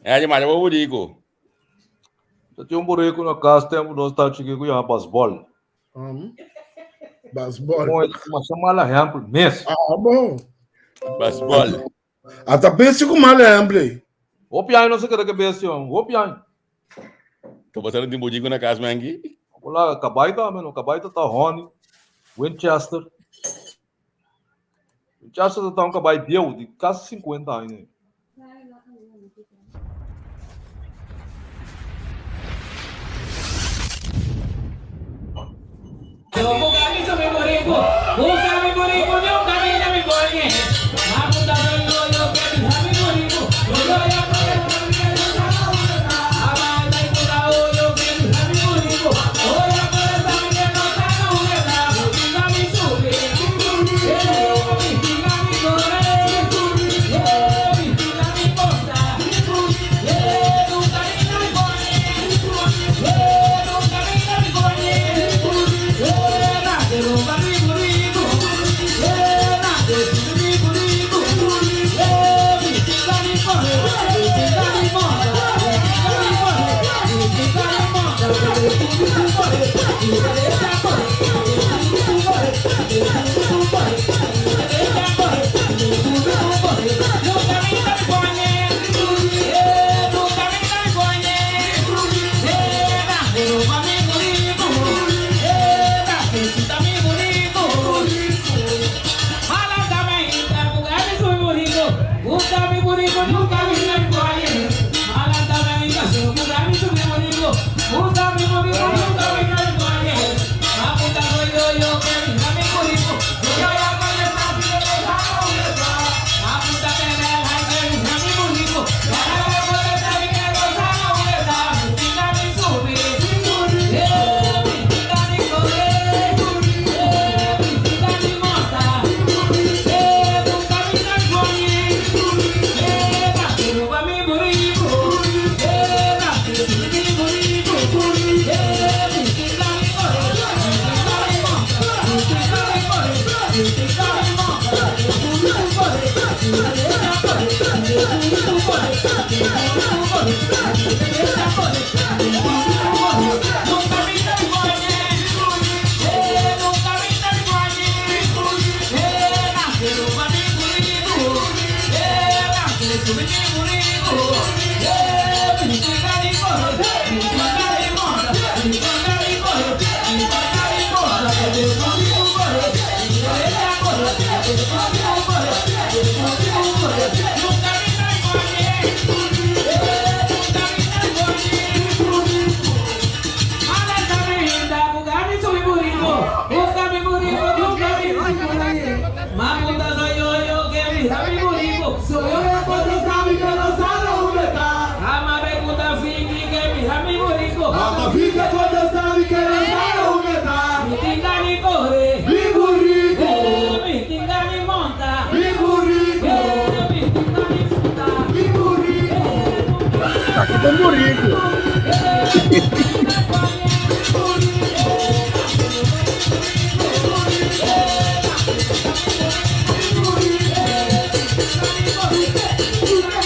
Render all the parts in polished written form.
É demais, eu vou digo. Eu tinha um buraco na casa, temos nós tá chique com a baseball. Baseball. Bom, mas chama lá exemplo, mês. Bom. Baseball. Até pensa com mal é amplo. O piano não sei o que é bem, o piano. Tô botando de budigo na casa, mangue. Lá, Cabaita, mano, Cabaita tá Rony, Winchester. Winchester tá um cabai deu de quase 50 anos. Né?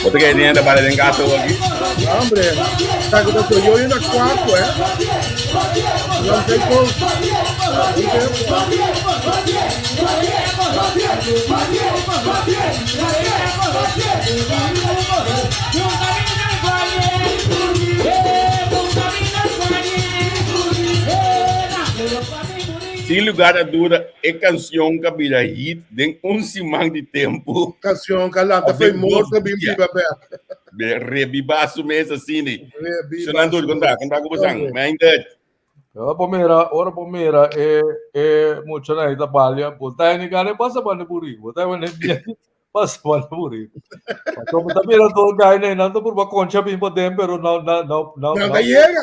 Você quer dinheiro para dentro gato aqui? Hombre, tá com o yo ainda 4, Não tem como. Se lugar dura é canção que vira hit tem semana de tempo. Canção que lá foi morto bem pipa pé. Rebibaço mesmo assim, né? Se não duro contar com você, mas ainda. Ora pomera mucho na ita balya bota ni gane pasa bane puri bota bane pasa bane puri तो मतलब मेरा तो गाय नहीं ना तो पूरा कौन-सा भी पते हैं pero não llega.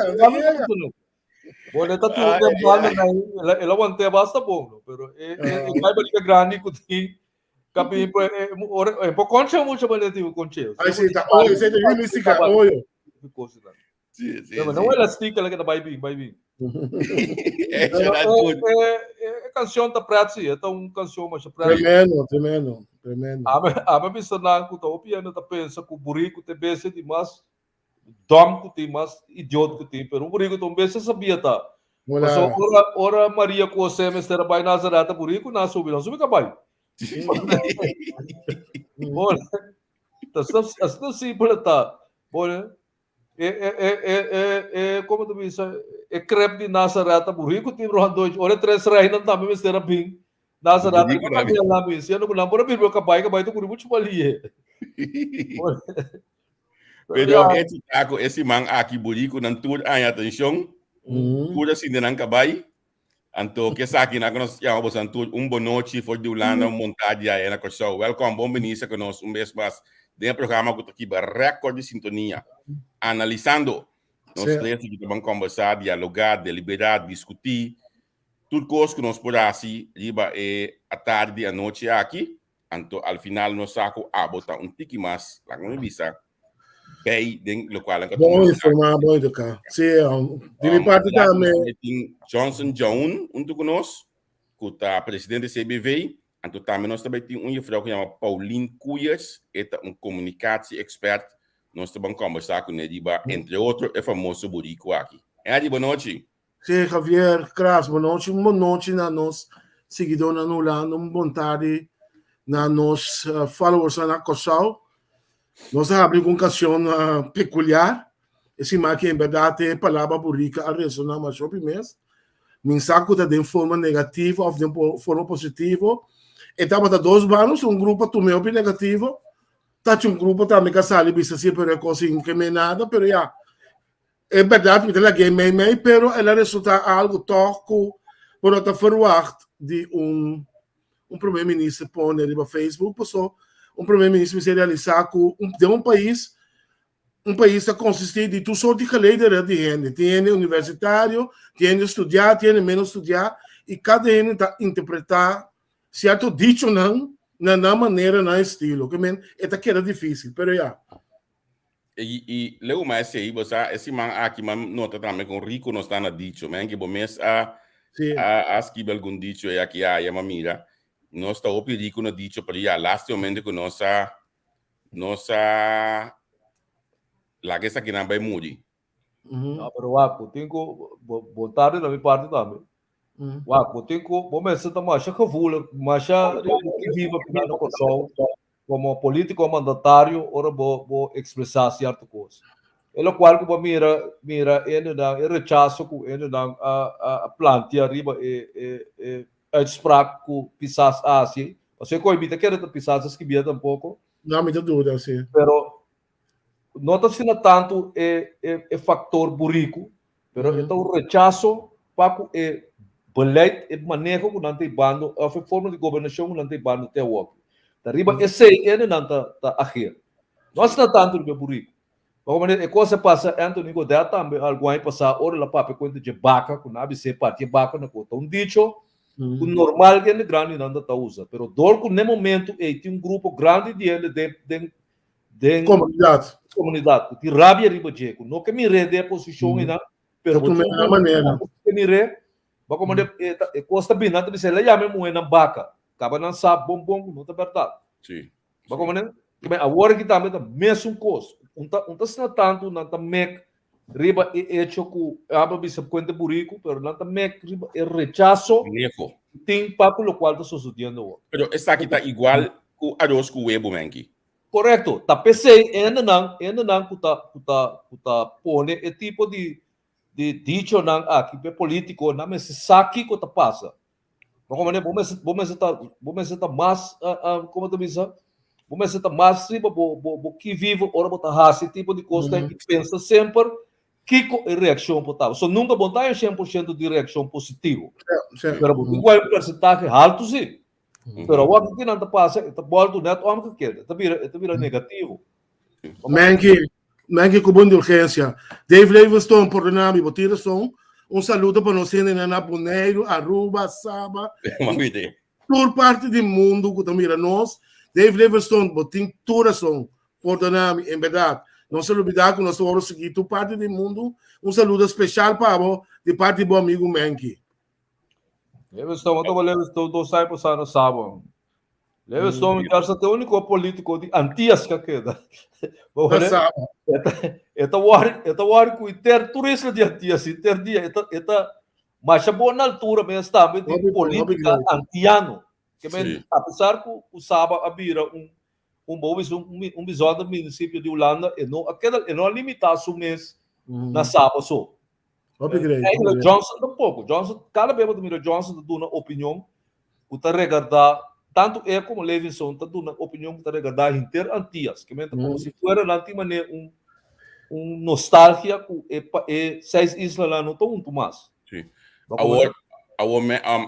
Boleh tu tem bala नहीं ela aguante basta bom pero vai balik grande kuti kapi ora po concha mucho bane tiu concha aí você tá olha você tem mística olha sim não ela estica que tá vai bem é canção da praça é um canção mas tremendo a me bisa na ku to piano ta pensa ku burico te bese di mas dom que tem, mas idiota que tem, pero por isso também se sabia tá. Mas Wala. ora Maria José Mester Bai Nazarata por isso na subi kabay. Bom, tá só simples tá. Bom, como tu diz, crepe de Nazarata por isso tem rohan dois, ora três reis não também Mester Bing. Nazarata Burrico não também lá mesmo, eu não lembro por isso kabay tu por muito ali. Pero esse man aqui burico não tudo a atenção, tudo assim não cabai. Anto que sa aqui na nós chamamos anto boa noite for de Holanda montagem aí na coisa. Welcome, bom benissa que nós vez mais dentro programa que aqui recorde de sintonia, analisando nós três que vamos conversar, dialogar, deliberar, discutir tudo coisa que nós podemos assim, riba a tarde a noite aqui. Anto al final nós saco botar tiki mais lá no visa. Bem, lo qual Bom informar, bom educar. Sim, de parte também. Johnson John, junto conosco, que está presidente do CBV, e também nós também temos uma frau que chama Pauline Cuyas, que é comunicação expert. Nós também conversar com ele, entre outros, é famoso burico aqui. Boa noite. Sim, Javier, Cras, boa noite na nós seguidores na Holanda, vontade na nós followers na Cossau. Nós abrimos uma questão peculiar. Esse que em verdade é palavra burrica a ressonar mais sobre mês. Mensagem está de forma negativa ou de forma positiva. E estava de dois banos, grupo tomou negativo. Tá grupo também que sai bisa assim por coisa incriminada, pero já é verdade que ela game meio, pero ela resulta algo toco por outra verwacht de primeiro-ministro põe ali no Facebook, pessoal. Primeiro-ministro se realizar de um país que consiste de tudo sorte de líderes de gente. Tem universitário, tem estudar, tem menos estudar, e cada gente está interpretar certo dicho não, na maneira, na estilo. Que é era difícil, pero já. E leu mais aí, você esse man aqui man nota também com rico não está na dicho, mas que bom mês a esquivar algum dicho é aqui a mamira. Nós está o perigo no dicho para ir last momento que nossa lá que está aqui na vai muri. Pero waco tenho vontade da minha parte também. Waco tenho bom mas está mais que vula, mas que viva na Kosovo como político mandatário, ora vou expressar certa coisa. Elo qual que mira ele dá rechaço que ele dá a plantia arriba uitspraak que pisas assim. Você coibita que era pisas que via tampouco. Não me dá dúvida, sim. Pero nota-se não tanto é factor burrico, pero então o rechaço para o beleid e manejo que não tem bando, a forma de governação que não tem bando até o outro. Arriba esse ele não tá agir. Nós não tanto do burrico. Como é coisa passa Anthony Godel também algo aí passar hora lá para conta de vaca com a BC parte vaca na conta dicho o normal que é grande não está usa, pero dor que no momento tem grupo grande de comunidade que rabia riba jeco, não que me rede a posição ainda, pero de maneira que me re, ba como de costa bem nada se ela chama moeda na vaca, acaba não sabe bom, não tá verdade. Sim. Ba como né? Que agora que também tá mesmo coisa, não tanto não tá mec riba hecho que aba bisa conta burrico, pero não tá mec riba rechazo. Tem papo lo qual está sucedendo. Pero essa aqui está igual com arroz com huevo, manqui. Correto. Tá pensei ainda não que tá pone é tipo de dicho não aqui é político, não mas saque que tá passa. Como né, vamos tá mais como tu diz, vamos tá mais riba que vivo ora botar raça tipo de coisa que pensa sempre que a reação potável. Só nunca botar 100% de reação positiva. Pero igual percentagem alto sim. Pero o que não passa, está volta o neto, o que quer, está vira negativo. Manque com de urgência. Dave Livingstone, por nome, botira som. Saludo para nós na Naponeiro, Aruba, Saba. Por parte do mundo que mira nós. Dave Livingstone, botin toda som, por nome, em verdade. Não se olvidar que nós vamos seguir toda parte do mundo. Saludo especial para você, de parte do amigo Manque. Livingstone, eu estou sai passando sábado. Leve estou em casa até o único político de antias que queda. Eta war com ter turista de antias, ter dia eta mas a boa altura mesmo também de política antiano. Que apesar que usava a vira um visão do município de Holanda e não limitar o mês na sábado só. Johnson tampouco. Johnson, cada vez que Johnson dá uma opinião, o tá regardar tanto como Levinson tá dando uma opinião que tá regardar inter antias, que como se fosse na antiga maneira nostalgia que seis islas lá não tão muito mais. Sim.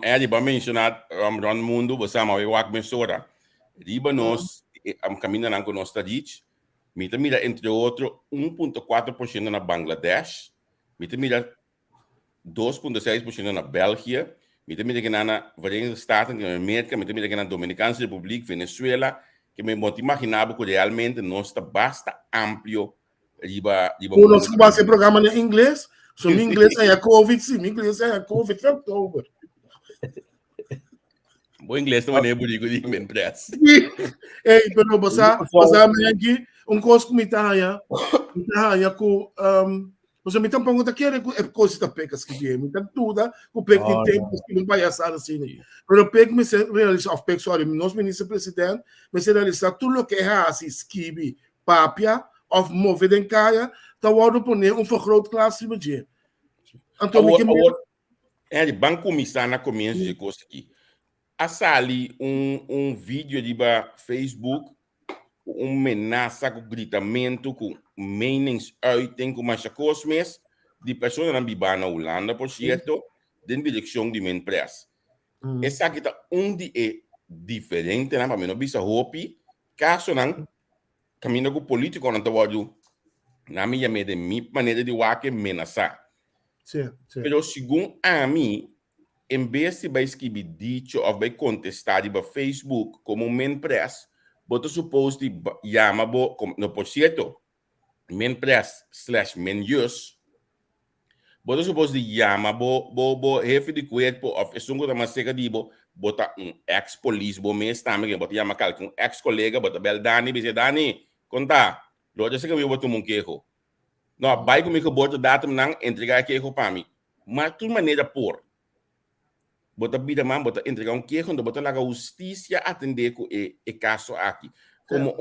Ele vai mencionar no mundo, você ama o Minnesota. Riba nós caminhando com nossa rich, mira entre outros 1,4% na Bangladesh, mira 2,6% na Bélgica, mira que na Verenigde Staten, na América, mira que na Dominicana República, Venezuela, que me pode imaginar que realmente nós está bastante amplo. Nós que vai programa em inglês, so em inglês é COVID, sim, em inglês é COVID em outubro. Bom inglês também é bonito de empresa. Pero basta aqui coisa que me tá com você me tampão que quer é coisa da pecas que vier, me tá tudo, o pec tem tempo que não vai assar assim. Pero pec me se realiza of pec sorry, nós ministro presidente, me se realiza tudo o que é assim, skibi, papia of mover den caia, tá word poner vergroot classe de dia. Então banco começar na começo de coisa aqui. Assali vídeo de Facebook, ameaça com gritamento, com meningsuiting, com mais coisas de pessoas na Biba na Holanda, por certo, da direção de minha empresa. Essa aqui tá onde é diferente, né? Para mim não bisa hopi, caso não caminho com político não tawadu, na minha maneira de waque ameaçar. Pero segundo a mim em vez de vai escrever dicho ou vai contestar no Facebook como main press, você supôs de chama no por certo, main press / main use, você supôs de chama bo jefe de cuerpo ou é um coisa mais secativo, bota ex-police, bo mesmo também, bota chama com ex-colega, bota bel Dani, diz Dani, conta, loja se que eu boto um queijo. Não, vai comigo bota data não entregar queijo para mim, mas de maneira por bota vida man, bota entregar queijo, bota lá a justiça atender com o caso aqui. Como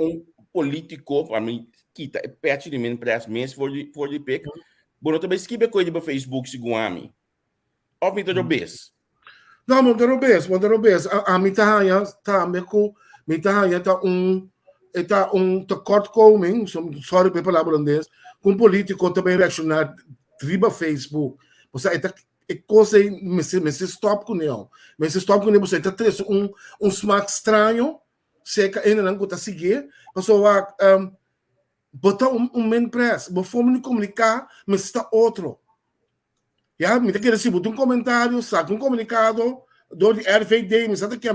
político, para mim, quita é perto de mim para as mesmas for de pec. Bom, também escreve coisa no Facebook segundo a mim. Ou me todo bes. Não, me todo bes. A mim tá me com me tá tekortkoming, sorry pela palavra holandês, com político também reaccionar triba Facebook. Você coisa me se stop com ele. Me se stop com ele, você tá tendo smack estranho, seca ainda não tá seguir, pessoa botar main press, vou forma de comunicar, mas está outro. Já, me tá querendo se botar comentário, saca comunicado do RVD, me sabe que a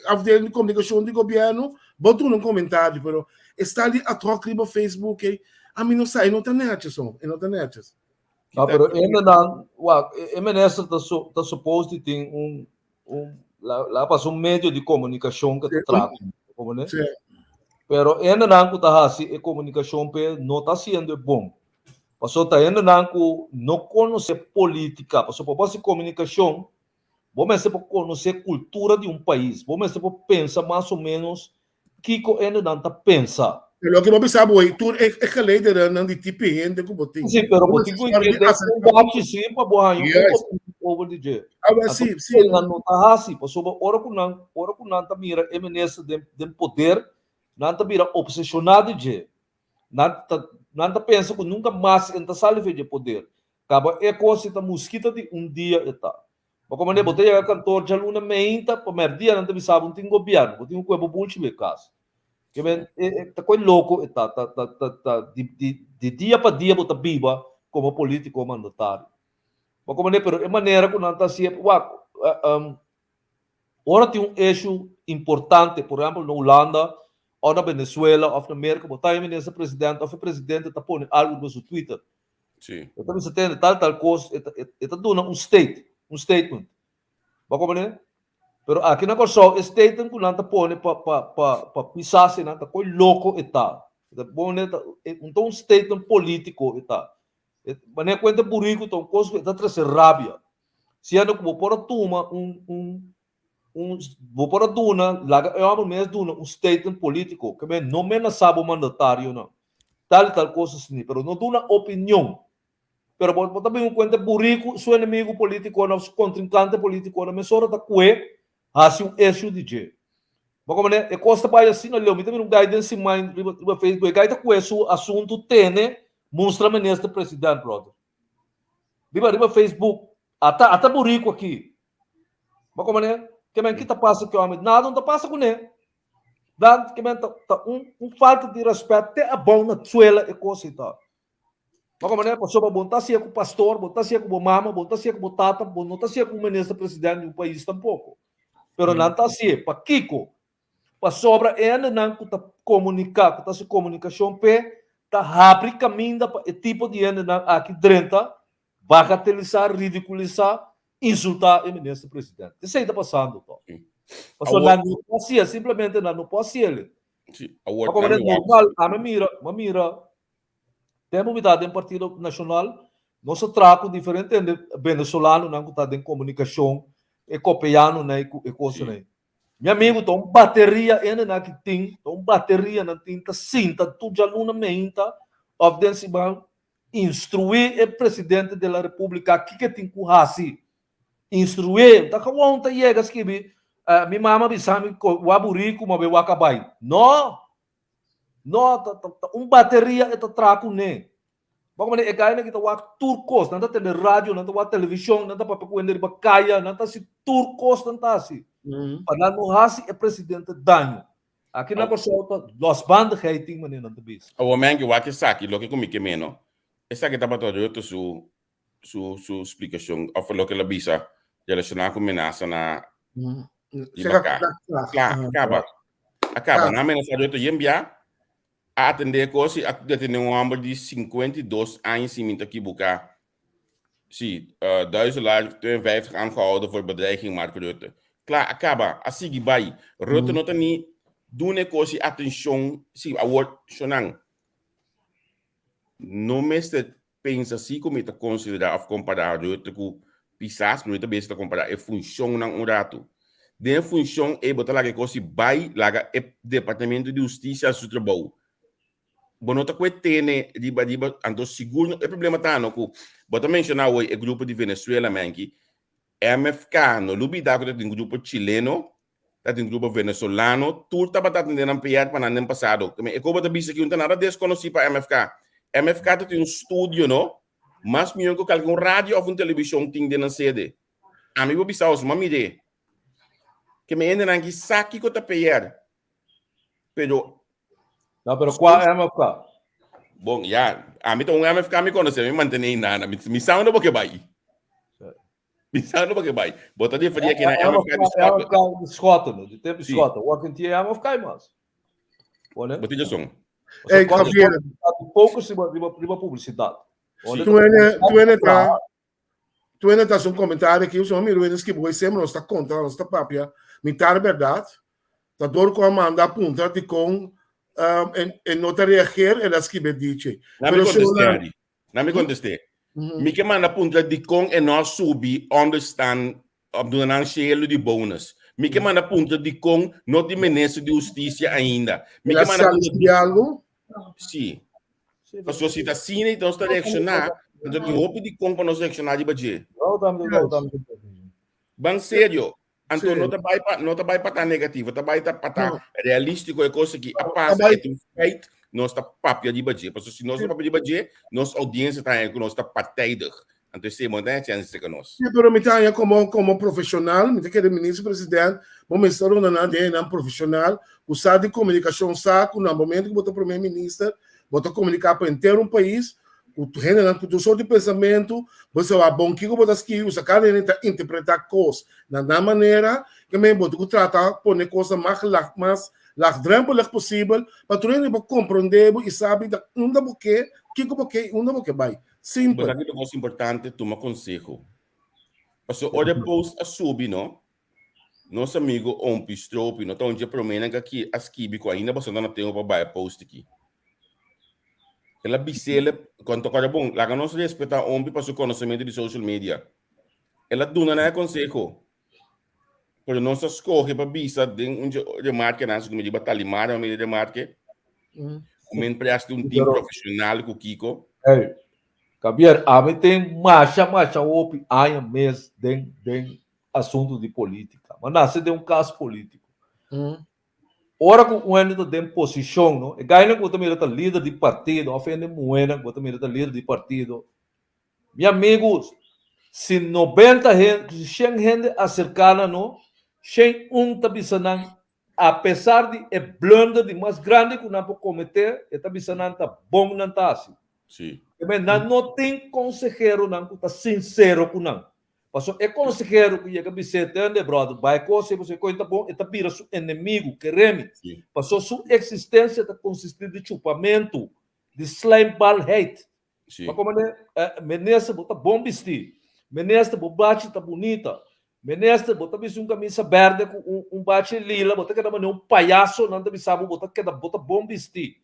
afdeling de comunicação do governo, botou comentário, pero está ali a troca no Facebook, a mim não sai, não tá net, não tá net. Ah, pero ainda não, o ministro tá suposto ter lá passa meio de comunicação que trata, como né? Pero ainda não que tá assim, a comunicação não tá sendo bom. Passou tá ainda não conhece política, passou por base comunicação, vamos para conhecer cultura de país, vamos para pensar mais ou menos que ainda não tá pensa. Lo que vamos saber tu é que líder não de tipo gente que botinho. Sim, pero botinho que bate sim para borrar over DJ. Ah, sim. Não tá assim, passou hora com não tá mira eminência de poder, não tá mira obsessionado de. Não tá pensa que nunca mais entra salve de poder. Acaba é coisa da mosquita de dia eta. Mas como ne botei a cantor já luna meinta, para merdia não te sabe tem governo, botinho com o bulchi be caso. Que tá coisa louco de dia para dia bota viva como político mandatário. Mas como ne pero é maneira que não tá se ora tem eixo importante, por exemplo, na Holanda ou na Venezuela ou na América, botar a ministra presidente ou o presidente tá pondo algo no seu Twitter. Sim. Então você tem tal coisa, tá dando um statement. Mas como ne? Pero aqui na Corsol, statement ko nanta pone pa pisasi nanta ko loko ita. Pone então statement político ita. Mané conta burico tão coisa ita trazer rabia. Se ano que vou por a turma vou por a duna, laga eu amo mesmo duna statement político, que bem não me na sabo mandatário não. Tal coisa assim, pero não duna opinião. Pero vou também conta burico, seu inimigo político, nosso contrincante político, na mesora da cue há um eixo de G. Mas como é costa para assim, olha, me também um guidance mind, riba Facebook, guida com esse assunto tene, mostra-me neste presidente, brother. Riba Facebook, até burico aqui. Mas como é que men kita passa que o homem nada não passa com ele. Dan que men tá falta de respeito até a bom na suela e coisa e tal. Mas como é pessoa bonta se com o pastor, bonta se com o mama, bonta se com o tata, bonta se com o ministro presidente do país tampouco. Pero não está assim, para Kiko, para sobra ainda não está comunicar, está se comunicação pe, está abre caminho para o tipo de ainda não aqui dentro, bagatelizar, ridiculizar, insultar o ministro presidente. Isso aí está passando, tó. Passou não pode ser, simplesmente não pode ser ele. Mas como é normal, a mira, temos unidade em Partido Nacional, nós trago diferente venezuelano não está em comunicação, e copiando né e coisa né. Meu amigo, então bateria ainda na que tem, então bateria na tinta cinta, tu já não menta, of them se vão instruir o presidente da República que tem que assim, instruir, tá com ontem chega escrever, minha mama bisami o aburico, mas eu acabai. Não, bateria é trago né. Bagaimana é que kita waktu turcos, nanti tem rádio, nanti wa televisão, nanti para pecuender di bakaya, nanti si turcos nanti si. Padahal no hasi é presidente danho. Aqui na Corsota, los bandos hating manin nanti bis. O homem que waki saki, lo que comique menos. Essa que tá para todo su explicação, of lo que la bisa, relacionar com menaça na acaba, na menaça do outro yembia. A atender coisas, a ter um homem de 52 anos em minha kibuka. Sim, Duitsland heeft 52 aangehouden voor bedreiging Mark Rutte. Klaar, acaba. Assim que vai. Rutte não tem doen coisas atenção, sim, a word sonang. Não me se pensa assim como está considerar of comparar Rutte com pisas, não está bem se comparar a função ng rato. De função é botar lá que coisa vai lá o departamento de justiça seu trabalho. Bonota que tem riba ando seguro o problema tá no que bota mencionar o grupo de Venezuela manki MFK no lubida que tem grupo chileno tem grupo venezolano tudo tá batendo na piada para ano passado e como tá bisa que não nada desconhecido para MFK tem estúdio no mas melhor que algum rádio ou televisão tem de na sede amigo bisa os mamide que me ainda não que saque que tá piada pero não, pero qual é MFK? Bom, já, a mim então MFK me conhece, me mantém nada, me sabe no que vai. Me sabe no que vai. Bota de faria aqui na MFK de Scotland, de tempo de Scotland. O que é MFK mais? Olha. Bota de som. É, Javier. Pouco se riba publicidade. Tu ainda tá um comentário aqui, os homens ruínas que boi sempre nós tá contando, nós tá papia, me tá a verdade. Tá dor com a manda apunta de com não te reagir é das que me dice. Não me contestei. Me que manda punta de com e nós subi understand abdominal cheio de bônus. Me que manda punta de com não de ministro de justiça ainda. Me que manda punta de algo? Sim. A sociedade cine então está reaccionar, então que roupa de com para nós reaccionar de budget. Bem sério. Então, não está vai para negativo, está vai para realístico é coisa que a passa é um feito, nós está papia de budget, porque se nós está papia de budget, nossa audiência está aí, nós está parteider, então se mantém a chance que nós. Sim, pero me está como profissional, me tem que ministro presidente, vamos estar um profissional, usar de comunicação saco, no momento que botou primeiro-ministro, botou comunicar para inteiro um país, o tu só de pensamento, você vai bom que você aqui usa cada interpretar coisas da maneira que me boto tratar pôr coisas mais drônicas possível para tu não compreender e saber não dá porque vai simples. Mas aquilo é importante tomar conselho. Porque olha post a subir não nosso amigo Ompi Stropi, não está onde promena que aqui as quíbico ainda você não tem para baixo post aqui. Ela bisela, quando toca bom, lá que nós respeita Ompi para seu conhecimento de social media. Ela dona não é consejo. Porque nós escolhe para bisa de marca, nós como de batalimar, a de marca. Como empresta time profissional com o Kiko. Hey, Javier, a mim tem marcha, opi, aia mês de assunto de política. Mas nasce de caso político. Ora que o ano tem posição, não? E ganha que também é líder de partido, ofende moeda, que também é líder de partido. Meus amigos, se 90 gente, 100 gente acercada, não? 100 tabisanan, apesar de é blunder de mais grande que não pode cometer, é tabisanan tá bom não tá assim. Sim. Mas não tem consejero não que tá sincero com não. Passou é consejero que chega bisete de brother, vai coisa você conta bom, e tá vira seu inimigo, que reme. Passou sua existência tá consistir de chupamento, de slime ball hate. Mas como é, menesta bota bom vestir, menesta bobate tá bonita, menesta bota vestir camisa verde com bate lila, bota que um palhaço, não tá sabe bota que bota bom vestir.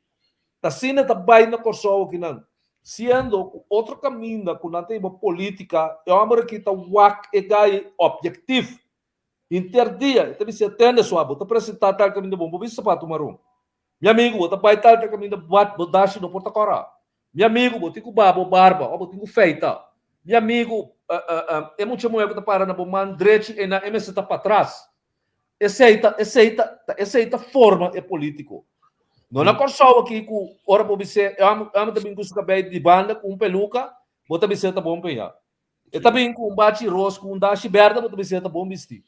Tá sina tá vai na corso que não. Sendo outro caminho da quando tem uma política, é uma que está wak e gai objetivo. Interdia, então você atende sua, bota apresentar tal caminho bom, vou sapato marrom. Meu amigo, bota vai tal caminho buat bodashi no porta-cora. Meu amigo, bota com barba, ou bota com feita. Meu amigo, é muito moeiro que tá parando na mandrete e na MS tá para trás. Essa forma é político. Não na corção aqui com ora para você, eu amo também com os cabelos de banda com peluca, bota você tá bom penhar. Eu também com bate rosa com dashi verde, bota você tá bom vestir.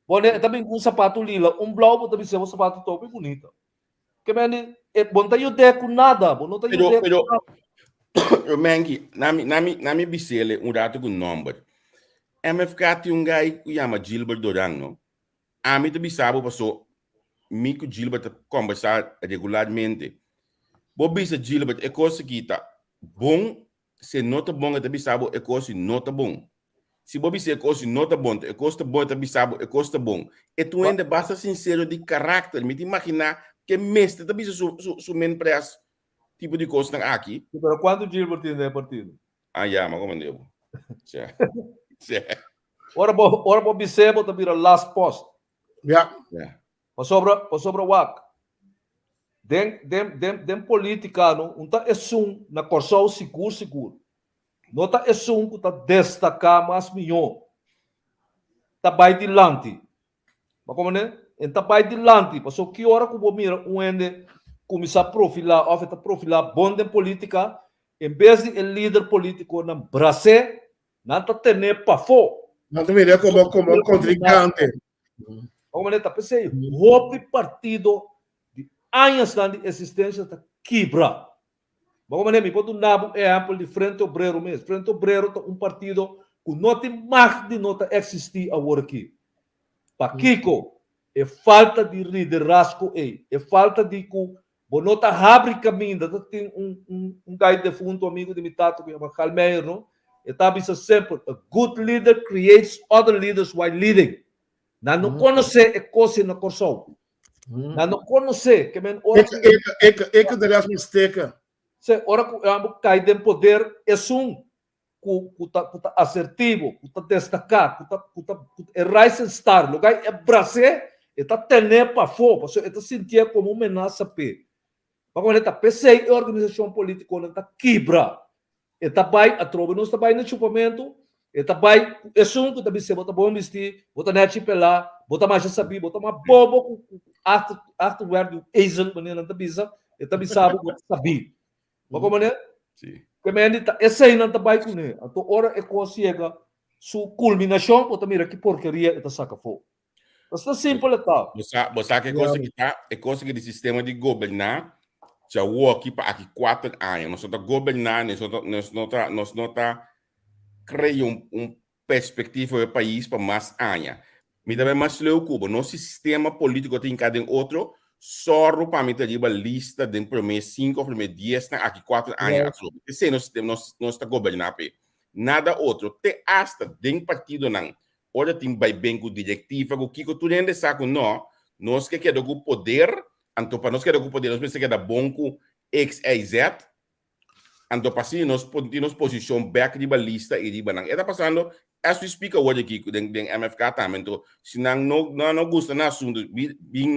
Bom, também com sapato lila, blau, bota você um sapato top bonito. Que bem, bom tá eu com nada, bom não tá eu Pero Mengi, nami bisele rato com number. MFK tem guy que chama Gilbert Dorang, não? A mim também sabe passou Mico Gilbert conversar regularmente. Bobisa Gilbert é coisa que tá bom, se nota bom é também sabe é coisa nota bom. Se Bobisa é coisa nota bom, é coisa bom também sabe é coisa bom. E tu ainda basta sincero de caráter, me imaginar que mestre também su men press tipo de coisa aqui. Pero quando Gilbert tem partido? Ah, já, mas como deu? Ora Bobisa bota vira last post. Yeah. Sobre o WAC. Den política, não tá na corção seguro. Não tá que tá destacar mais melhor. Tá vai dilante. Mas como né? Tá vai dilante. Passou que hora que eu mira ende começar a profilar bom de política, em vez de líder político na Brasil, não tá tendo para fora. Não te mira como contrincante. Como tá pensei, roubo partido de anos de existência tá quebra. Vamos ver, me pode dar um exemplo de Frente Obrero mesmo. Frente Obrero é partido que não tem mais de nota existir agora aqui. Para Kiko, é falta de liderazgo, é falta de que nota abre caminho. Tem guy de fundo amigo de mitato que é o Calmeiro, não? E tá sempre, a good leader creates other leaders while leading. Não conhece a coisa na corção. Não conhece que men ora que das mistake. Se ora que cai de poder é que tá assertivo, que tá destacar, que tá é rise star, lugar é Brasil, e tá tendo para fora, porque tá sentir como uma ameaça pe. Mas quando tá pensei a organização política não tá quebra. E tá vai a tropa não está vai no chupamento. E também, é que também se bota bom vestir, bota net pelar, bota mais saber, bota uma bobo com afterware do Asian, maneira não bisa, e também sabe bota saber. Mas como né? Sim. Que me tá essa aí não tá bem com né. Então hora é consegue sua culminação, bota mira que porcaria é tá saca fogo. Isso é simples tá. Você que coisa que tá, é coisa que o sistema de governar já o aqui para aqui 4 anos, nós estamos governar, nós não tá cria perspectiva do país para mais anos. Me também mais leu Cuba. Nosso sistema político tem cada outro. Só para mim ter a lista de primeiro 5, primeiro 10, aqui 4 anos. Esse é o sistema nós está governando. Nada outro. Te hasta de partido não. ora tem vai bem com diretiva, com que tu nem saco não, nós que quer o poder, então para nós que o poder, nós pensamos que é bom com XYZ, então para assim nós podemos posição back de lista e de banang. Está passando, as we speak hoje aqui com den MFK também, então se não gosta na assunto, bem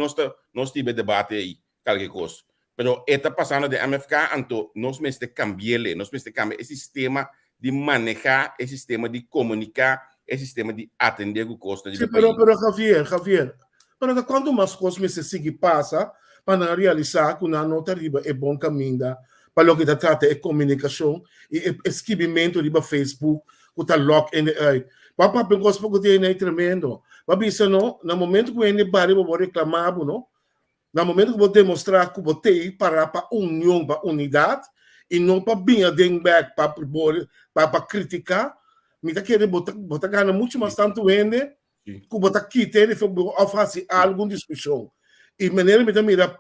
nós tive debate aí, qualquer coisa. Pero está passando de MFK, então nós precisamos cambiar, nós precisamos cambiar esse sistema de manejar, esse sistema de comunicar, esse sistema de atender o custo do Sim, país. pero Javier, pero quando mais coisas se seguir passa para realizar que na nota riba é bom caminho, para o que está trata é comunicação e esquibimento riba Facebook, que está lock in Papa bem gosto porque tem aí tremendo. Mas isso não, no momento que ele barre vou reclamar, não? No momento que vou demonstrar que vou ter para união, para unidade e não para vir back para criticar, me tá querendo botar ganhando muito mais tanto vende que botar quitar e fazer alguma discussão. E maneira me mira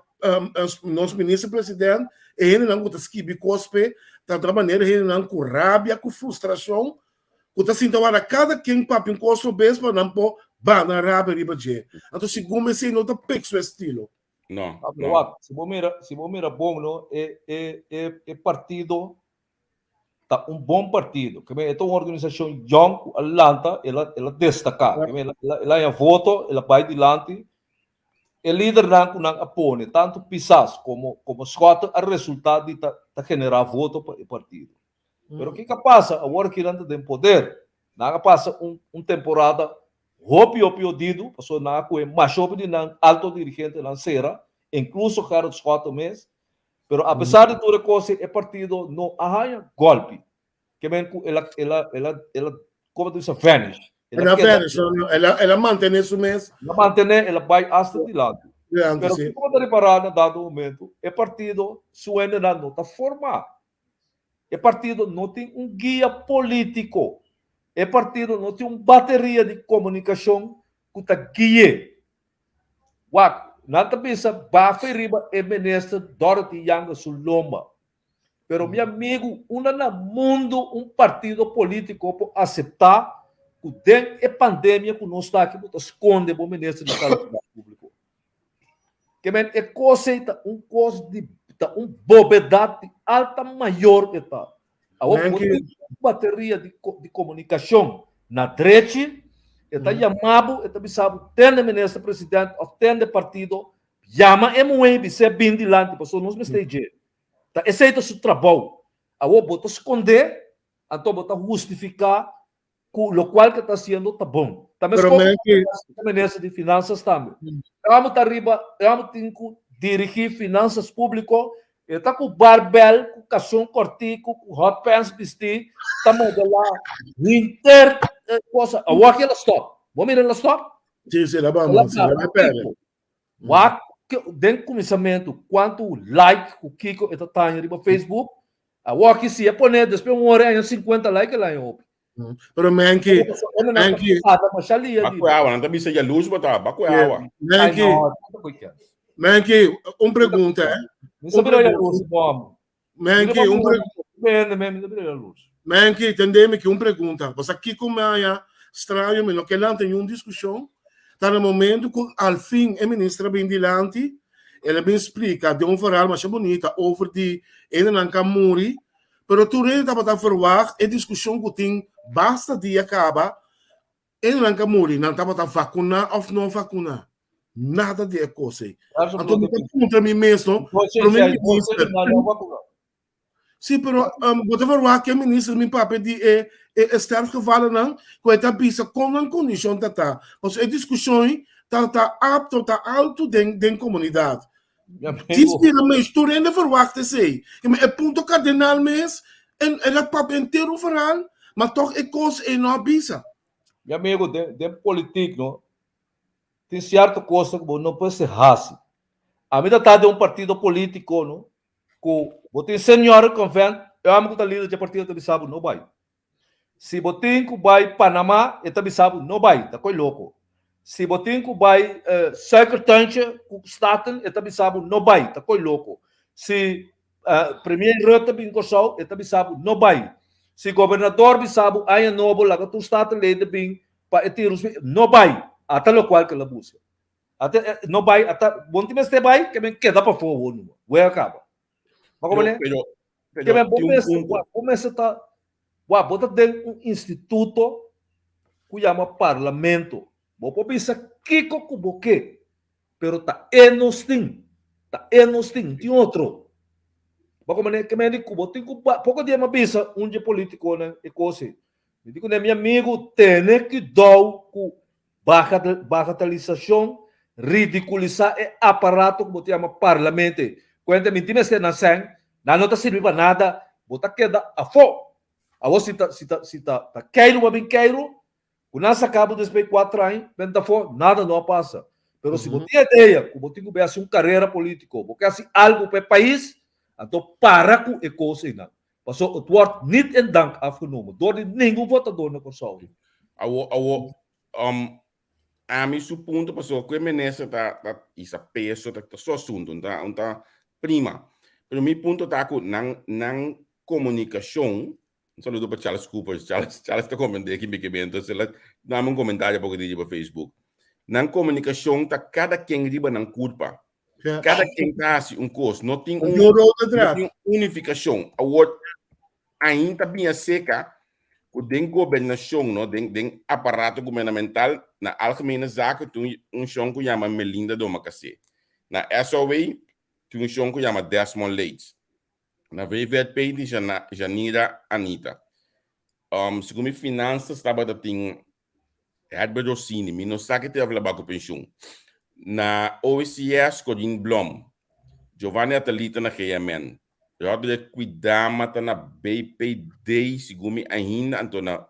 nosso ministro-presidente ele não gosta de cospe, da maneira ele não com rabia, com frustração, que está sentindo agora cada quem papi em costo bem para não pôr na rabia riba de. Então segundo me não tá pego seu estilo. Não. Se você mira bom, não é partido tá bom partido, que é uma organização young, Atlanta, ela destaca, ela é voto, ela vai adiante, o líder não apoia tanto pisas como escuta o resultado de generar voto para o partido. Pero o que passa agora que não tem poder, não passa temporada dido, passou na com mais de alto dirigente na cera, incluso Carlos 4 meses. Pero apesar de toda coisa, o partido não arranha golpe. Que vem com ela como diz, vanish. Ela mantém isso mesmo. Ela mantém, ela vai hasta de lado. Pero se como está reparado, no dado momento, o partido suena não está formado. O partido não tem guia político. O partido não tem uma bateria de comunicação que está guia. Nada pensa, bafa riba e ministro Dorothy Yanga Suloma. Pero, meu amigo, na mundo partido político para aceitar que tem a pandemia que nós está aqui, para esconder o ministro da Saúde Pública. Que é coisa de bobedade alta maior que está. A bateria de comunicação na direita, está chamado, está bisado, tem o ministro-presidente, tem o partido, chama MUE, se é bem de lá, pessoas não me estejam. Aceita seu trabalho. A botar esconder, então botar justificar o qual que está sendo tá bom. Também o ministro de finanças também. Vamos estar arriba, vamos ter que dirigir finanças públicas. Está com barbel, com cação cortico, com hot pants vestir, está modelar inter coisa. A walk ela stop. Vamos mirar ela stop? Sim, ela vamos. Dentro do começamento, quanto like o Kiko está no Facebook, a walk se é poner, depois uma hora, 50 likes lá em open. Pero Menki, Bacuawa, não bisa ya luz botar, Bacuawa. Menki, pergunta, Menki, entendeme que pergunta. Você aqui como é estranho, mas não que lá tem uma discussão. Está no momento que, ao fim, a ministra vem diante, ela me explica de uma forma mais bonita, over de ela não quer morrer, mas tu ainda está verwacht, a discussão que tem, basta de acaba, ela não quer morrer, não está para vacinar ou não vacinar. Nada de coisa. Então, eu pergunto a mim mesmo, sim, pero você vai que a ministra me pape de estar gevallen não, que está bisa como uma condição tá. Mas a discussão tá apto, tá alto den comunidade. Diz que a mistura ainda verwacht sei. É ponto cardinal mesmo, ela pape inteiro verhaal, mas toch é coisa e não bisa. Meu amigo, de político, não? Tem certa coisa que não pode ser raça. A vida está de partido político, não? Botem senhor convém, eu amo que está líder de partido também sabe não vai. Se botem que vai Panamá, eu também sabe não vai, tá coi louco. Se botem que vai secretário o Staten, eu também sabe não vai, tá coi louco. Se primeiro também eu também sabe não vai. Se governador sabe aí novo lá que tu Staten lei de bem para tiros não vai até o qual que ela busca até não vai até bom time este vai que me queda para fora não vai acaba mas como né que me começa tá bota dentro instituto que chama parlamento vou pensar que como que pero tá enostin tem outro mas como né que me digo tem pouco dia me pensa dia político né e coisa me digo né meu amigo tem que dar com bagatelização ridiculizar o aparato que chama parlamento quando me time este nascem não está servindo para nada bota queda a fo a você tá queiro mas bem queiro quando nós acabamos depois 4 anos vem fo nada não passa pero se você tem ideia como tem que ver assim carreira política porque assim algo para o país então para com a coisa não passou o wordt niet in dank afgenomen door nenhum votador na Kosovo a mim su punto passou que menessa tá isa peso tá só assunto tá prima pero mi punto tá com não comunicação um saludo para Charles Cooper Charles está comentando aqui que bem então se lá dá um comentário para que para Facebook não comunicação tá cada quem riba não culpa cada quem tá assim curso não tem unificação ainda bem seca o den governação no den aparato governamental na algemene zaken toen chão que chama Melinda Domacase na SOA toen chão que chama Desmond Leeds na VVP de Janira Anita segundo finanças estava da tem Herbert Rossini me não sabe que teve lá com pensão na OCS Corinne Blom Giovanni Atalita na GMN Rodrigo Cuidama tá na BPD segundo ainda antona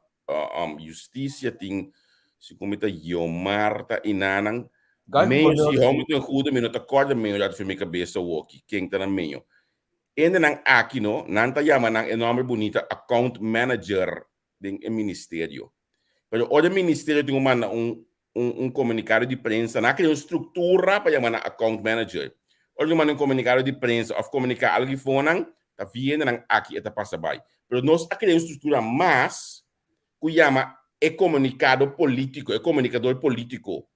justiça tem segundo tá Yomar tá inanang meio se como tem cuida me não tá corda meio já foi minha cabeça o aqui quem tá na meio ainda não aqui no não tá chamando enorme bonita account manager do ministério pero o ministério tem um comunicado de prensa não tem uma estrutura para chamar account manager olha um comunicado de prensa ou comunicar algo que for não tá vindo não aqui está passa by pero nós aqui tem uma estrutura mais que chama comunicado político comunicador político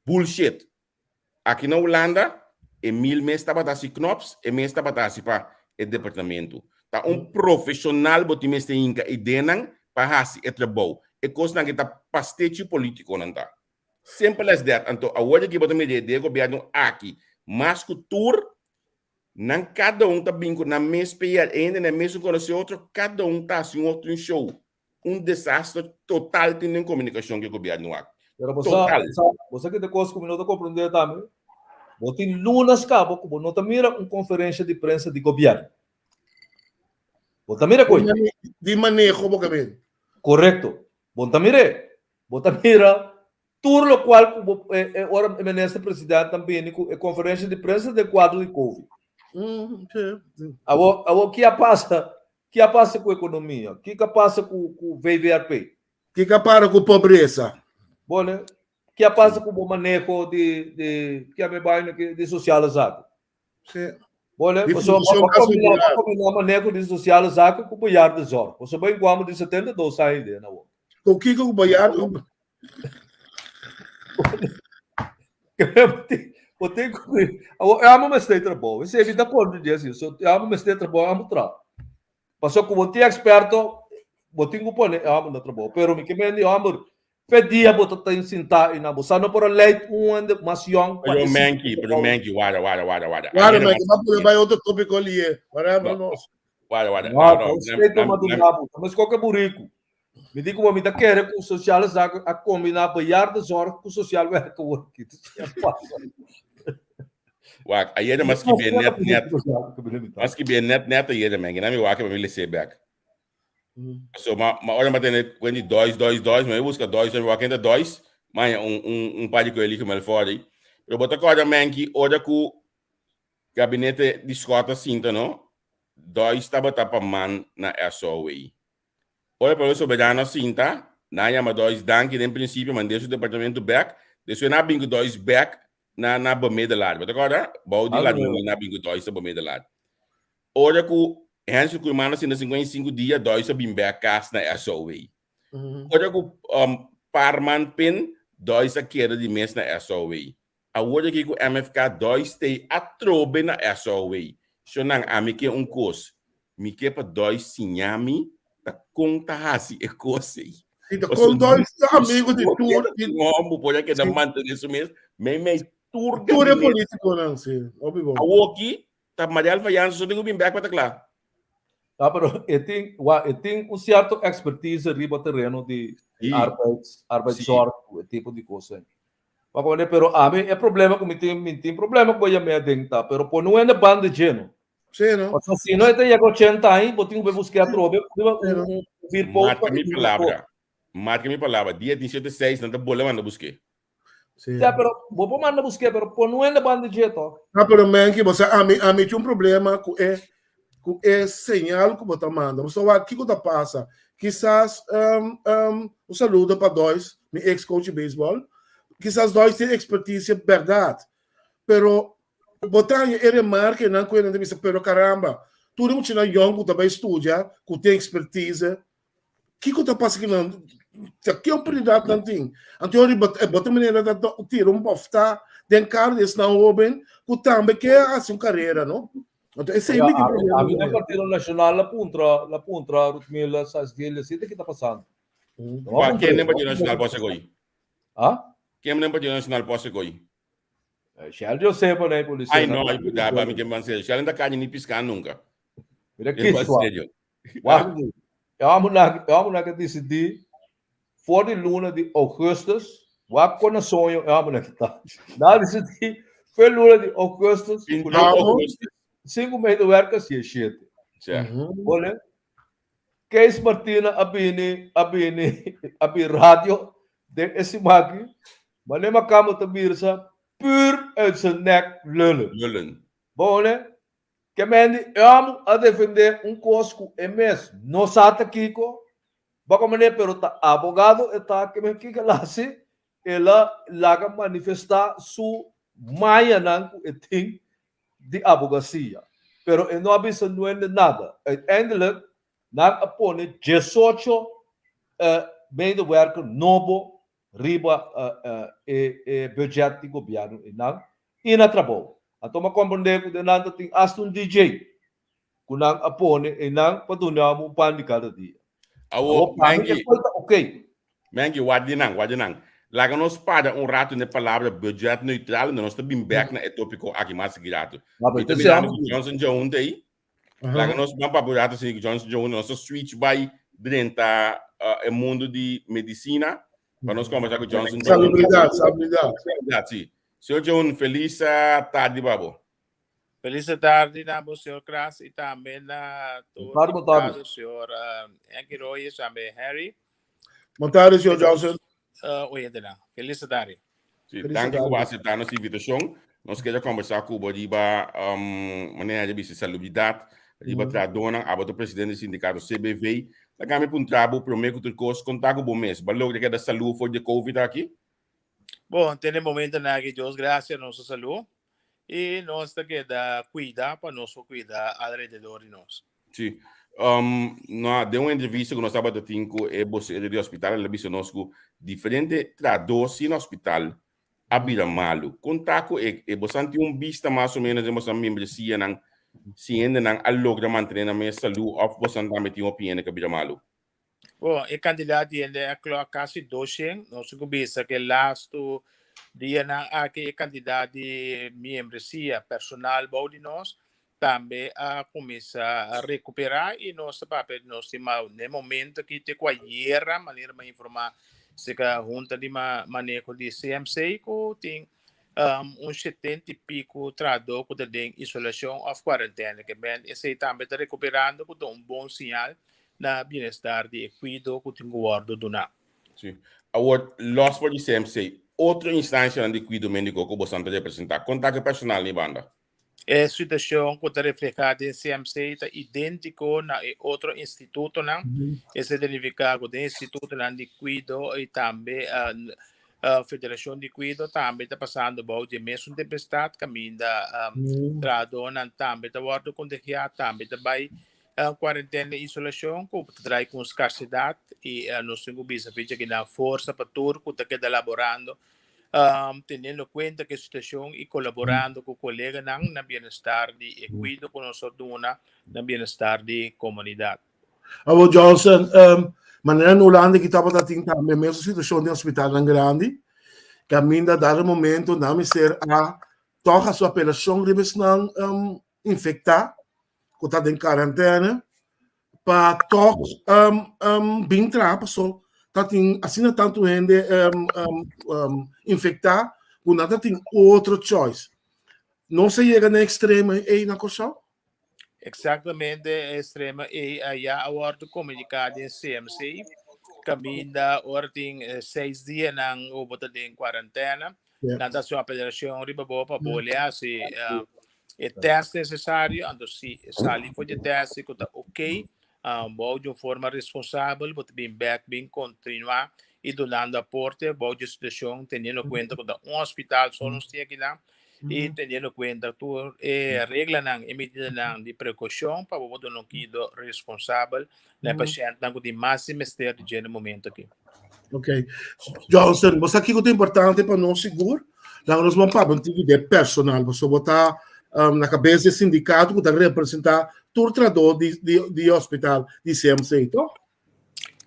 bullshit aqui na Holanda Emil mês estava assim knops mês estava assim para o departamento tá profissional botim este inca e denan para hasi trabalho coisa não que tá pastete político não tá simple as that então a hora que botam de governo aqui mas cultura não cada tá bingo na mesma PR ainda na mesma conhecer outro cada tá assim outro show desastre total tem comunicação que o governo aqui você que depois como não compreender também botem lunas cabo como não tá mira conferência de prensa de governo bota mira coisa de manejo bocamente correto bota mira tudo o qual ora o ministro presidente também a conferência de prensa de quadro de Covid o que passa com a economia que passa com o VVRP que passa com a pobreza bom que passa com o manejo de que me vai de socializado bom você vai combinar manejo de socializado com o Boiar de Zor você vai igual de 72 ainda não o que o Boiar eu amo meu state bom isso evita por dia assim eu amo meu state bom amo tra passou com o experto botinho pone amo no trabalho pero me que me amo pedia botar tem sentar e na bolsa não por lei mais young pero manki wada vai outro tópico ali wada mas qualquer burrico me digo que me dá querer com o social a combinar Boiar de Zor com o social work aqui aí é mas que bem net aí é man que não me waka para me levar back so ma hora mas tem quando dois mas eu busco dois eu waka ainda dois mas par de coelho como ele fora aí eu botar coisa man que olha com gabinete de escota cinta não dois estava tapa man na SOA olha para o soberano cinta na chama dois danke em princípio mandei o departamento back deixou na bingo dois back na bome de lado botar coisa bom de lado na bingo dois a bome de lado olha com Hans Kuimana assim 55 dias dois a bim back cas na SOA olha com parman pin, dois a queda de mês na SOA. Agora aqui com o MFK, dois tem a trobe na SOA. So nang amike course. Mike para dois sinhami, ta conta hasi e cosse. Então, com dois amigos de tour. Como pode que da manta disso mesmo? Me tour Tour é político, não sei. Aqui, tá Marial Vaiano, só tenho bem back para lá. Ah, pero tem um certo expertise riba terreno de arbeidszorg, esse tipo de coisa. Pero a mim é problema que tem problema com a minha denta, pero por não é na banda de geno. Sim, não? Ou seja, se não é até 80 anos, eu tenho que buscar trobe, vir pouco. Marca minha palavra, dia 17/6, não tá bola manda buscar. Sim, pero vou mandar buscar, pero por não é na banda de geno. Ah, pero man, que você a mim tinha um problema com sinal que você manda. Você vai aqui que passa. Quizás um saludo para dois, meu ex-coach de beisebol. Quizás dois têm expertise, verdade. Pero botar ele marca não com ele não pero caramba. Tudo muito na young que também estuda, que tem expertise. Que tá passando que não que é um prioridade não tem. Então ele bota maneira de tirar bofta, den cara desse não oben, que também quer assim carreira, não? Então esse é o problema. A mim no Partido Nacional la puntra Rutmila Sasgil, se que tá passando. Quem nem Partido Nacional possa goi? Quem nem Partido Nacional possa goi? Shell eu sei para a polícia. Ai não, dá para mim que man ser. Shell ainda cai nem piscar nunca. Mira que isso. Eu amo na que decidi voor de luna de augustus. Wat kon een sonho? Eu amo na que tá. Na decidi voor luna de augustus. 5 meses de werken zie je Olha, Kees Martina abini radio de esse maki, maar neem maar kamer te birsa puur uit zijn nek lullen. Olha, que mendi amo a defender cosco MS, no sata kiko, baka mané pero ta abogado eta que me kika lasi, ela laga manifestar su maya nang eting de advocacia. Pero não avisa não é nada. Uiteindelijk, na apone 18 medewerkers novo riba budget do governo e na trabalho. Então, eu compreendo que nada tem Aston DJ, que não apone e não patunha mo pan de cada dia. Ok. Mangi, wadinang. Laga nos para rato na palavra budget neutral, nós estamos bem back na tópico aqui mais seguido. Então, Johnson Jones aí. Laga nos vamos para budget assim Johnson Jones, nós switch by dentro o mundo de medicina. Para nós conversar com Johnson Jones. Salubridade. Senhor Jones, feliz tarde, babo. Feliz tarde, nabo, senhor Kras, e também na todo senhor Henry Roy, também Harry. Boa tarde, senhor Johnson. Oi, Adela. Feliz tarde. Danke por aceitar nossa invitação. Nós queremos conversar com o Bodiba, maneira de salubridade, Bodiba Tradona, o presidente do sindicato CBV. Da kami para trabalho, prometo que tu contar com o bom mês. Balou que da saúde foi de Covid aqui? Bom, tem momento na que Deus graças a nossa saúde e nós temos que cuidar para nós cuidar ao redor de nós. Sim. De uma entrevista que nós estávamos tendo você de hospital, ela disse nós que diferente traduz no hospital a vida malo. Contato você tem vista mais ou menos de você membresia não se ainda não logra manter a minha saúde ou você também tem opinião que a vida malo. Bom, o candidato ainda quase 200, nós vimos que last dia na aquele candidato de membresia personal de nós também a começar a recuperar e nós temos no momento que tem a guerra, maneira de informar se a junta de manejo de CMC que tem 70 e pico trador que tem isolação ou quarentena, que bem, esse também está recuperando com bom sinal na bem-estar de cuidado que tem guardo do na. Sim. Agora, loss for the CMC, outra instância de cuidado médico que você está representando, contato personal em banda. A situação que está reflejada em CMC está idêntico na outro instituto, não? Esse significa que o instituto de cuidado e também a Federação de Cuidado também está passando por de mesma tempestade, caminho da tradona também está guardo contagiado, também está vai quarentena e isolação, que traz com escassidade e nós temos que dar força para tudo que está elaborando, tendo em conta que a situação e colaborando com o colega na bem-estar de cuido com nós na bem-estar de comunidade. Abo Johnson, maneira no Holanda que estava também a mesma situação de hospital na grande, que ainda dado momento não me ser a toda a sua apelação ribes não infectar, que está em quarentena, para todos bem trapa só, tá tem assim tanto gente infectar, o nada tem outro choice. Não se chega na extrema aí na coisa? Exatamente, extrema e aí a ordem comunicada em CMC, caminha ordem 6 dias na o bota de quarentena, na sua apelação riba boa para bolhar se o teste necessário, então se ali foi de teste que está ok, bom de uma forma responsável, bota bem back, bem continuar e donando aporte, bom de situação, tendo em conta que hospital só nos tem aqui lá, e tendo em conta tu regra e medida de precaução para o não quido responsável na paciente não de máximo estar de momento aqui. Ok. Johnson, você aqui que é importante para nós seguro, nós vamos para atividade personal, você botar na cabeça do sindicato que representar todo o trabalho de hospital de CMC, então?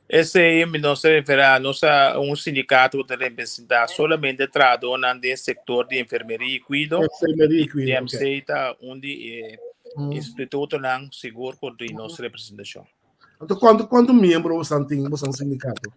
Esse aí não se refere a sindicato que representa somente trabalho no setor de enfermeria e cuido. CMC está onde instituto não seguro com nossa representação. Então, quanto membros você tem no sindicato?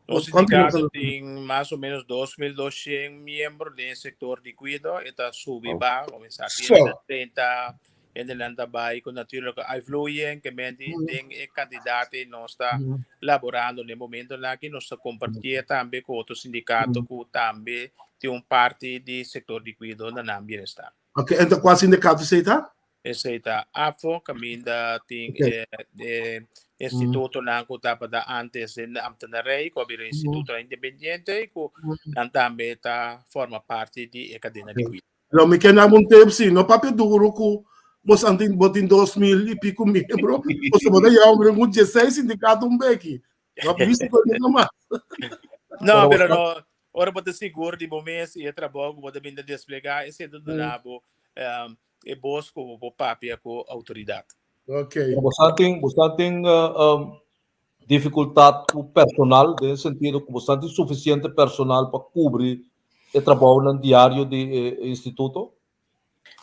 O sindicato tem mais ou menos 2.200 membros do setor de cuido, está subindo, começar a 30, ainda vai com naturalmente a influência que tem candidato e nós está elaborando no momento lá que nós está compartilhando também com outro sindicato que também tem parte do setor de cuido na bem-estar. Ok, então qual sindicato você está? Esse está AFO, que ainda tem instituto na que estava antes na Amtanarei, que é o instituto independente, que também forma parte da cadeia de cuido. Então, me quero um tempo, sim, no papel duro que você tem 2.000 e pico membros, você pode ir a um 16 sindicatos aqui. Não é isso que eu mais. Não, mas não. Ora, pode seguro de momento e trabalho, pode vir a desplegar, esse é do nabo, e bosco, o papel com a autoridade. Ok. Você tem dificuldade com o personal, no sentido que você tem suficiente personal para cobrir o trabalho no diário do instituto?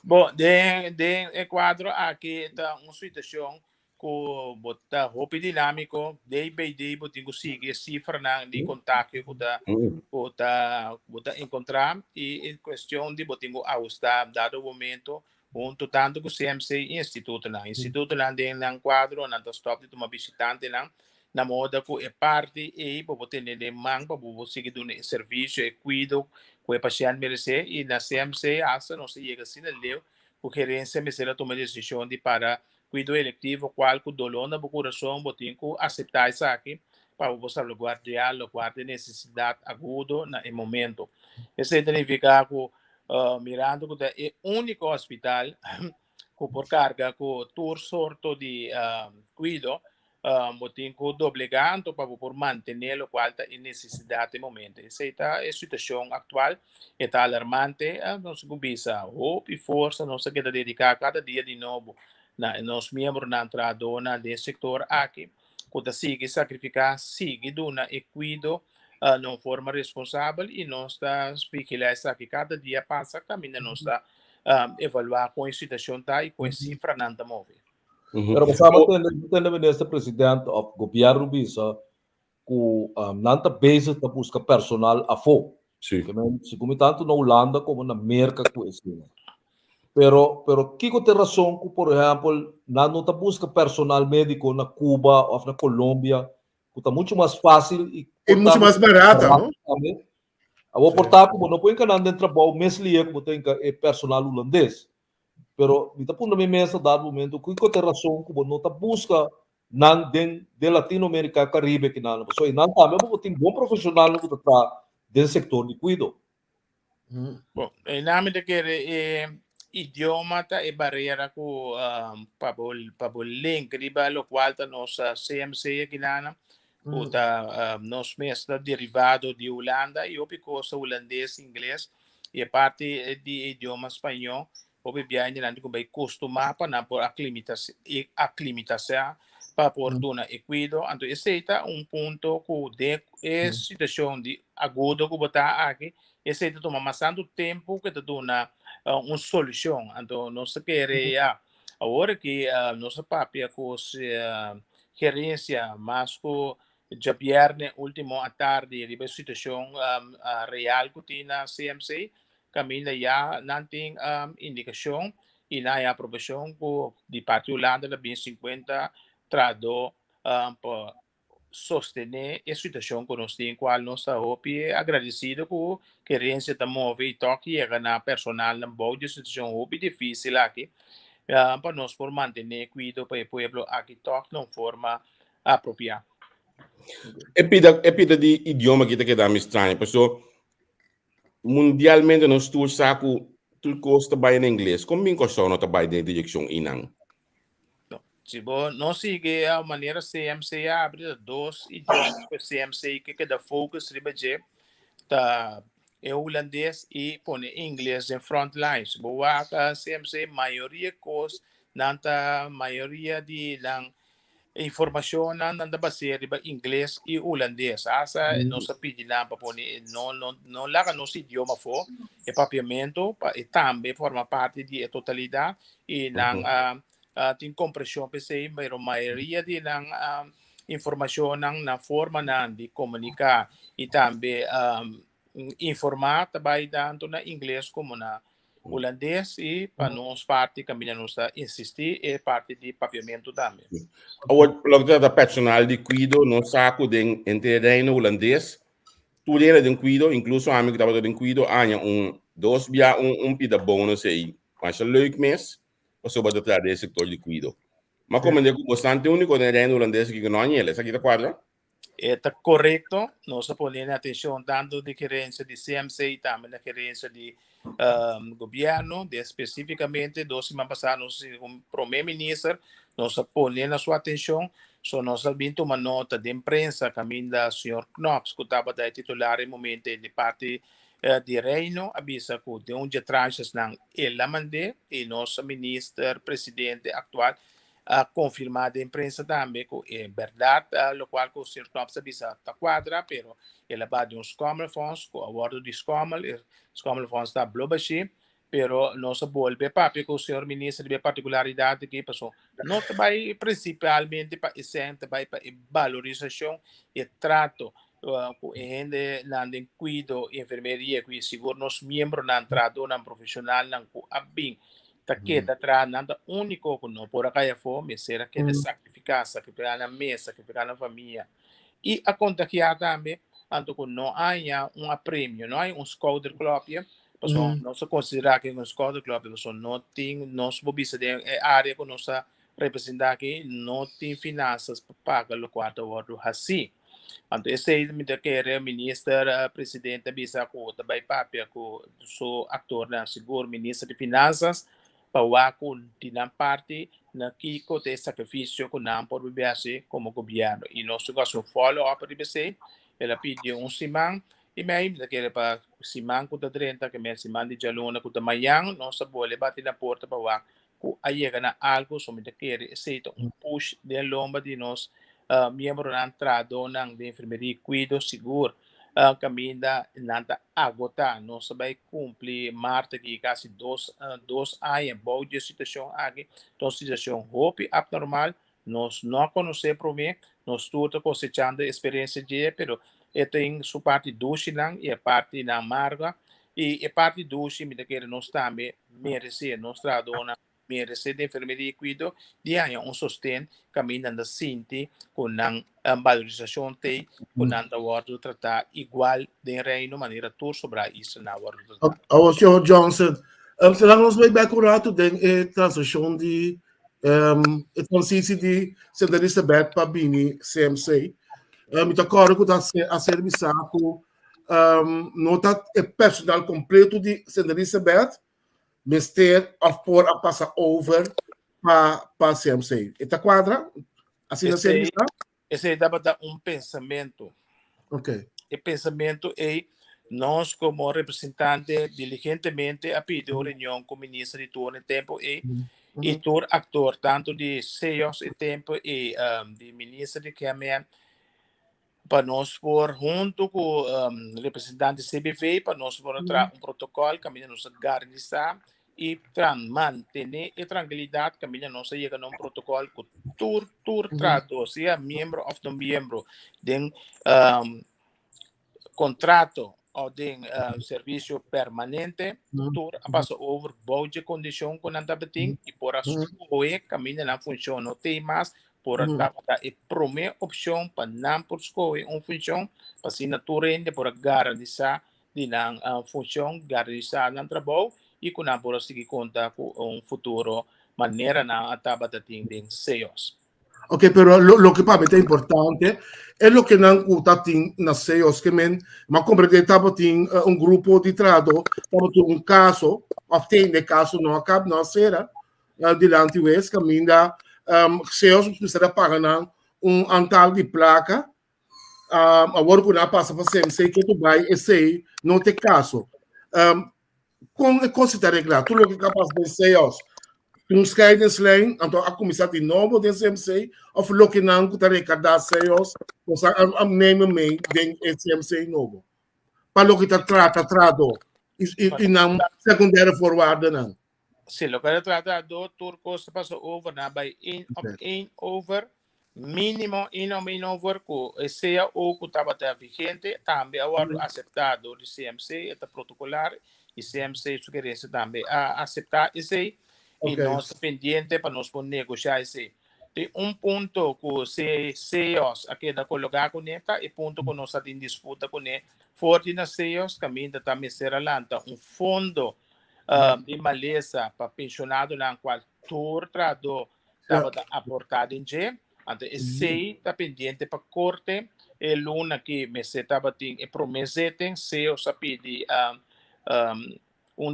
Bom, de quadro aqui está uma situação que bota roupa dinâmico, day by day, botinho sigue cifra de contato que bota encontrar e em questão de botinho ajustar dado o momento junto tanto com o CMC e instituto lá tem um quadro na stop de uma visitante lá na moda que é parte e para botar de mão para seguir do serviço e cuido que o paciente merece e na CMC essa não se chega assim leu o gerência merece tomar decisão de para cuido eletivo qual que dolor na coração botinho que aceitar isso aqui para você salvaguardar o quarto de necessidade agudo no momento. Isso significa que mirando que é o único hospital que por carga que tour sorto de cuido botinho que doblegando para por manter o qual em necessidade no momento. Essa é a situação atual, está alarmante, não se começa hope e força, não se queda dedicar cada dia de novo nos membros na entrada do setor aqui, que sigue sacrificar, sigue dona e cuido não forma responsável e nós está vigilando que cada dia passa caminho nós está evaluar com a situação e com a cifra não está movendo. Pero kasama tayo ministro presidente of gobyerno bisa ku nanta base ta busca personal afo. Sim. Se como tanto na Holanda como na América com esse. Pero kiko te razão que por exemplo na não ta busca personal médico na Cuba ou na Colômbia que tá muito mais fácil e muito mais barata, não? A vou portar como não põe canal dentro trabalho mesmo como tem personal holandês. Pero kita pun na mesa dado momento que tem razão que não tá busca nan de Latinoamérica Caribe que não so não também porque tem bom profissional no que tá dentro sector de cuido. Bom, em nome de que idioma ta e barriera ko pabol link di ba lo qual ta nos CMC ginana uta nos mestre derivado di Holanda e opi cosa holandês inglês e parte di idioma espanhol opi biain nandi ko bai costuma pa na por acclimatação para fortuna equido anto esse un punto ku de situação de agudo ku botar aqui esse toma bastante tempo que tu na uma solução então nós queria agora que nossa papia com gerência mas com já viernes último à tarde de situação real que tem na CMC caminha já não tem indicação e na aprovação de parte Holanda da 50 trado para sostener a situação que nós temos, qual nós estamos agradecidos por querência da move e toque e na personal na boa situação difícil aqui para nós por manter cuidado para o povo aqui toque não forma apropriada. Epida di idioma kita que dá me estranho, porque mundialmente nós tu saco tu costa by em inglês, como bem costa não tá by de direção inang. Tipo, nós sigue a maneira CMC abre dois idiomas CMC que cada focus ribeje tá holandês e põe inglês em front lines. Boa a CMC maioria cos nanta maioria de lang informação nanda baseada em inglês e holandês. Asa nós pedimos para pôr não lá nosso idioma for e papiamento e também forma parte de totalidade e lang tem compreensão PC, mas a maioria de informação na forma de comunicar e também informar também tanto na inglês como na holandês e para nós parte caminha nós insistir e parte de papiamento também. Logo da personal de cuido no saco de terreno holandês, tudo era de cuido, incluso a amigo estava de cuido, há dois via pida bônus aí, mas é leuk mes. Sobre o trabalho sector de cuido. Mas como é bastante único no terreno holandês que não é ele, essa aqui está quadra? Está correto, nós ponemos atenção tanto de querência de CMC e também na querência de governo, de especificamente, dos semanas passadas, o primeiro-ministro, nós ponemos a sua atenção, nós vimos uma nota de imprensa, caminho da senhor Knox, que estava da titular em momento de parte de Reino, avisa que de dia tranches ng Elamande e nosso ministro presidente atual confirmado em imprensa também que é verdade, lo qual que o senhor Knox avisa está quadra, pero ele vai de Scommel Fonds, com o acordo de Scommel Fonds está blobaxi, pero nós volve para que o senhor ministro de particularidade que passou, não vai principalmente para isente, vai para valorização e trato gente nandeng cuido enfermeria que seguro nos membros nan trado nan profissional nan ku abing taketa tra nanda único que não por acá fome será que de sacrificar na mesa sacrificar na família e a conta que há também anto que não há prêmio não há scouter club porque nós considerar que scouter club não tem nós bobisa de área que nós representar que não tem finanças para pagar o quarto outro assim. Então, esse é o ministro, presidente, bisa ko tabay papia ko so aktor na siguro ministro de finanças para ko tinang parte na kiko te sacrifício ko na por BBS como governo e nós caso follow up de BC ela pediu simang e mesmo daquele para simang ko 30 que mesmo simang de jalona ko tamayang nós bole bati na porta para ko ayega na algo so daquele esse push de lomba de nós membro na entrada de enfermeria cuido seguro caminha nada agota não sabe cumprir marta que quase dois anos boa de situação aqui então situação hope abnormal nós não conhecemos por mim nós tudo cosechando experiência de pero tem sua parte doce não e a parte na amarga e a parte doce me daquele nós também merece nós tradona merece de enfermeria cuido de ano sostén caminhando sinti com valorização tem com a word tratar igual de reino maneira tour sobre isso na word o senhor Johnson será nós vai acurato de transição de transição de Santa Elizabeth para Bini CMC me acordo que a serviço nota personal completo de Santa Elizabeth mister of por a passa over para CMC. Esta quadra? Assim na serviço? Esse aí dá para dar pensamento. Ok. E pensamento é nós como representante diligentemente a pedir reunião com o ministro de turno e tempo e todo ator tanto de CEOs e tempo e de ministro de Câmara para nós por junto com o representante CBV para nós por protocolo caminho nos garantizar e manter a tranquilidade caminho nós chega num protocolo com tur trato seja membro ou não membro de contrato ou de serviço permanente, tur passa over boa condição com anda beting e por ascoe caminha na função não tem mais por a primeira opção para não por escolher função para assinatura ainda por garantizar de na função garantizar no trabalho e com a por seguir conta com futuro maneira na atabata ting de CEOs. Ok, pero lo que para mí es importante es lo que nan kuta ting na CEOs que ma comprende tabo ting un grupo de trato, tabo ting un caso, obtain de caso no acaba no será dilante wes caminda CEOs precisa pagar un antal de placa agora quando passa para CMC que tu vai esse não tem caso com considerar regra tudo o que capaz de CEOs uns guidelines então a comissão de novo de CMC of looking não que tem cada CEOs você name me den CMC novo para o que está tratado e não secundário forward não. Se lo que tratado turco se passou over na by in over mínimo in over que seja o que estava vigente também agora aceptado de CMC está protocolar e CMC sugerência também a aceitar esse e nós pendiente para nós poder negociar esse tem ponto que se CEOs aqui da colocar com neta e ponto que nós tem disputa com ele forte nas CEOs caminho também será lanta fundo de maleza para pensionado na qual todo trado estava aportado em G, então esse está pendente para corte e luna que me se estava tem e promessa tem se o sabe de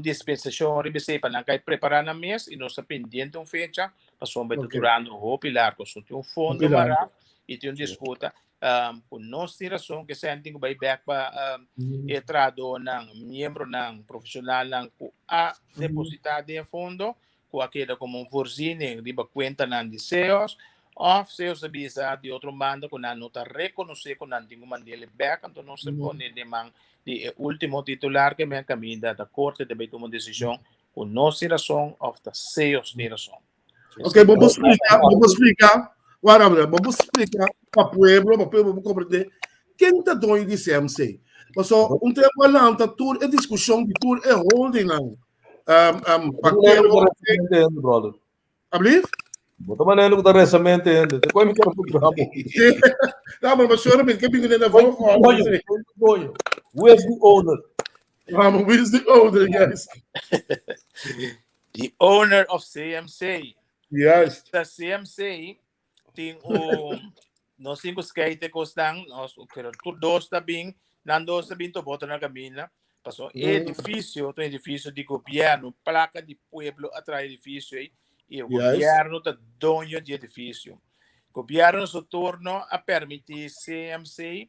dispensação ribese para não cair preparar na mês e nós pendente fecha para sombra durando o pilar com um fundo mara e tem disputa com nós razão que sentem que vai back para entrado na membro na profissional na a depositar de fundo com aquela como voorziening de conta na de CEOs of CEOs bisa de outro mando com a nota reconhecer com a tinha mandele back então nós se pone de man de último titular que me caminha da corte de tomar uma decisão com nós razão of the CEOs de razão. Ok, vamos explicar. Vamos explicar para o povo compreender quem está doido de CMC. Mas um tempo lá, tudo é discussão de tudo é holding não. Brother. Abrir? Bota maneiro que tá recentemente ainda. Depois me quero programa. Não, mas senhora, me quer pingar na voz. Where's the owner? Where's the owner, guys? The owner of CMC. Yes. The CMC tem nós cinco skate costan nós pero todos também nando sabem to bota na caminha passou edifício de governo placa de pueblo atrás edifício aí e o governo tá dono de edifício governo se torna a permitir CMC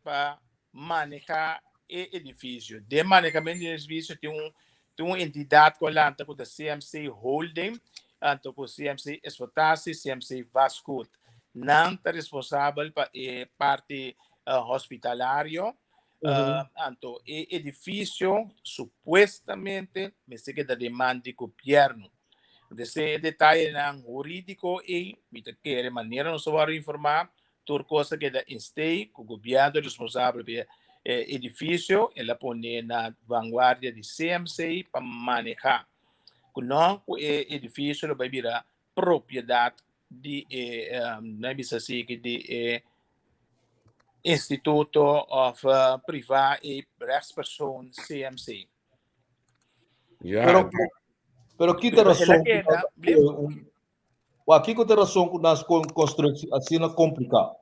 para manejar edifício de manejamento de edifício tem uma entidade colante com a CMC Holding então o CMC explotasse CMC Vascut não está responsável para parte hospitalário então edifício supostamente me sei que da demanda do governo esse detalhe não jurídico e me quer maneira não só informar toda coisa que da instei que o governo é responsável pelo edifício ela põe na vanguarda de CMC para manejar não o edifício vai virar propriedade de não é assim que de Instituto of Privado e Rechtspersoon CMC. Pero aqui tem razão. Aqui tem razão que nas construções assim não complicado.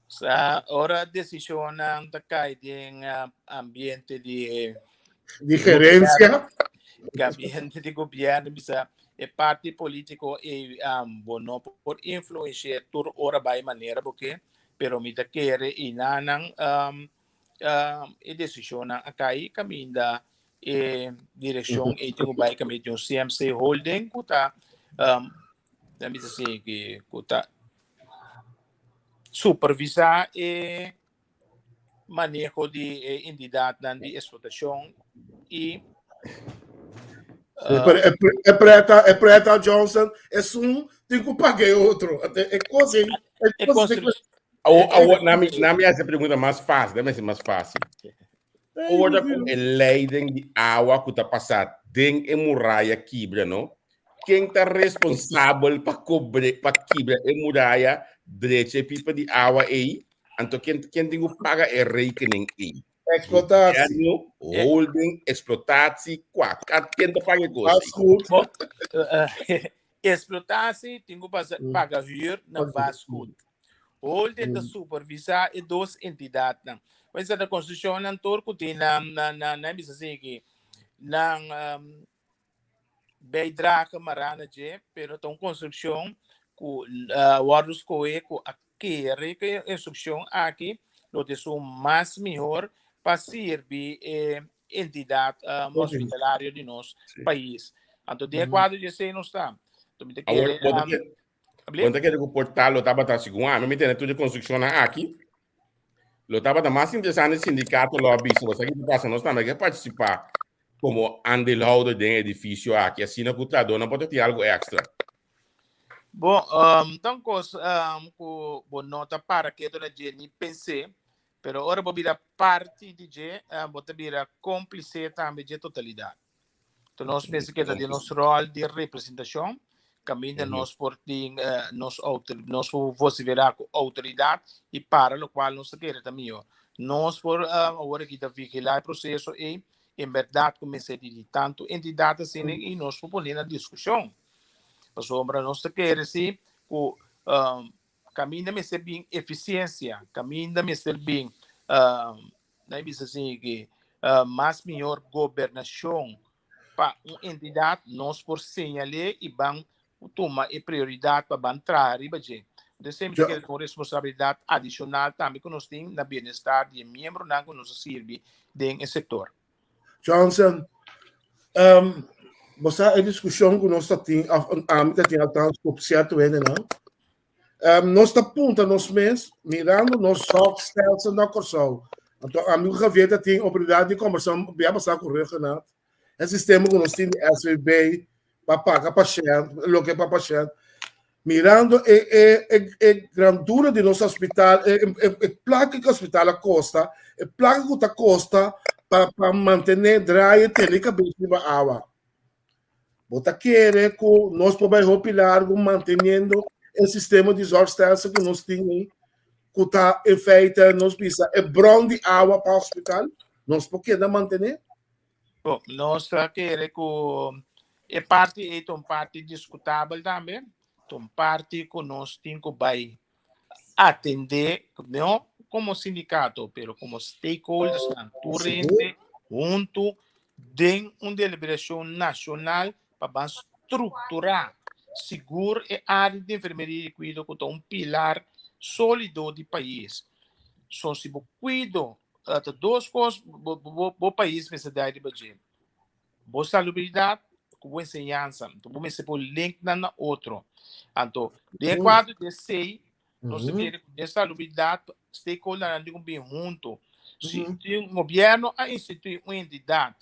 Sa ora decisão não cai em ambiente de de gerência. Gabinete de governo bisa é parte político e bono por influenciar tur ora by maneira porque pero mita querer e nanang e decisão a cair caminda e direção e tingo by caminho de CMC Holding kuta da mita assim que kuta supervisar e manejo de entidade de explotação e É preta Johnson, é um, tem que pagar outro. É coisa. Na minha essa pergunta mais fácil, deve ser mais fácil. Ora com a leiding de água que está passando dentro da muralha quebra, não? Quem está responsável para cobrir, para quebrar a muralha direita e pipa de água aí? Então quem tem que pagar é rekening aí. Explotatie. Holding, explotatie, quem está pagando coisa? Explotatie, tem que pagar huur na vasco. Holding de supervisar e duas entidades. Mas a construção não torco tem na bisa assim na beidraca marana je, pero tão construção com warus coe com aquele que instrução aqui lo de sou mais melhor para servir entidade hospitalária de nosso país. Então, de acordo com isso, não está. Quando que o portal estava tá segundo, me entende tudo de construção aqui. Lo estava mais interessante sindicato lobbyista, você que passa nós também que participar como andeelhouder do edifício aqui, assim na computador, não pode ter algo extra. Bom, então com nota para que toda gente pense, pero ora vou virar parte de vou virar cúmplice também de totalidade. Então nós pensamos que é nosso rol de representação, caminho nós por nós fosse virar com autoridade e para o qual nós queremos também. Nós por agora que vigilar o processo e em verdade comecei de tanto entidades assim e nós por pôr na discussão. Para sombra nós queremos sim o caminho me ser bem eficiência, caminho me ser bem não bisa assim que mais melhor governação para uma entidade nós por señalar e bang toma e prioridade para entrar e baje. De sempre que com responsabilidade adicional também que nós temos na bem-estar de membro na que nos serve dentro do setor. Johnson, você a discussão que nós temos a certo ainda não? Nós está punta nos mês mirando nos soft skills na corção. Então a minha gaveta tem a oportunidade de conversar bem passar com o Renato. O sistema que nós temos SVB para pagar para chegar, lo que para pagar. Mirando a grandura de nosso hospital, a placa que o hospital custa, a placa que custa para manter dry e ter cabeça de água. Bota querer que nós podemos pilar mantendo o sistema de sorteio que nós temos, que está feito, nós precisa é bom de água para o hospital, nós podemos manter. Bom, nós queremos que é parte discutível também, parte que nós temos que atender, não como sindicato, mas como stakeholders, naturalmente, junto de uma deliberação nacional para estruturar, seguro e área de enfermaria e cuidado como pilar sólido do país. Só se você cuida de duas coisas, o país vai se dar de budget. Boa salubridade, boa ensinança. Então, vamos se pôr link na outro. Então, de acordo com isso, nós temos que salubridade, stakeholder bem junto. Se o governo a instituir uma entidade,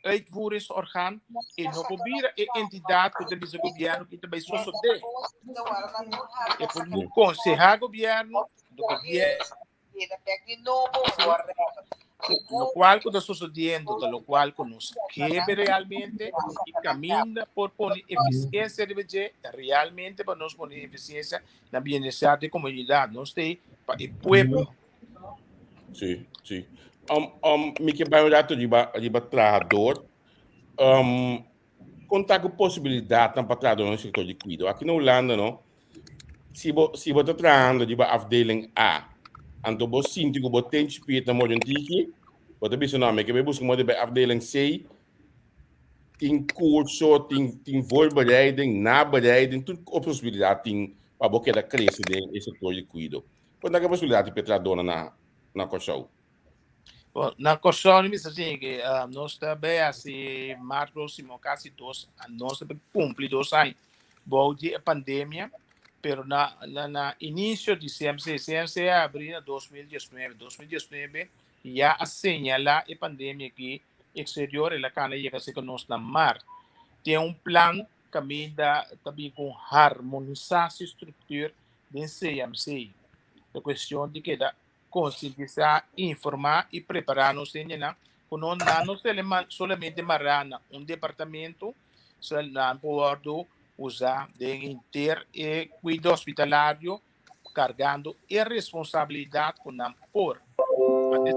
uitvoeringsorgaan e não probeer a entidade que o governo que também suceder. E por não aconselhar o governo, no qual que está sucedendo, no qual que nos quebra realmente e caminha por pôr eficiência de budget realmente para nós pôr eficiência na bem-estar da comunidade, nós temos para o povo. Sim, sim. Me que vai olhar de trabalhador, contar com possibilidade para trabalhador no setor de cuidado. Aqui na Holanda, não, se você está trabalhando de afdeling A, então você sente que você tem que na Morentique, Wat heb je nou? Ik heb buscar bij afdeling C. Ting curso, ting voorbereiding, nabereiding, tudo com possibilidade ting para boca da cresce de setor de cuido. Quando a possibilidade de petra dona na Corsau. Bom, na Corsau, assim, que nós também, assim, março próximo, quase 2 anos, nós também cumpre 2 anos. Bom, a pandemia, pero na início de CMC abriu em 2019. 2019 já assinala a pandemia que exterior ela cana chega se que nós na mar. Tem plano que também com harmonizar a estrutura do CMC. A questão de que da conscientizar, informar e preparar-nos com não somente marana departamento, só não pode usar de inter e cuidado hospitalário, carregando a responsabilidade com não por.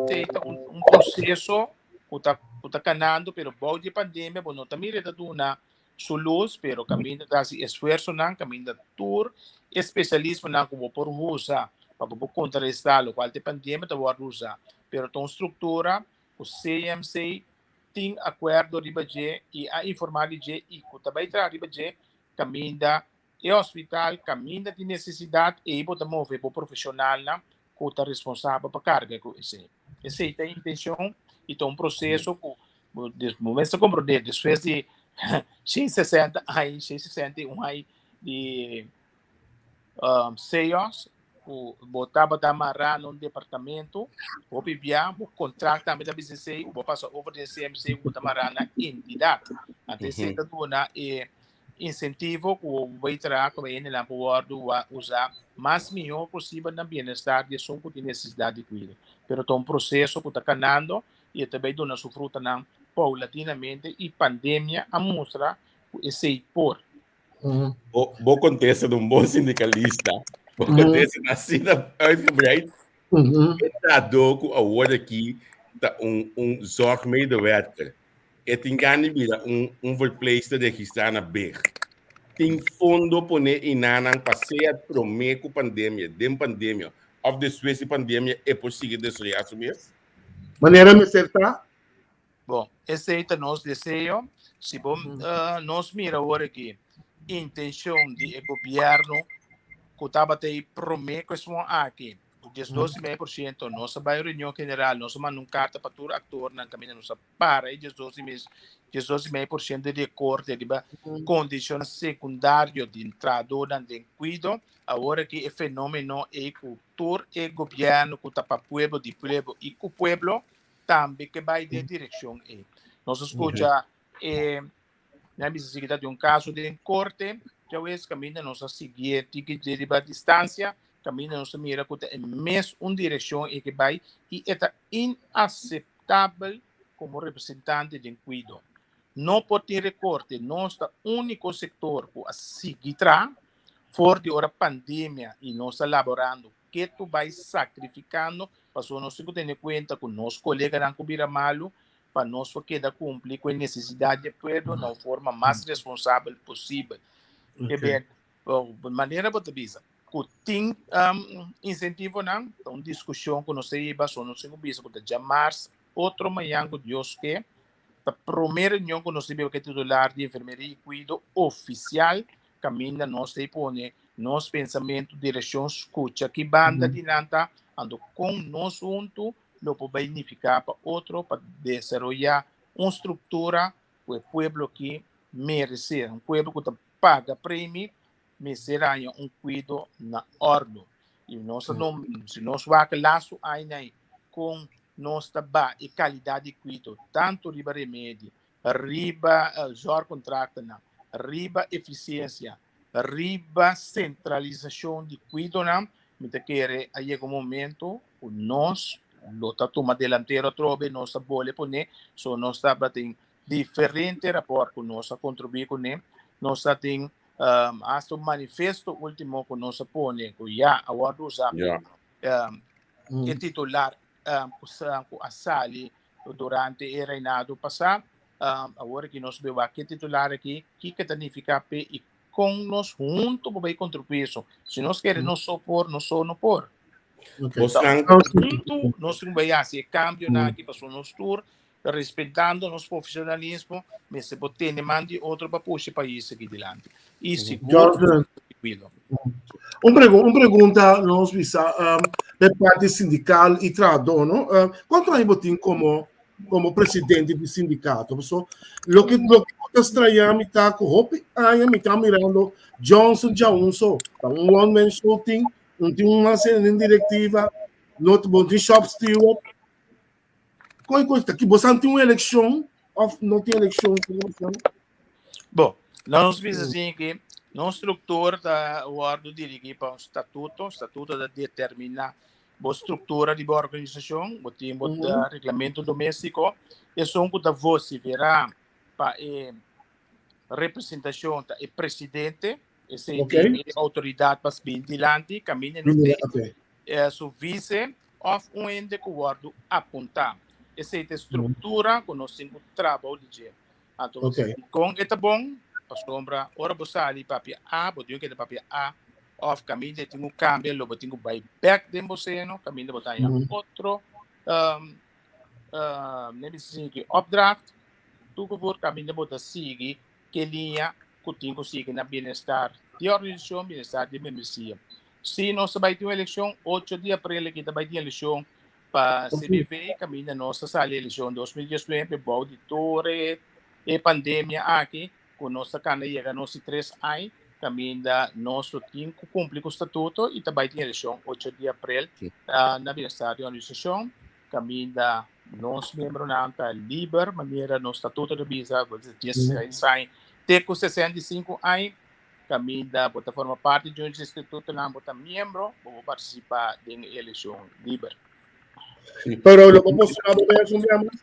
Aceita processo que está canando, pero bom de pandemia, não também é uma solução, pero caminho da esforço não, caminho da tour, especialismo não como por usar para contrarrestar o qual de pandemia da usar, pero tem estrutura, o CMC tem acordo de budget e a informalidade e que também traz de budget caminho da hospital, caminho de necessidade e pode mover para profissional não que está responsável para carga com esse. Essa é a intenção e tem processo que momento compreender depois de 160 aí 161 aí de CEOs o botava da marra no departamento o bibia o contrato também da business o passa over de CMC o da marra na entidade até se da dona e incentivo o vai trazer como ele lá pode usar mais melhor possível na bem-estar de som que tem necessidade de cuidar. Pero tem processo que está canando e também dona sua fruta não paulatinamente e pandemia a mostrar esse por. Vou contesta de bom sindicalista. Vou contesta na cena uitgebreid. Het doku award aqui tá zorgmedewerker. Het ingani bila verpleegster de Gistana Berg. Tem fundo poner inanang passeia promeco pandemia, dem pandemia. Of the Swiss pandemia é possível de assumir? Maneira me acertar? Bom, esse é o nosso desejo. Se bom, nós mira agora aqui, intenção de governo que estava te promeco aqui. 12,5%, nossa reunião general, nós mandamos carta para todo ator na caminho, nossa para, e 12,5% de recorte de condições secundárias de entrada de cuidado, agora que o fenômeno é cultura e governo que está para o povo, de povo e o povo também que vai de direção. Nós escuta na visita de caso de corte, já é caminho, nós seguir de distância, caminho não se mira que é mesmo direção e que vai e é inaceitável como representante de cuidado. Não pode ter recorte, nós é o único setor que a seguir fora de hora pandemia e nós elaborando que tu vai sacrificando para nós ter conta com nossos colegas não cobrir malo para nós quedar cumprir com a necessidade de povo na forma mais responsável possível. Okay. Bem, de maneira para dizer que tem incentivo não, uma discussão que nós temos sobre nós bisa que já março outro manhã que Deus quer a primeira reunião que nós temos que titular de enfermeria e cuidado oficial caminha nós temos nosso pensamento direção escuta que banda de nanta ando com nós junto lo pode significar para outro para desenvolver uma estrutura que o povo que merece povo que paga prêmio será cuidado na ordem. E se nós vamos laço aí com nossa e qualidade de cuidado, tanto riba remédio, riba contrato, riba eficiência, riba centralização de cuidado, me quer aí um momento nós lota toma delantera trobe nossa bola poner so nossa tem diferente rapport com nossa contribuir com nossa tem hasta um manifesto último que nós põe que já agora usa que titular a sali durante o reinado passado agora que nós vemos que titular aqui que significa e com nós junto para contribuir isso se nós queremos não só por não só não por Okay. Bosang, Junto, nós vamos fazer cambio na aqui para o nosso tour, respeitando nosso profissionalismo, mas se você tem mande outro para puxar para isso aqui adiante. E seguro, tranquilo. Uma pergunta, nós visa, da parte sindical e trador, não? Quanto aí você como presidente do sindicato? Pessoal, o que estranha está com Hope, aí me está mirando Johnson, um one-man show team, não tem uma cena diretiva, não tem shop steward. Qual é a coisa? Que você tem uma eleição, ou não tem eleição? Bom, nós vimos assim que nossa estrutura da guarda dirigir para o estatuto da determina a estrutura de boa organização, o tempo do regulamento doméstico, e são que da voz verá para a representação da presidente, a autoridade para se vigilante, caminha no seu vice, ou ente que o guarda apontar. Essa é a estrutura que nós temos trabalho de dia. Então, com esta bom, a sombra, ora você ali papel A, botinho que é papel A, off caminho tem um câmbio, logo tem um buyback de você, no caminho botar outro, nem assim que updraft, tudo por caminho botar sigue que linha que tem que seguir na bem-estar de organização, bem-estar de membresia. Se nós vai ter uma eleição 8 de abril que vai ter eleição para CBV, caminho nossa sala eleição 2019, bom auditore e pandemia aqui, com nossa cana chega nosso 3 anos, caminho nosso tem que cumprir com o estatuto e também tem eleição 8 de abril na bem-estar de organização, caminho nosso membro na liber, maneira no estatuto de visa, você tem ter com 65 anos, caminho da plataforma parte de um instituto na bota membro, vou participar da eleição liber. Pero lo posicionado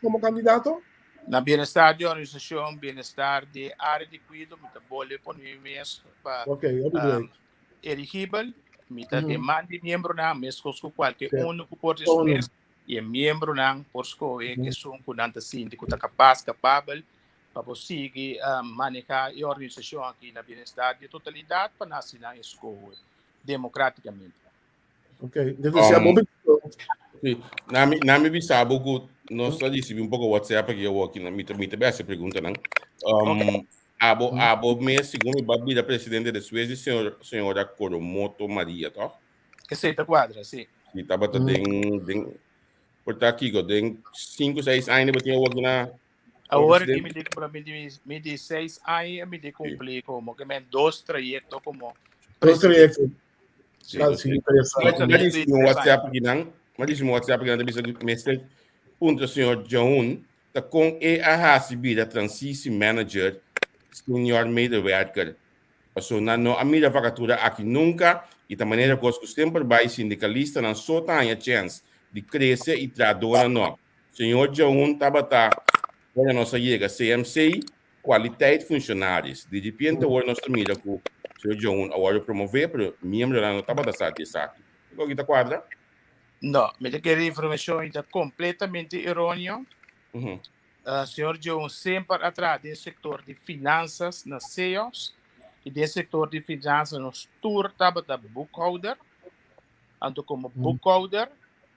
como candidato? Na bem-estar de organização, bem-estar de área de cuidado, metabólico, mês para elegível, demanda de membro na mês com qualquer único por esse mês e membro na por escolher que são cuidantes síndico tá capaz, capável para conseguir manejar a organização aqui na bem-estar de totalidade para assinar a escola democraticamente. Ok, deve ser bom. Na me bisabo que nós recebemos um pouco WhatsApp aqui eu aqui na me também essa pergunta não. Abo mês segundo babida presidente da Suécia senhora Coromoto Maria, tá? Receita quadra, sim. E tava den por tá aqui, den 5, 6 anos eu tinha aqui na agora que me digo para me de 6 anos me de cumprir como que me 2 trayectos como 2 trayectos. Mas no WhatsApp aqui não, mas no WhatsApp aqui não bisa mestre punto senhor John tá com a recebida transisi manager senior medewerker. So na no amida vacatura aqui nunca e da maneira que os sempre vai sindicalista não só tem a chance de crescer e tradora não. Senhor John olha nossa chega CMC qualidade funcionários. De repente agora nós termina com o senhor John agora promover para membro lá no tava da satisfação. O que tá quadra? Não, me quer informação está completamente errônea. Senhor John sempre atrás do setor de finanças nas CEOs e do setor de finanças nos tour estava da bookholder. Então como bookholder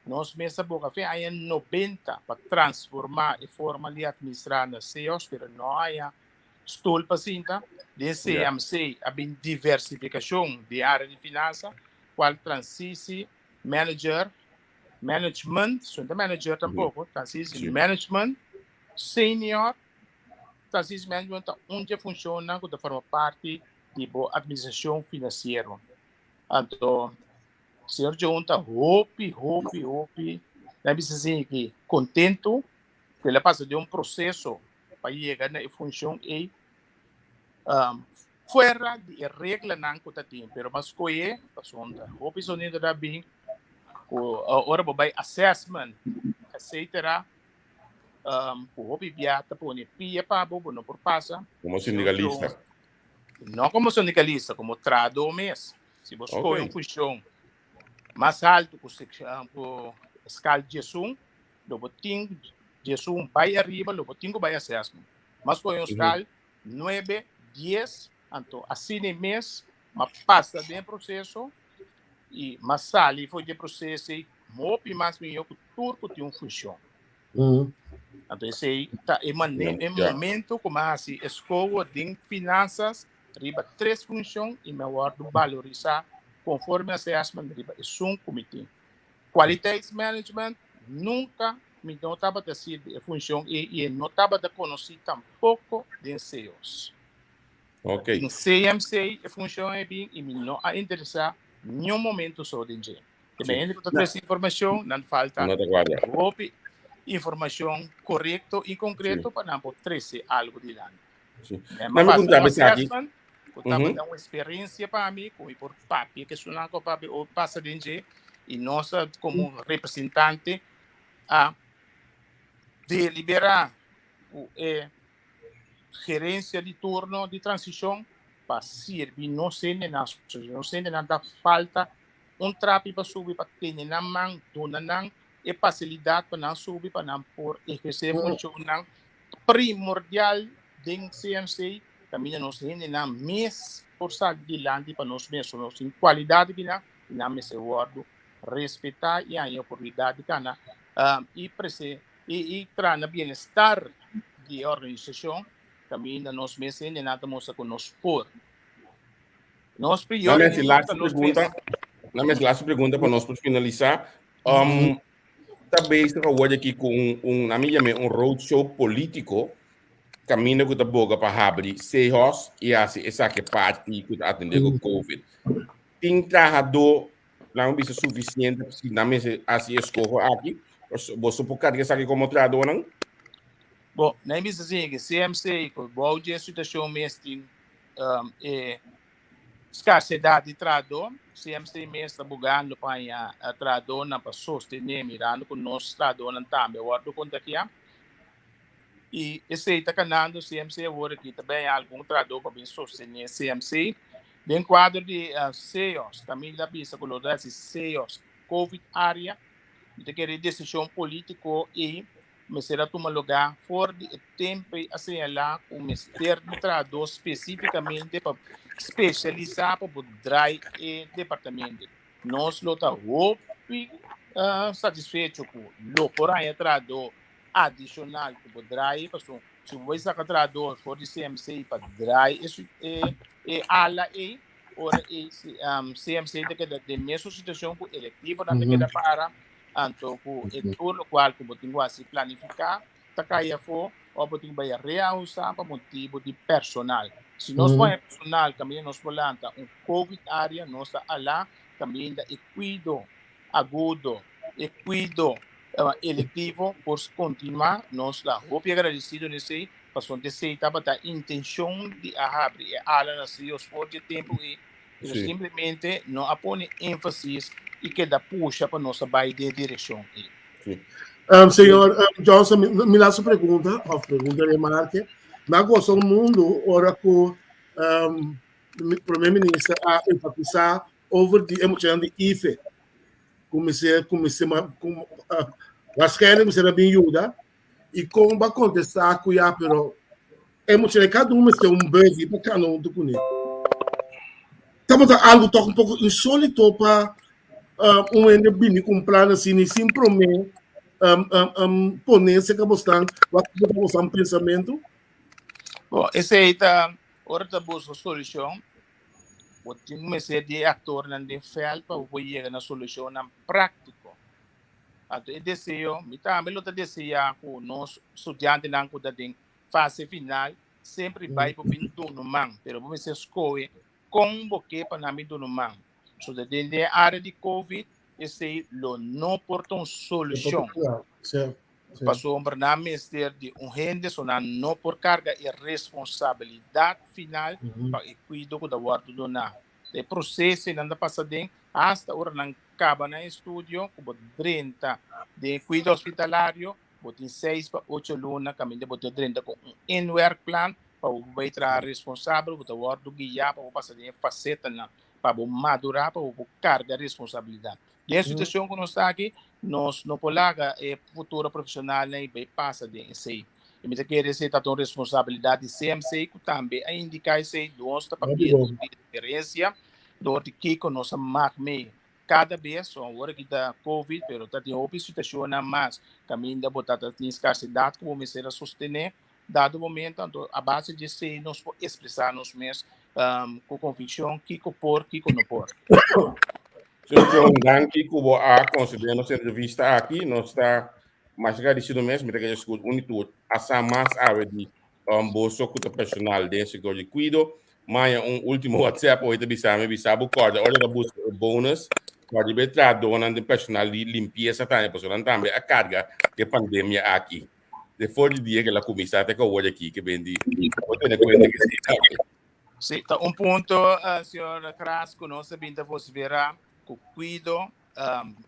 nós mesmo boca fé aí 90 para transformar e forma de administrar nas CEOs, mas não há stool para cinta. De CMC a bem diversificação de área de finanças, qual transisi management, sono manager tampouco, transisi management, senior, transisi management onde funciona de forma parte de administração financeira. Então, senhor John está hope, não precisa dizer que contento, que ele passa de processo para chegar na função e fora de regra não que tem, mas coe, passando, hope sonendo da bem, ora vai assessment, aceitará, hope viata por pia para bobo não por passa. Como sindicalista. Não como sindicalista, como trado mês. Se você escolhe uma função mais alto que o escala de Zoom, logo tem de Zoom vai arriba, logo tem que vai assessment. Mas com o escala 9, 10, então assim mês, mas passa de processo e mas ali foi de processo e mopi mais melhor que tudo tem uma função. Então esse aí tá em momento como assim escola de finanças riba 3 funções e me guardo valorizar conforme assessment riba é um comitê. Quality management nunca me não estava a ser a função e não estava a conhecer tampouco de sales. Ok. Em CMC a função é bem e me não a interessar nenhum momento só de gente. Também ele tem essa informação não falta informação correta e concreta para não trazer algo de lá. Mas me conta assessment, eu estava dando uma experiência para mim com por papel que sunan com papel ou passa de gente e nós como representante a deliberar gerência de turno de transição para servir não sendo nada falta trapo para subir para ter na mão dona e facilidade para não subir para não por exercer função primordial de CMC também nós temos na mês por sair de lá para nós mesmos em qualidade de na mesa guardo respeitar e a oportunidade cana e traz bem-estar de organização também nós mesmos nem nada mostra com nós por nós priorizamos na minha last pergunta para nós por finalizar também se hoje aqui com na minha um roadshow político caminho que tá boga para abrir seios e assim essa que parte que atender o COVID tem trajador não bisa suficiente se na mesa assim escorro aqui você pode carregar isso aqui como trajador não. Bom, na mesa assim que CMC com boa de situação mesmo escassidade de trajador CMC mesmo está bugando para a trajador na para sostener mirando com nosso trajador não também o outro conta aqui e esse está canando CMC agora aqui também algum trajador para bem sostener CMC dentro quadro de CEOs também da pista com os CEOs COVID área de que decisão política e me será tomar lugar fora de tempo assim lá o ministério de trajador especificamente para especializar para o dry departamento nós lo tá satisfeito com lo por aí trajador adicional para o dry se você sacar trajador fora de CMC para dry isso ala ora CMC de mesma situação com eletiva não queda para anto com por lo qual como tenho assim planificar tá caia for ou botinho vai reusar para motivo de personal se nós põe personal também nós planta COVID área nossa lá também da cuido agudo e cuido eletivo por continuar nós lá vou agradecido nesse passou de ser estava da intenção de abrir ala nas rios por de tempo e simplesmente não apone ênfase e que dá puxa para nossa baia de direção. Senhor Johnson, me dá sua pergunta, a pergunta de Marque. Na gosto do mundo, ora que o primeiro-ministro a enfatizar over the emoção de IFE. Comecei waarschijnlijk será bem ajuda e como vai contestar com a pero emoção cada um tem bug para cada um do conhecer. Estamos algo tão um pouco insólito para ende bini com plano assim sem prometer ponência que você está pensamento. Bom, esse aí tá hora da busca solução. O time de ator não de fel para o chegar na solução na prático. Até desejo, me também lo deseja com nós estudantes não cuida de fase final sempre vai para o no man, pero vamos escolher como que para na no man. So da dentro da área de COVID, esse não porta uma solução. Passou na ministério de gente, não por carga e responsabilidade final para o cuidado da guarda do na. O processo não passa dentro, hasta agora não acaba no estúdio, como 30 de cuidado hospitalário, botem 6 para 8 lunas, caminho botem 30 com in-work plan, para o vai responsável, para o guarda guia, para o passar dentro faceta na. Para madurar, para carga de responsabilidade. E a situação que nós estamos aqui, nós não podemos futuro profissional nem bem passa de esse. E me quer dizer que a responsabilidade de CMC que também a indicar esse nosso papel de experiência, do que nós marcamos cada vez, agora que está Covid, pero está em outra situação mais, caminho da botada tem escassidade, como me será sostener, dado o momento, então, a base de se nós expressarmos mesmo com convicção, que por, que não por. Sr. Danke, Cubo A, considerando nossa entrevista aqui, nós está mais agradecido mesmo, porque a gente unido a mais área de bolso com o personal de setor de cuido, mas último WhatsApp, hoje bisa corda, olha da busca bônus, pode ver tradona de personal de limpeza também, a carga que a pandemia aqui. Depois do dia que ela começar, até que eu olho aqui, que vem de... Sim, então, ponto, senhor Crasco, nós sabemos que você verá que o cuido,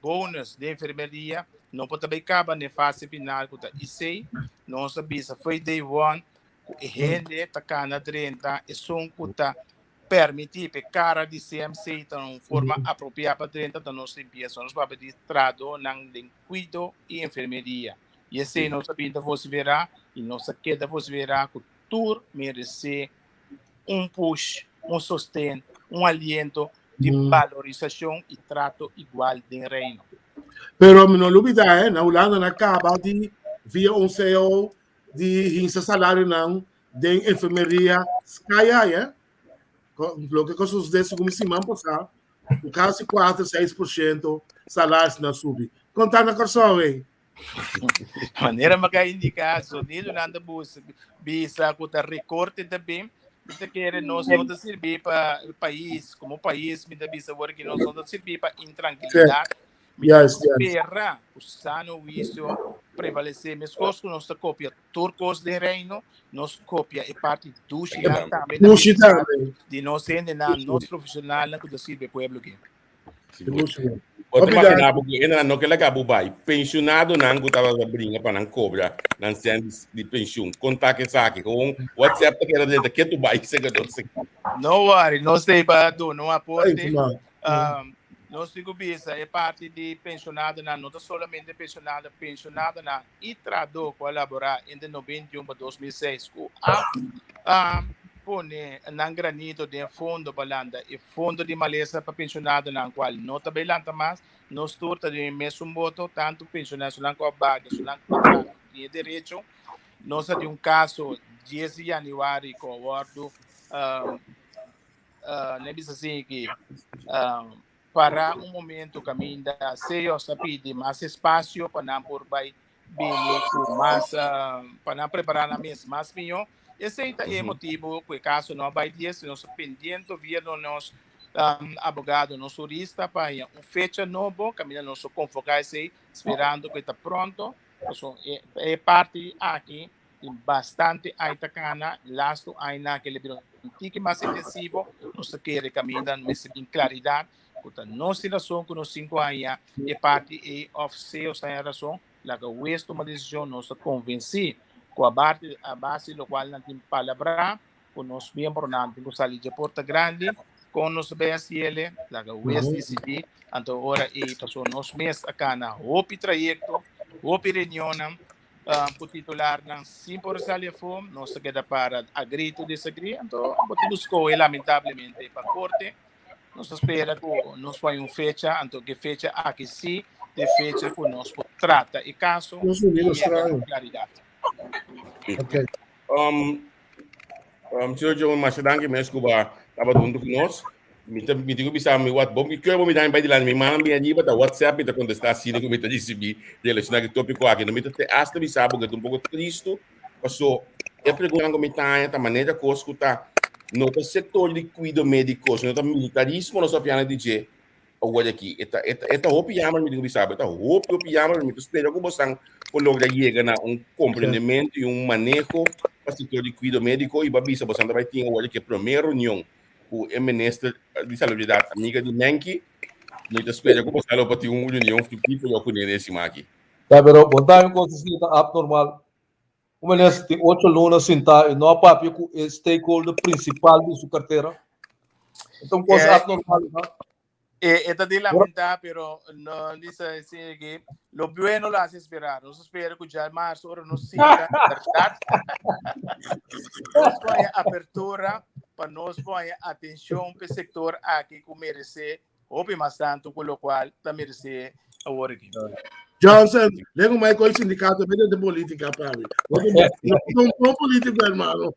bônus de enfermeria, não pode também acabar na fase final, que isso nós sabemos que foi day one, que rende, está na 30, e são que permitir que cara de CMC, então, forma apropriada para 30, então, nós limpeza, nós vamos pedir trado, de cuido e enfermeria. E assim, nós sabemos que você verá, e nós queda você verá que tudo merece push, sostén, aliento de valorização e trato igual de reino. Pero não olvidar, na Holanda na acaba de via CEO de salário não de enfermeria Sky, lo que costos desse como se passar, quase 4-6% salários na sub. Contar na corção, hein? Maneira maka-indicar, so nilo nanda bus bisa ko ta recorte também. Kita quer nós não servir para o país, como país, me bisa work nós não servir para intranquilidade. Espera o sano isso prevalecer, mas conosco nossa cópia turcos de reino, nos cópia e parte do Chile também. De nós ainda na nosso profissional na que serve pueblo aqui. Obrigado. Ainda não que ela acabou vai. Pensionado não que estava brinca para não cobra, não sendo de pensão. Contar que saque com WhatsApp que era dentro que tu vai seguidor. Não worry, não sei para do não aporte. Nós digo bisa é parte de pensionado não somente pensionado na e tradou colaborar entre 91 para 2006 com pone nang granito de fundo balanda e fundo de maleza para pensionado na qual não também lanta mais nos turta de mesmo voto tanto pensionado na com a baga na de direito nós de caso 10 de janeiro com o acordo nebis assim que para momento caminho da CEO sapide mais espaço para não por vai bem mais para não preparar na mesa mais melhor. Esse é o motivo que caso não vai ter, se nós pendiente via nós abogado, nosso jurista para fecha novo, caminho nosso convocar esse esperando que está pronto. É parte aqui tem bastante aitacana, lasto aina que ele um tique mais intensivo, nós quer caminhar mais em claridade, porque nossa relação com os 5 anos é parte of sales tem razão, lá que o resto uma decisão nós convenci com a base do qual não tem palavra, com os membros não tem que sair de Porta Grande, com os BSL, lá que o West DCD, então agora são os meses aqui na OPI Trajecto, OPI Reunião, o titular não sempre sai fome, nós queda para agree to disagree, então buscou lamentavelmente para a corte, nós espera que nós vai fecha, então que fecha aqui sim, de fecha que nós trata e caso e claridade. Okay. Senhor João Machadangue, mas Cuba estava junto conosco. Me digo bisa me what bom que eu vou me dar em baile lá me manda me ali para WhatsApp para contestar assim que me tá disse bi dele se naquele tópico aqui não me tá hasta me sabe que um pouco triste passou eu pergunto como tá maneira que escuta no setor de cuidado médico no militarismo no sapiana DJ olha aqui eta hopi yama me digo bisa eta hopi yama me espero que você por lograr chegar a compreendimento e manejo para o setor de cuidado médico e babisa você vai ter olha que primeira reunião o ministro de saúde amiga de Nenki, nós espera como está para ter uma reunião fictícia eu conheço esse aqui. Tá, pero botar coisa assim tá abnormal. O ministro tem 8 lunas sentar e não há papo com o stakeholder principal de sua carteira. Então coisa abnormal, não? Esta de lamentar, pero no dice assim que lo bueno lo hace esperar. Nós espera que já março ora nos siga verdade. Nós vai abertura para nós vai atenção para o setor aqui que merece Opi mas tanto, com o qual também se a work. Johnson, lembra mais com o sindicato de política, para mim. Não político, irmão.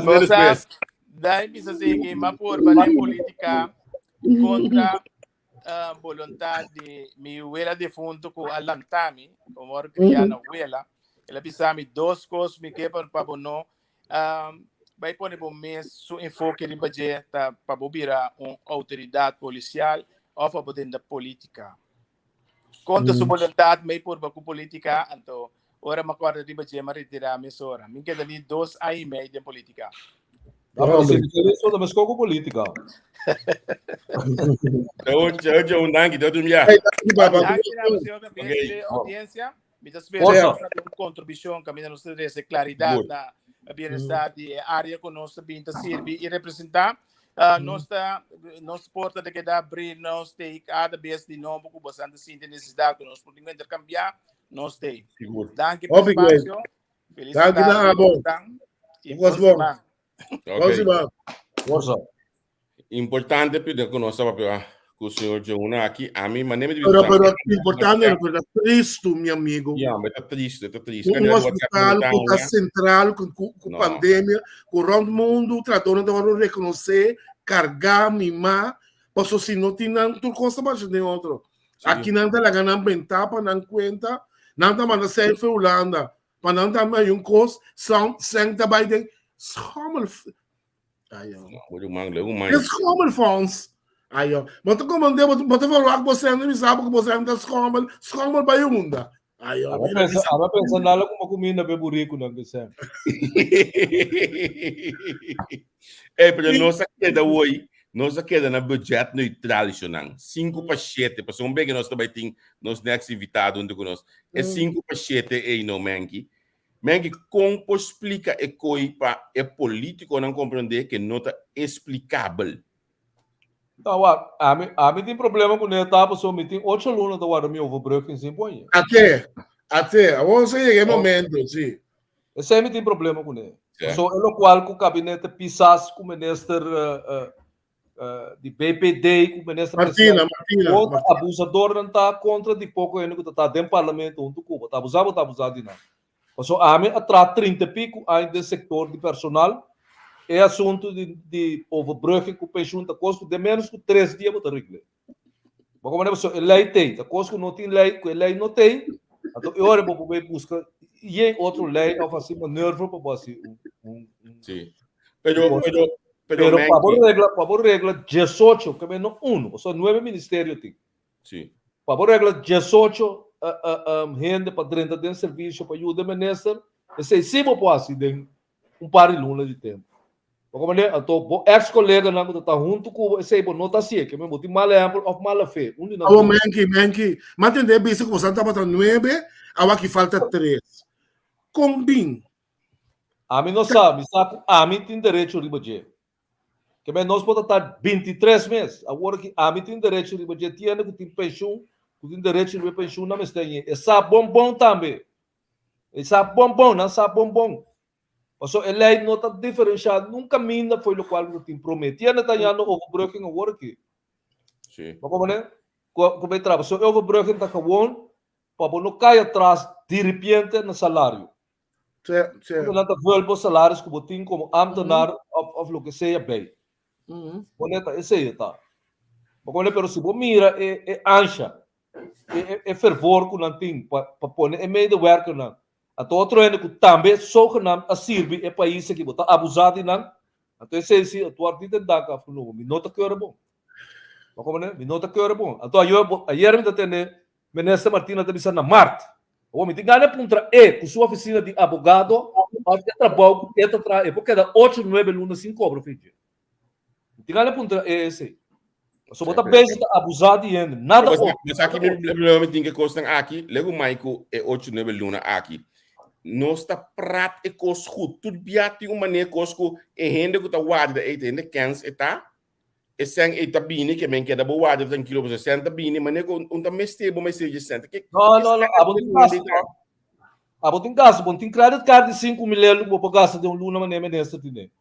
Nossa, daí precisa ser que uma forma de política contra a vontade de minha abuela de fundo com a lantami, como a criança abuela. Ela precisa de duas coisas que para não vai pôr no mês su enfoque de budget para virar uma autoridade policial ou para poder da política. Contra sua vontade, meio por com política, então ora me acorda de budget mas retirar minha hora. Me queda ali 2 anos e meio de política. Isso também é com política. Eu nangi, eu dormia. Audiência, me espera uma contribuição que me nos traz claridade na bem-estar de área que nós também servir e representar. Nós porta de que dá abrir, nós tem cada vez de novo com bastante necessidade que nós podemos intercambiar, nós tem. Danke pelo espaço. Felicidades. Okay. Importante pedir que nós sabemos que o senhor Jouna aqui, a mim, mas nem me Pero importante é coisa triste, meu amigo. Mas tá triste. Um hospital que está central com pandemia, com o mundo, tratando de reconhecer, carregar, mimar, porque se não tem nada, tu costa mais de outro. Aqui não está lá ganhando ventana, para não conta, não está mais ser em Holanda, para não estar mais coisa, sem trabalho de schommel. Schommel fonds. Ayo, mas tu como deu, botou falar que você não sabe que você não schommel para Yunda. Ayo. Aba pensa nala como comida be burrico não que sempre. Pero nossa queda hoje, nossa queda na budget neutral tradicional. 5 para 7, para um bem que nós também tem nos next invitado onde conosco. É 5 para 7 aí no Mengi. Mengi como explica é coi para é político não compreender que não está explicável. Então, a mim tem problema com ele, tá? Porque eu tenho 8 alunos da hora meu overbreaking sem põe. Até, agora cheguei momento, sim. Esse aí me tem problema com ele. So, é o qual com o gabinete Pisas, com o ministro de BPD, com o ministro Martina. Abusador não está contra de pouco ainda que está dentro do parlamento onde Cuba. Está abusado de nada. So, a mim atrás 30 pico ainda do setor de personal. É assunto de overbreaking com pensioen da custo de menos que 3 dias para regle. Mas como é que a lei tem, a custo não tem lei, que a lei não tem, então eu olho para poder buscar e outra lei ao fazer uma nerva para fazer Sim. Pero para regra 18, que menos 1, só 9 ministérios tem. Sim. Para regra 18 gente para 30 de serviço para ajuda ministro, esse sim pode fazer par de lunas de tempo. Como então, ex-colega não está junto com esse não está assim, que me botou mal ou mal fé. Menki, mas entender bem que você está para 9, agora que falta 3. Combin. A mim não sabe, a mim tem direito de budget. Que nós podemos estar 23 meses, agora que a mim tem direito de budget, que tem pensão, que tem direito de pensão, não me tem. E sabe bom também. E sabe bom, não sabe bom. So, a lei não está diferenciada, nunca minda foi o qual tem prometido, está já no overbreaking agora aqui. Sim. Mas como é? Como é que trabalha? So, overbreaking está acabando, para não cair atrás de repente no salário. Certo. Não está voltando os salários como tem como ambtenaar ou o que seja bem. Esse aí está. Mas como é que se você mira, é ancha, é fervor que não tem, para pôr, é meio de work não. Até outro ano que também só que não a servir é país que está abusado de não. Até se a tua artista dá cá para o me nota que era bom. Mas como é? Me nota que era bom. Então ayer me tendo ministra Martina te na Marte. O me tem ganha contra com sua oficina de advogado, até trabalho é porque dá 8, 9 lunas sem cobra filho. Tem ganha contra esse. Só botar bem abusado de ainda. Nada. Mas aqui me tem que costar aqui, lego Michael é 8, 9 lunas aqui. Nós está prato e coisa goed. Tudo biati uma maneira coisa e rende que está guarda e rende cans eta. E sem eta bini que men que da boa guarda tranquilo você senta bini maneira que tá mestebo mais seja senta que não abo tem gasto bom tem credit card de 5 milhões para gastar de luna maneira nessa tem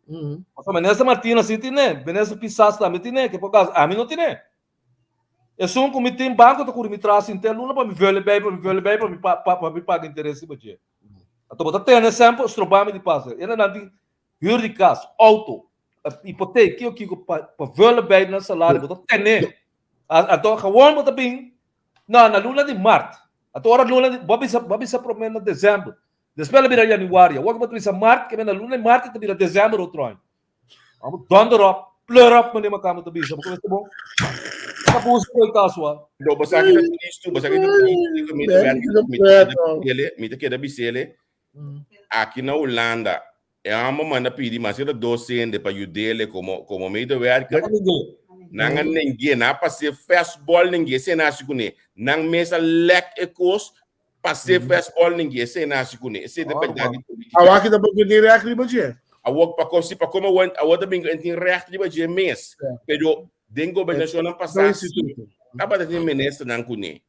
Mas Vanessa Martina sim tem, Vanessa Pissas também tem, que por causa a mim não tem. Eu sou um comitê em banco, tô com me traz interno para me ver bem, para me pagar interesse para dia. Então botar tem sempre os trabalhos de passa. Ele não tem huur de casa, auto, hipoteca, que para ver bem no salário, botar tem. Então gewoon botar bem na luna de março. Então hora luna de Bobby se promete dezembro. Depois ele vira januário. O que botar bisa março, que vem na luna de março, te vira dezembro outro ano. Vamos donder up, pleur up, mas nem uma cama também. Sabe como é bom? Acabou o caso. Não, você aqui não isto, você aqui não me queda bisele. Aqui na Holanda, é uma manda pedir, mas ele docente para ajudar como medewerker. Nanga ninguém, na passe fastball ninguém, se nasce com ele. Nang mesa lek ekos, passe fastball ninguém, se nasce com ele. Se depende da política. A aqui da boca de react de budget. A work para conseguir para como a outra bem tem react de budget mês. Pero den governação não passar. Tá para ter ministro não com ele.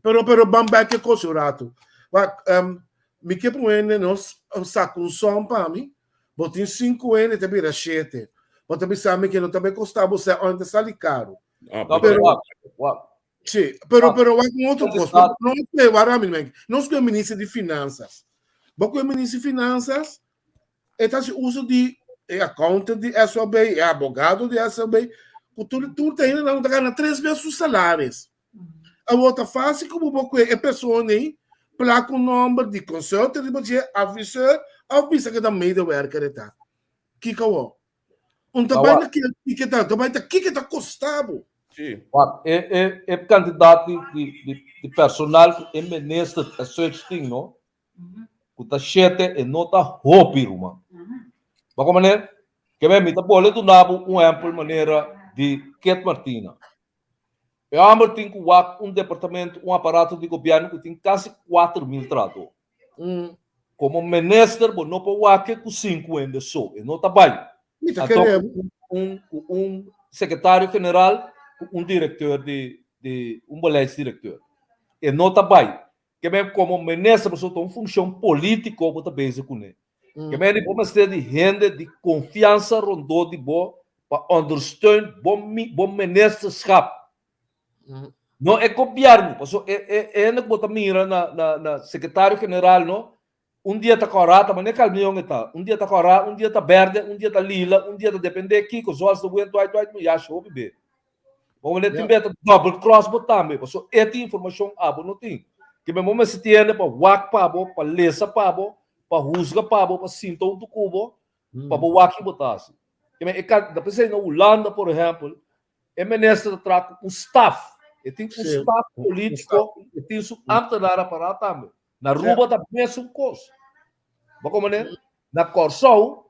Pero bamba que coisa o rato. Me que põe nos saco um som para mim. Botem 5 anos te vira 7. Mas também sabe que não também custava você onde sai caro. Sim, pero um outro coisa. Não é o ministro de finanças. Porque o ministro de finanças está se uso de accountant de SOB, advogado de SOB. Tudo tem não está ganhando 3 vezes os salários. A outra fase como é pessoa nem placa o nome de consultor de budget, avisor, avisa que da medewerker está. Que cauã. Também que está custado. Sim. É candidato de personal que é ministro da sociedade, não? Que está cheio e não está roupido, mano. Mas como é que vem me tá bolando nabo exemplo maneira de Ket Martina. Eu amo tem um departamento, um aparato de governo que tem quase 4.000 tratos. Como ministro, não pode com 5 ainda só, e não está bem. Um secretário-geral, um diretor um boletim diretor. E não está bem. Que bem como ministro, você tem uma função política para bem com ele. Que bem vamos ter de renda, de confiança, rondou de boa, para understand bom ministreskap. Não é copiar, é não botar mira na secretário-geral, não? Dia está corata, mas nem calminho está. Dia está corata, dia está verde, dia está lila, dia está depender aqui, que os olhos do vento, me acho, bebê. Vamos ler também, double cross, botar, me. Porque essa informação, não tem. Que mesmo me se tiene para wak pabo, para lesa pabo, para rusga pabo, para sintão do cubo, para wak botar-se. Que mesmo, depois na Holanda, por exemplo, é ministro trata um staff. E tem um staff político, e tem um ambtenaar para também. Na Ruba da mesma coisa. Mas como é? Na Corsão,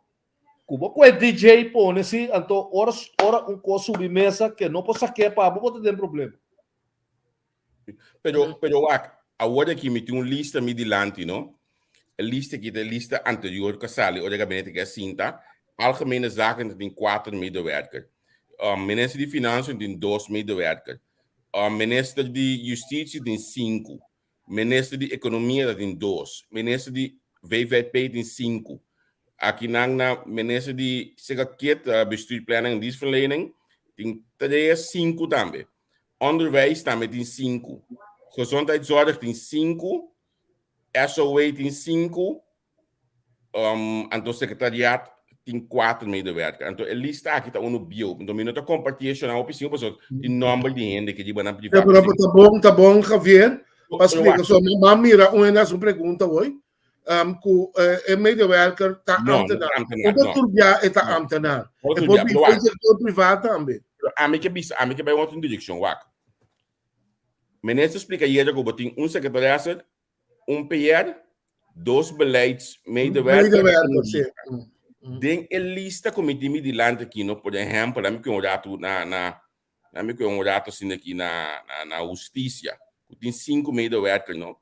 como é DJ põe-se, então, ora coisa submessa que não pode sacar para não ter problema. Pero agora que me tem uma lista me delante, não? A lista que é a lista anterior que sale, o gabinete que é cinta, algemene zaken tem 4 medewerkers. Minister de Finanças tem 2 medewerkers. Minister de Justiça tem 5. Minister de Economia tem 2. Minister de VVP tem 5. Aqui na minister de bestuursplanning en dienstverlening tem 5 também. Onderwijs também tem 5. Gezondheidszorg tem 5. SOE tem 5. Então, secretariado tem 4 medewerkers. Então, a lista aqui está no bio. Então, eu não estou compartilhando a opinião, porque o número de gente que vai na privada. Tá bom, Javier. Para explicar, sua mira, uma pergunta hoje. Que medewerker está ambtenaar. Omdat Turbiá está ambtenaar. E pode vir para o setor privado também. A mim que vai outra direção, Wak. Minister explica hier que tem secretariado, PR, 2 beleidsmedewerkers. Tem a lista como tem de land aqui, no, por exemplo, a mim que um rato assim aqui na justiça, tem 5 medewerkers, não?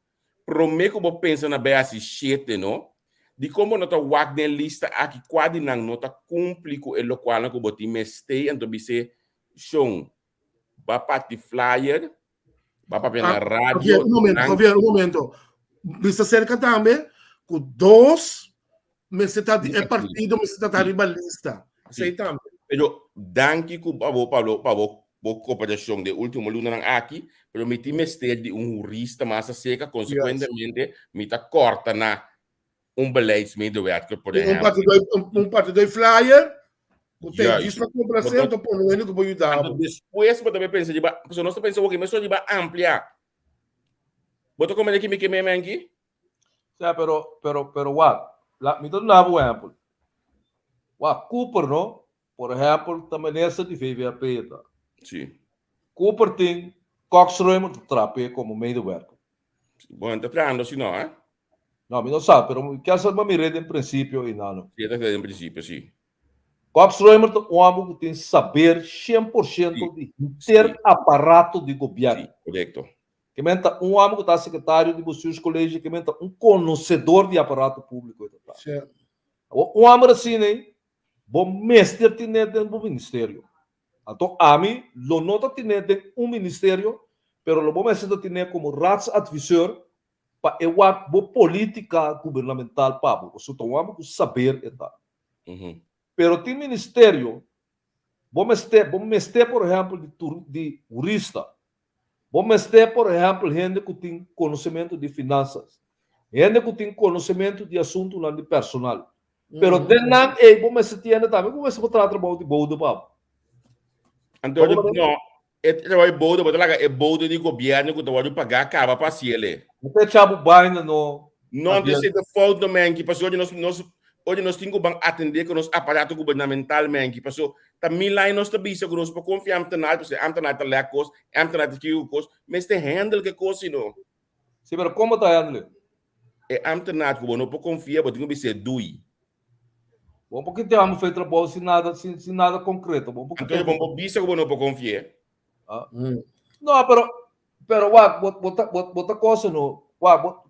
Prometo que vou pensar na base 7, não? De como não está Wak na lista aqui, quase não está cumprido o local que vou ter mestei, então você chão, vai para o flyer, vai para a rádio. Um momento. Bisa cerca também com 2 é partido, mas você está ribalista. Aceitamos. Pero danke ku Pablo, cooperação de último luna ng aqui, pero miti mestre de jurista massa seca, consequentemente, mita corta na beleidsmedewerker, por exemplo. Partido flyer, tem visto a compração, então por não é que vou ajudar. Depois, eu também pensei, se nós pensamos, ok, mas só de ampliar. Botou como é que me queimei aqui? Sim, pero what? Me dá um exemplo. What, Cooper, não? Por exemplo, também nessa de VVAP, tá? Sim. Cooper tem Coxreumer de trape como medewerker. Bom, está falando assim, não, é? Não, me não sabe, mas quer saber me rede em princípio e não. Sim, está em princípio, sim. Coxreumer é um homem que tem saber 100% de ter aparato de governo. Sim, correto. Que menta um homem que está secretário de seus colégios, que menta um conhecedor de aparato público. Sim. Um homem assim, né? Bom mestre tem dentro do ministério. Então, a mim, lo nota tem dentro ministério, pero lo bom mestre tem como ratsadvisor para a política governamental para o seu homem com saber e tal. Pero tem ministério, bom mestre, por exemplo, de jurista. Bom mestre, por exemplo, gente que tem conhecimento de finanças, gente que tem conhecimento de assunto de personal. Pero denan bom mestre tem também, como você pode trabalhar de boa papo. Então, não, é bodo de governo que tu pagar acaba para si ele. Até chabo baina no. Não tem sido falta também que passou hoje nós temos que atender com nosso aparato governamental mesmo que passou também lá nós também se nós para confiar amtanal tá lecos amtanal que o cos mas tem handle que coisa não. Sim, mas como tá handle? É amtanal que não para confiar, mas tem que ser dui. Bom, porque temos feito trabalho sem nada concreto. Bom, porque então bom bisa que não para confiar. Não, pero bota coisa no.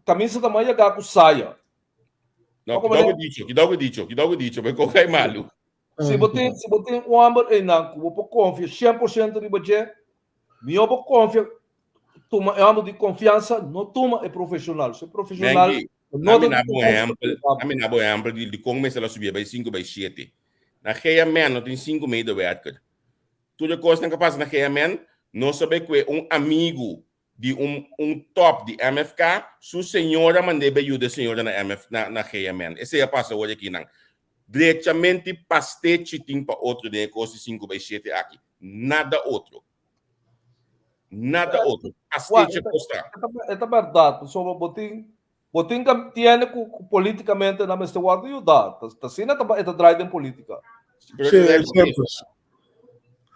Camisa da manhã com saia. Não, que dá o dicho, vai colocar malo. Se você um homem em nanco, vou confiar 100% de budget, meu vou confiar, toma é homem de confiança, não toma é profissional, se profissional. Não me dá bom exemplo de como começa a subir, vai 5, vai 7. Na Geia Man, não tem 5 medewerkers. Tudo coisa que passa na Geia Man, não sabe que é amigo de top de MFK, sua senhora mandei ajuda a senhora na GMN. Esse é a passa hoje aqui, não. Diretamente pastete tem para outro de coisa 5 by 7 aqui. Nada outro. Nada outro. Pastete custa. É verdade. Só botin tiene politicamente na mesma guarda e o dá. Tá sendo é drive em política.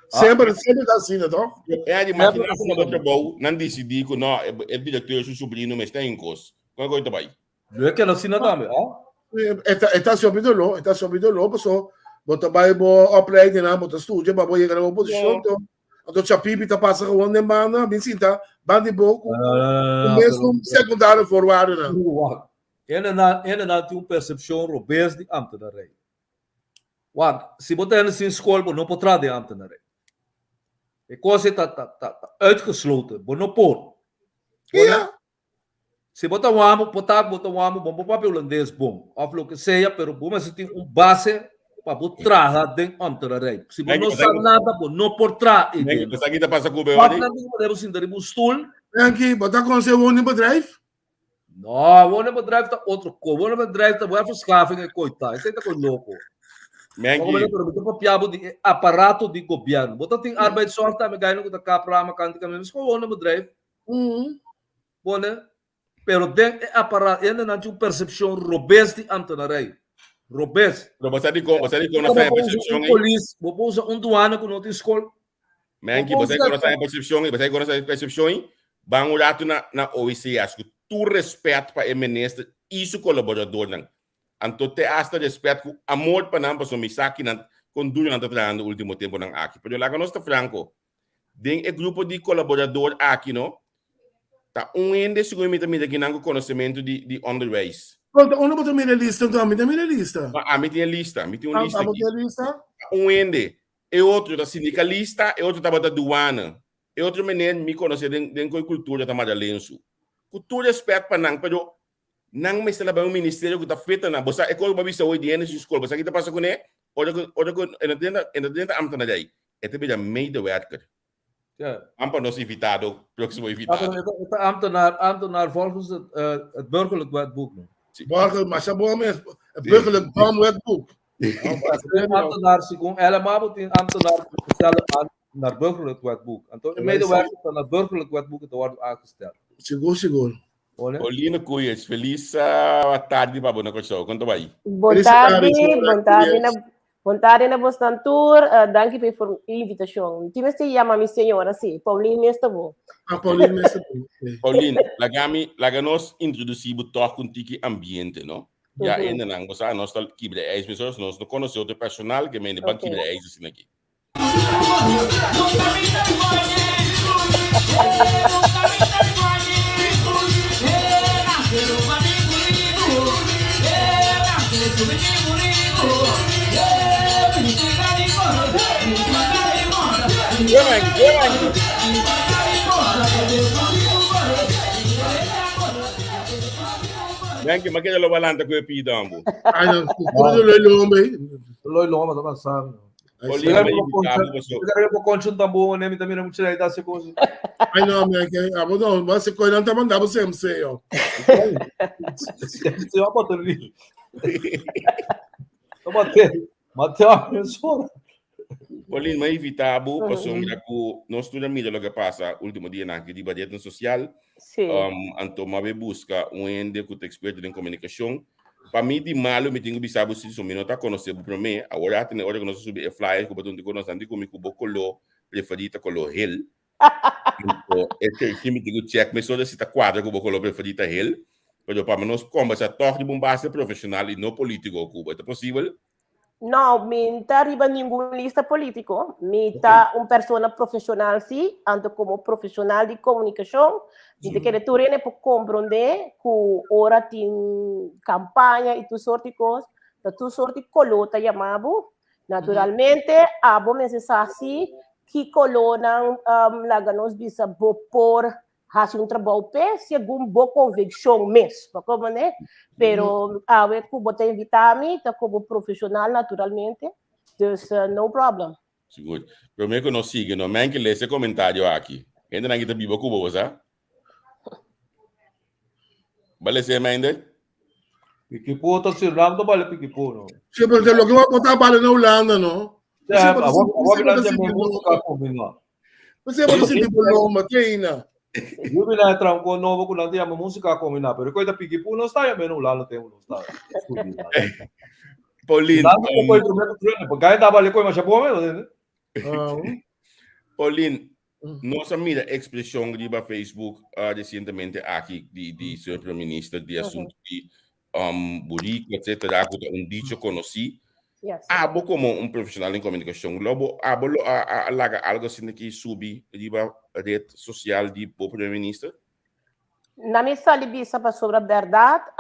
Sempre assim, não? É de imaginar que não trabalho, não decidi que não é diretor seu sobrinho, mas tem coisa. Qual coisa vai? Não é que ela assina também, Está subindo lá, pessoal. Bota vai bo upgrade na, bota estúdio, para chegar na oposição, então já pipi tá passa com onde mana, bem sim tá, bande pouco. O mesmo secundário forward na. Ele não tem uma percepção robust de ante da rei. Se botar ele sem escola, não pode trazer ante da rei. E coisa está uitgesloten, não pode. Se botar um amo, bom papel holandês bom, aflo que seja, pero bom mas tem base para botar dentro da rei. Se não sabe nada, não pode trazer. Mas aqui tá passa com o bem. Mas não podemos sentar em stoel. Aqui, botar com seu ônibus bedrijf? Não, o ônibus bedrijf tá outro coisa. O ônibus bedrijf tá vai fiscafem e coitado. Isso aí tá com louco. De aparato de governo. Bota tem arbeidsort também ganhando com a capra mecânica mesmo com o ônibus bedrijf. Bom, né? Pero tem aparato, ele não tem uma percepção robusta ante a rei. Robust. Você diz como essa percepção aí? Vou usar duana que não tem escola. Mas que você conhece a percepção aí? Vamos lá na OEC, acho que tu respeito para o ministro e seu colaborador não. Então te hasta respeito com amor para não passar misaki não conduz não trabalhando no último tempo não aqui. Porque lá nós está franco, tem grupo de colaborador aqui não. Tá ende segundo mim aqui não conhecimento de underways. Onde botou minha lista então? Me dá minha lista. Me tem lista, me tem uma lista. Lista. Ende e outro da sindicalista, e outro da aduana. E outro menino me conhece dentro da cultura da Madalenço. Cultura respeito para não, pero não me está lá um ministério que está feito na bolsa é coisa para ver se hoje dia nesse escola você que está passando com ele olha dentro amta na daí é também já meio de werker ampa nos invitado próximo invitado ambtenaar volgens het burgerlijk wetboek. Maar ze hebben een burgerlijk wetboek. Ambtenaar, segundo ela moet een ambtenaar stellen naar het burgerlijk wetboek. En toen de medewerker van het burgerlijk wetboek te worden aangesteld. Seguro. Olina Cuyes, feliz tarde para boa noite. Quanto vai? Boa tarde na Bostantur. Danke por invitação. Time se chama minha senhora, sim. Pauline mesmo bom. Pauline mesmo bom. Pauline, laganos introduzimos toque com tiki ambiente, não? Já ainda não, você nós está aqui de as pessoas nós não conhecemos o personal que me banque de as assim aqui. Danke, maar kaya lo balanta ko pi dambo. Ai não, tudo Loi loma tá passando. Olina Eu vou continuar também, né? Me também não tirei da sequência. Ai não, minha que não, você coisa não tá mandando você MC, ó. Você vai botar ali. Mateu a pessoa. Pauline, mas evitabo, passou mira que nós estudamos mídia que passa último dia na que debate social. Sim. Então, mas busca ende que te experto em comunicação. Para mim, de malo, me tenho que saber se o menino está conhecendo para mim. Agora tem hora que nós subir flyer, que botam de conhecer, de comigo bocolo preferido colo hell. Então, esse time tenho que check, mas só se está quadro que bocolo preferido hell. Mas para nós conversa toque de bombasta profissional e não político, Cuba, é possível? Não, me está arriba nenhuma lista político. Me está uma pessoa profissional, sim, ando como profissional de comunicação. E que tu rene para compreender que ora tem campanha e tu sorte de coisas, tu sorte de colota chamado. Naturalmente, a bom necessário que colona laganos bisa por fazer trabalho segundo boa convicção mesmo, como né? Pero a ver que botar invitar-me, tá como profissional naturalmente, então no problem. Seguro. Primeiro que nós siga, não é que lê esse comentário aqui. Ainda não está vivo Cuba, você? Vale ser ainda? Piquipo tá circulando, vale piquipo, não. Sim, porque lo que vai botar bala na Holanda, não? Você vai sentir problema, que ainda? Eu vim lá entrar com novo com nanti a música combinar, pero coisa piquipo não está, eu não lá não tenho não está. Pauline, porque ainda vale coisa mais boa, né? Pauline, nossa mira expressão de Facebook recentemente aqui de senhor primeiro-ministro de assunto de Burico, etc. Dicho conheci. Abo como um profissional em comunicação, logo abo laga algo assim que subi de rede social de primeiro-ministro. Na minha sala sobre a verdade,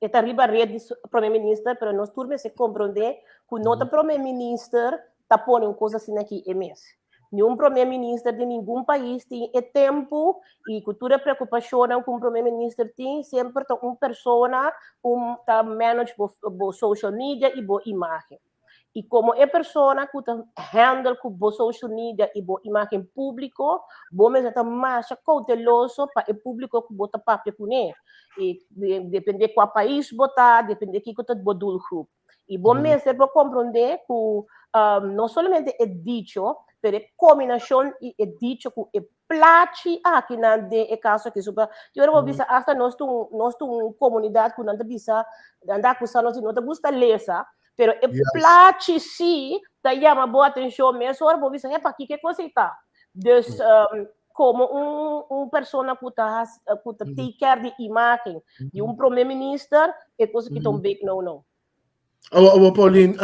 é arriba a rede do primeiro-ministro, mas nós turmas se compreender que o nosso primeiro-ministro está pondo coisa assim aqui é mesmo. Nenhum primeiro-ministro de nenhum país tem tempo e cultura preocupação com o primeiro-ministro tem sempre uma pessoa tá manage o social media e boa imagem. E como é pessoa que tá handle com o social media e boa imagem público, bom mesmo tá mais cauteloso para o público que bota papel com ele. E depende de qual país botar, depende de que tá bodul grupo. E bom mesmo é para compreender que não somente é dito pero é combinação e é dito que é placi aqui na de caso que super eu vou bisa hasta nós tu comunidade que não bisa andar com nós não te gusta lesa pero é placi sim tá chama boa atenção mesmo eu vou bisa é para que coisa está como persona que tá take care de imagem de primeiro-ministro é coisa que tão big não. Pauline,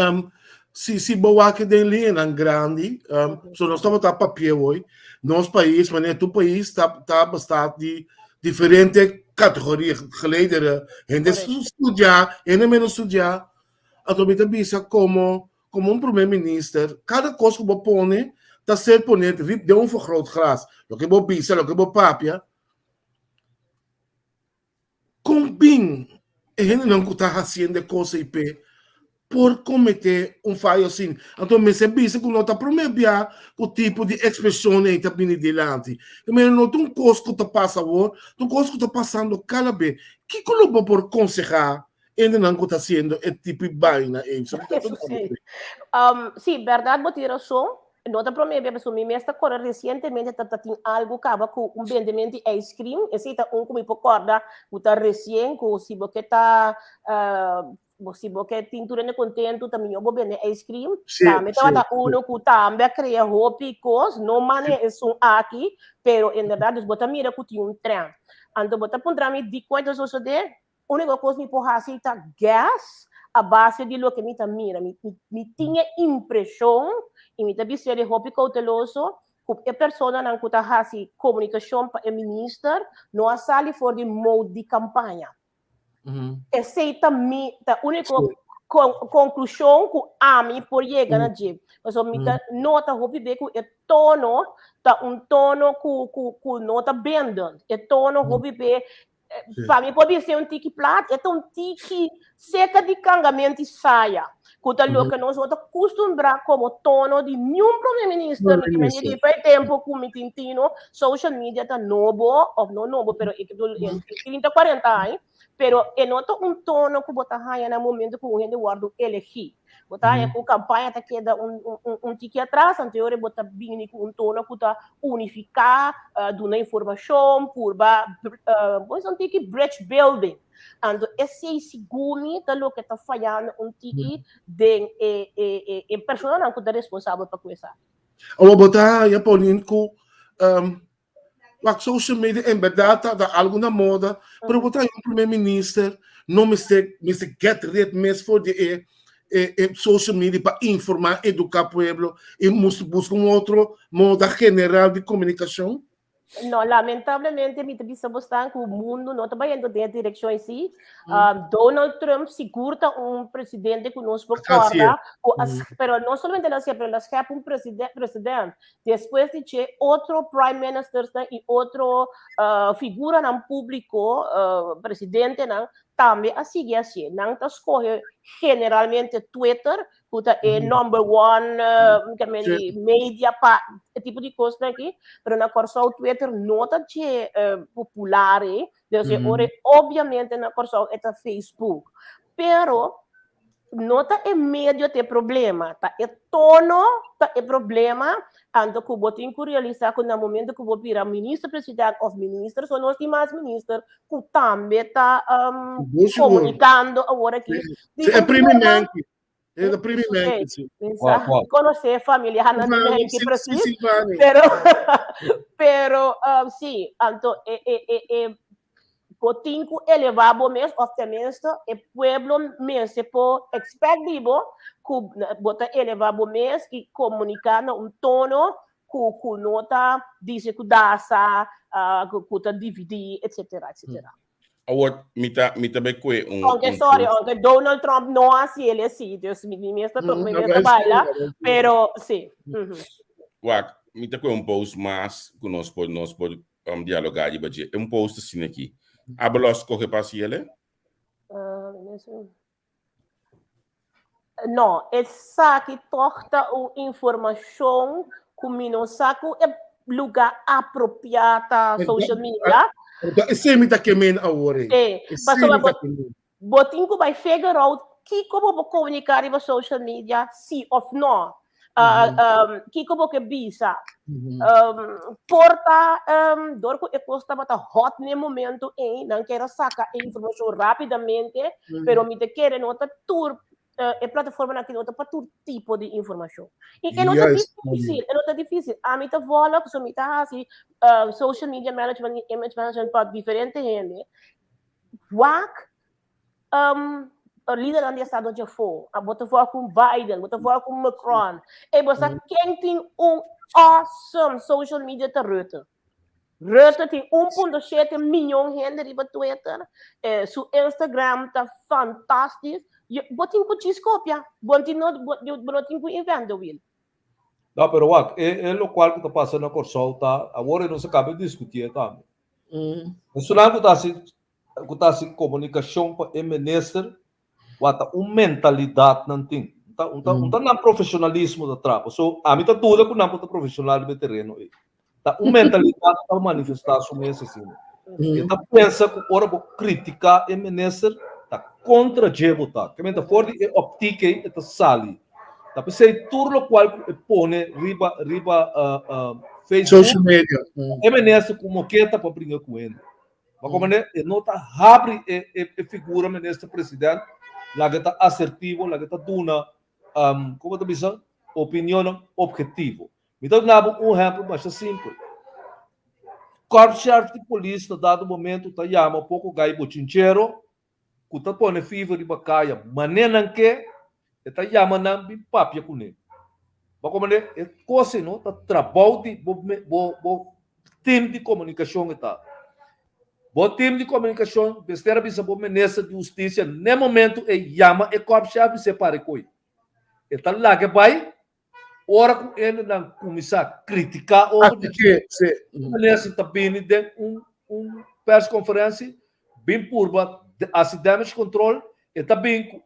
se boa que tem linha em grande, so nós estamos a papel hoje, nosso país, mas tu país está bastante diferente categoria geleden, gente estudar, ainda menos estudar, a tua bisa como primeiro-ministro, cada coisa que você põe, está sendo ponente, de vergrootglas, lo que você bisa, lo que você papia, com também a gente não está fazendo coisa por cometer falho assim. Então, me se bisa que não está promovendo o tipo de expressão que está vindo delante. Mas não tem coisa que está passando, tem coisa que está passando cada vez. Que coloca por aconselhar ainda não está sendo esse tipo de vaina? Sí, verdade, vou ter razão. Não está promovendo, mas me está correndo recentemente, tem algo que acaba com vendimento de ice cream. Esse é como me recorda, que está recém, que se você está se você tintura contento também eu vou vender ice cream também tá uno que também cria roupas não mane é um aqui pero em verdade você mira que tem trem então você pondrá me de quantas você de única coisa me porra assim tá gas a base de lo que me tá mira me tinha impressão e me tá dizendo roupa cauteloso que a pessoa não que tá assim comunicação para o ministro não a sali for de mode de campanha. Essa é a única conclusão que a mim por chegar na gente. Mas eu nota que o tono tá tono que nota bendendo. O tono que para mim pode ser tiki plat, é tiki seca de cangamento e saia. Que tá louco, nós vamos acostumbrar como tono de nenhum primeiro-ministro que me diz faz tempo que me tintino social media tá novo, ou não novo, pero é que 30, 40 anos. Pero é nota tono que botar raia no momento que o gente guarda elegir. Botar raia com campanha tá queda tique atrás, anterior botar bem com tono que tá unificar, dando informação, curva, pois tique bridge building. Então esse segundo tá lo que tá falhando tique de pessoa não que tá responsável para começar. Ou botar raia Paulinho com a social media em verdade está alguma moda, pero botar um primeiro-ministro não me get rid mesmo for de social media para informar, educar o povo e buscar outro modo general de comunicação? Não, lamentavelmente, me disse bastante que o mundo não está indo na direção em si. Donald Trump segura presidente que nos concorda, mas não somente ele sempre, ele escapa presidente. Depois de ter outro prime minister e outro figura no público, presidente, também assim. Não está escolhe generalmente Twitter, que é number one media tipo de coisa aqui, mas na corso o Twitter não está popular, obviamente na corso é Facebook, pero não está em meio de problema, tá é tono, tá é problema, ando que vou ter que realizar que no momento que vou virar ministro, presidente ou ministro, são os demais ministros que também está comunicando agora aqui. É primeiramente. É da primeira. Conhecer família, que precisa. Pero sim, então potinho elevado mesmo, obviamente, o pueblo mesmo por expectativo que bota elevado mesmo e comunicar no tono que nota diz que dá que tá dividir, etc, etc. Agora, mita bekwe aunque Donald Trump não assim ele assim, Deus me está baila, pero sim. Wak, mita kwe post mas que nós podemos dialogar e bater. Post assim aqui. Abelos corre para si ele? Não, essa que torta informação que me não saco é lugar apropriado social media. Esse me tá queimando agora. Botinho que vai figure out que como vou comunicar com social media, sim ou não. Que como que bisa. Porta, dor que custa bata hot no momento não quero sacar informação rapidamente, pero me te quer nota tour a plataforma aqui nota para todo tipo de informação. E não é difícil, A mim tá vola, que me tá assim, social media management, image management para diferente gente. Líder do estado de fora, bota fora com Biden, bota fora com Macron. E você quem tem awesome social media tá Rutte. Rutte tem 1.7 milhão de gente riba Twitter. Seu Instagram tá fantástico. Botin com descópia, botin com invento, Will. Não, pero é o qual que está passando na Corsol, tá? Agora não se acaba de discutir, tá? Isso não está assim, kutasi comunicação para minister, wata mentalidade não tem. Não profissionalismo da trapa. So, a mim tá tudo com não profissional de terreno. Tá mentalidade para manifestar sua mensagem. Tá pensa que ora vou criticar e minister, tá contra jeito tá. Que menta fora de optique e tá sali. Tá pensei tudo qual põe riba Facebook. Social media. E minister como que tá para brincar com ele. Mas como né, não tá abre e figura ministro presidente, lá que tá assertivo, lá que tá duna como tu diz, opinião objetivo. Então, dá exemplo mais simples. Corpo-chefe de polícia, dado momento, tá chama pouco gai bochincheiro, que tá põe fever de bacaia, maneira que tá chama na papia com ele. Mas como é coisa, não, tá trabalho de time de comunicação que tá. O time de comunicação, besteira bisa bo ministro de justiça, no momento chama e corpo-chefe separa coi. Está lá que vai, ora com ele não começar a criticar ou nesse também tem press conferência bem purba assim damage control e também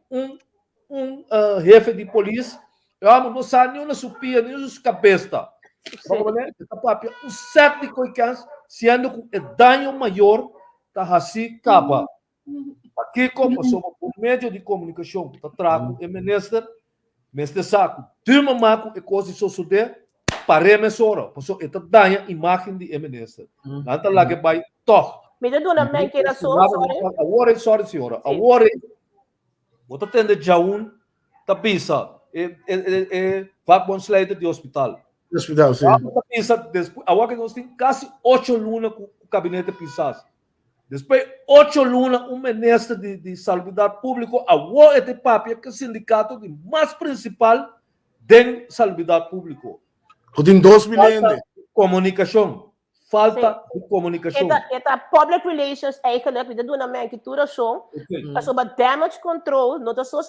jefe de polícia não sabe nenhuma supia nenhuma cabeça certo de coisas sendo que o dano maior tá assim acaba aqui como somos por meio de comunicação tá trago e ministro mas de saco, tu mamaco e coisa só sude para mesora, porque esta danha imagem de ministro. Nada lá que vai toh. Me dá uma mãe que era só, sorry senhora. Agora, você tem já tá pisa vai bom slide de hospital. Hospital, sim. Tá pisa depois, agora que nós tem quase 8 lunas com o gabinete pisas. Depois, 8 lunas, ministro de saúde pública, agora é de papel que é o sindicato de mais principal de saúde pública. Tem 2 milhões. Comunicação. Falta de comunicação. Esta public relations eigenlijk, we doen een menkitura show. Sobre damage control, não só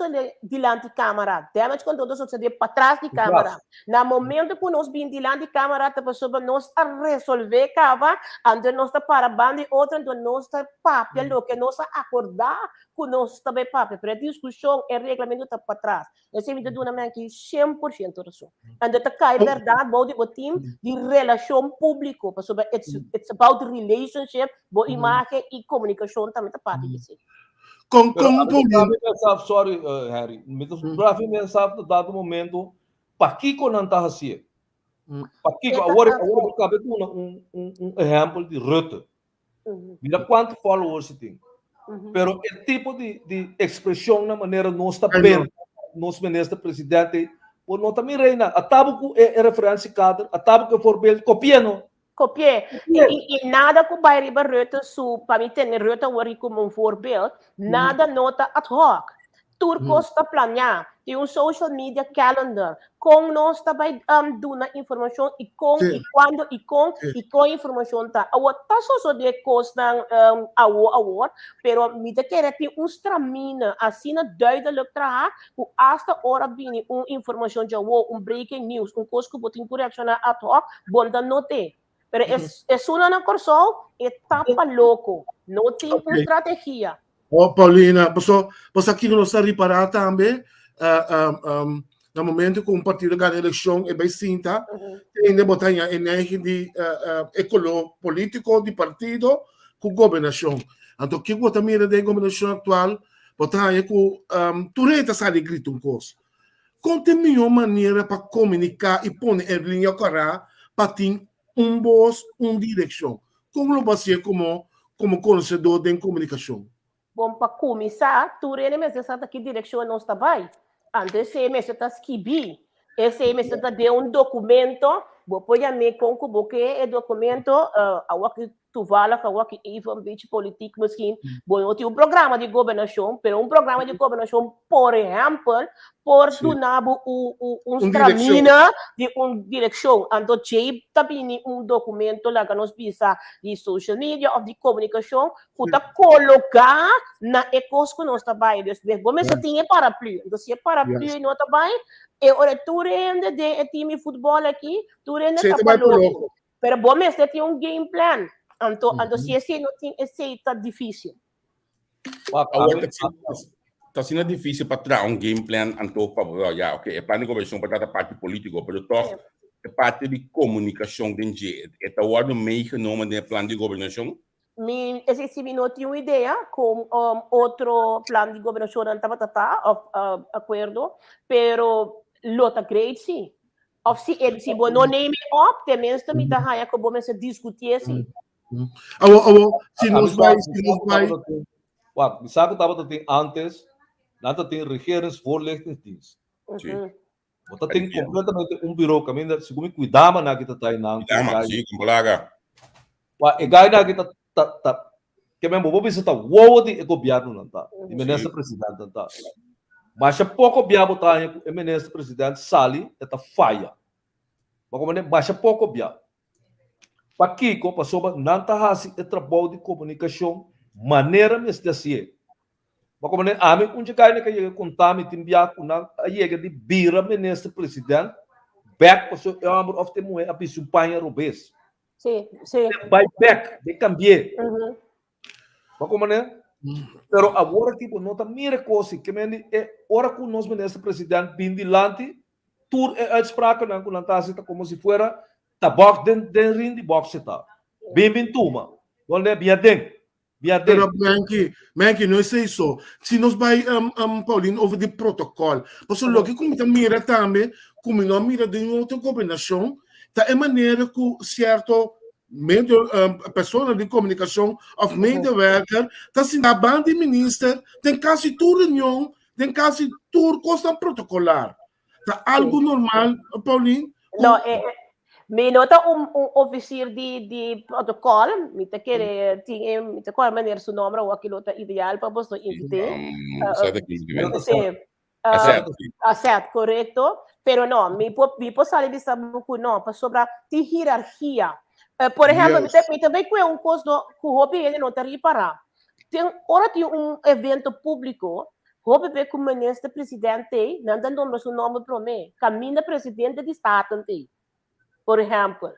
diante de câmera. Damage control, não só de para trás de câmera. No momento que nós vim diante de câmera, para nós resolver cava, onde nós está para bande outra, onde nós está papel, o que nós acordar com nós também papel. Para discussão e regulamento está para trás. Esse vídeo do uma que 100% razão. Onde está cai verdade, bom de time de relação público, para it's about relationship, boa imagem e comunicação também está parte disso. Sorry, Harry. Para mim, mensagem dado momento, para que não está assim? Para que agora cabe exemplo de Rutte. Mira quanto followers tem. Pero o tipo de expressão na maneira não está bem, nosso ministro presidente, por não também reina. A tabu é referência cadre, a tabu que for bem copiando. Copiei. E nada que vai riba Rutte, para mim ter Rutte agora como voorbeeld, nada nota ad hoc. Turcos está planear, tem social media calendar, com nós está vai dar informação e com e quando e com informação tá. Agora tá só de coisa award, pero me te quer ter tramina assim na duidelijk traha, o hasta hora bini informação já breaking news, coisa que botin correction ad hoc, bom da note. Pero es una cosa etapa louco, não tem estratégia. Paulina, pois aqui nós está reparar também, no momento que partido ganha eleição é bem cinta, tem de botar a energia de político de partido com governação. Então, que você mira da governação atual, botar aí com tureta sai grito coisa. Qual tem a melhor maneira para comunicar e pôr em linha correta para ter voz, direção? Como você como conhecedor de comunicação? Bom, para começar, tu mesmo sabe que direção não está bem. Antes, você mesmo está escrevendo. Esse mesmo está de documento, vou pôr a mim com que documento, a que tu fala, a que é bit político, assim, bom, tem programa de governação, pero programa de governação, por exemplo, por donar tramina de direção. Então, também documento lá que nós pisa de social media ou de comunicação, que tá colocar na ecos que nós trabalhamos. Bom, mas você tem paraplu. Então, se é paraplu não está bem, e ora tu rende de time de futebol aqui, tu rende tá louco. Pero bom, mas você tem game plan. Então se esse não tem, esse está difícil. Agora está sendo difícil para trazer game plan anto para já, ok, é plano de governação para tratar parte político, mas toch é parte de comunicação de gente. É tá o meegenomen de plano de governação. Esse não tinha uma ideia com outro plano de governação não estava acordo, pero lota great sim. Of se não name up, tenminste também tá raia que bom se discutir assim. Se nos vai, Wat, sabe que tem antes, nada tem regeringsvoorlichtingsdienst. Wat tem completamente bureau que se como cuidava na kita tá não. Sim, com plaga. Wat, na kita que mesmo vou visitar o de governo não tá. O ministro presidente não tá. Mas pouco biabo tá o ministro presidente sali eta falha. Mas pouco biabo. Para Kiko, para sobre não tá assim o trabalho de comunicação maneira mesmo assim. Mas como a mim um dia que eu contar me timbia com na aí de bira ministro presidente back para so eu amo of the moe a bisu panha robes. Sim. By back de cambiar. Mas como pero agora tipo não tá mira coisa que me é hora com nós ministro presidente bindilante tur uitspraken dan com tá assim como se fuera tabak den ring de boxe tá. Bem tuma. Onde biadem. Pero Menki, não é isso. Se nós vai, Paulinho, over de protocolo, porque o que como mira também, como não mira de outra governação, tá é maneira que certo pessoa de comunicação of medewerker, tá se na banda minister, tem quase tudo reunião, tem quase tudo coisa protocolar. Tá algo normal, Paulinho? Não, me nota oficial de protocolo, me te quer me te qual maneira seu nome ou aquilo tá ideal para você invitar. Certo, correto. Pero não, me posso saber disso não, para sobre a hierarquia. Por exemplo, me também com um coisa que o hobby ele não tá reparar. Tem evento público, hobby com o ministro presidente, não tem nome para mim, caminha presidente de estado por exemplo,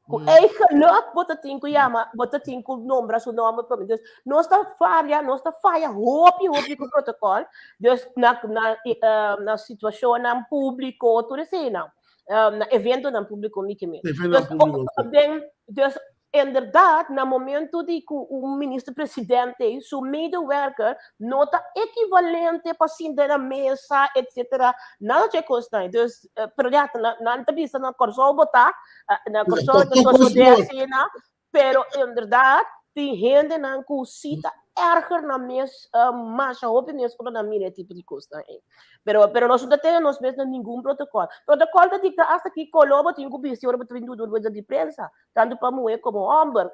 o geluk wat het in kuyama, wat het in kunombra su nome para mim. Dus nós está falha, hopi com protocolo. Dus na situação na público, tudo assim não. Na evento na público me que me. Dus inderdaad, na momento de que o ministro-presidente, seu medewerker, nota equivalente para sentar na mesa, etc. Nada de custa. Dus, projeto, na entrevista, na corso botar, na corso de cena, pero inderdaad, tem gente na cosita erger na mesa, mas a opinião sobre na minha tipo de custa. Pero nós não temos mesmo nenhum protocolo. Protocolo da dicta hasta que Colombo tem que ora para vindo do de prensa, tanto para mulher como homem,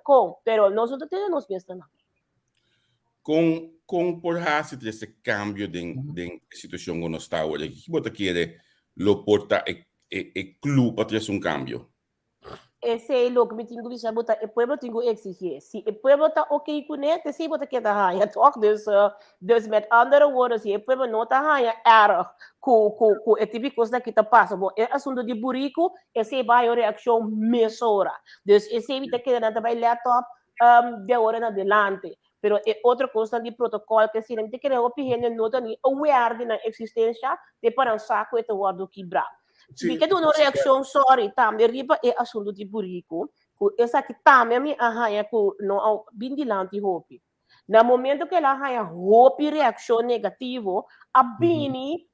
pero nós não temos mesmo nada. Com por hace esse cambio de situação que nós está hoje, que você quer lo porta e clube para ter um cambio. Esse é o que me tenho que dizer, o povo tem que exigir. Se o povo está ok com ele, se você quer dar raia, toch? Dus met andere woorden, se o povo não está raia, erg, com o tipo de coisa que está passando. Bom, é assunto de burico, esse vai a reação mesora. Dus esse evita que não vai laptop de hora em adelante. Pero é outra coisa de protocolo que se não tem que opinião não está nem aware da existência de para um saco e o que bravo. Porque tu não reação sorry, também riba é assunto de burico, essa que também me arranha com não bindilante hopi. No momento que ela arranha hopi reação negativo, a bini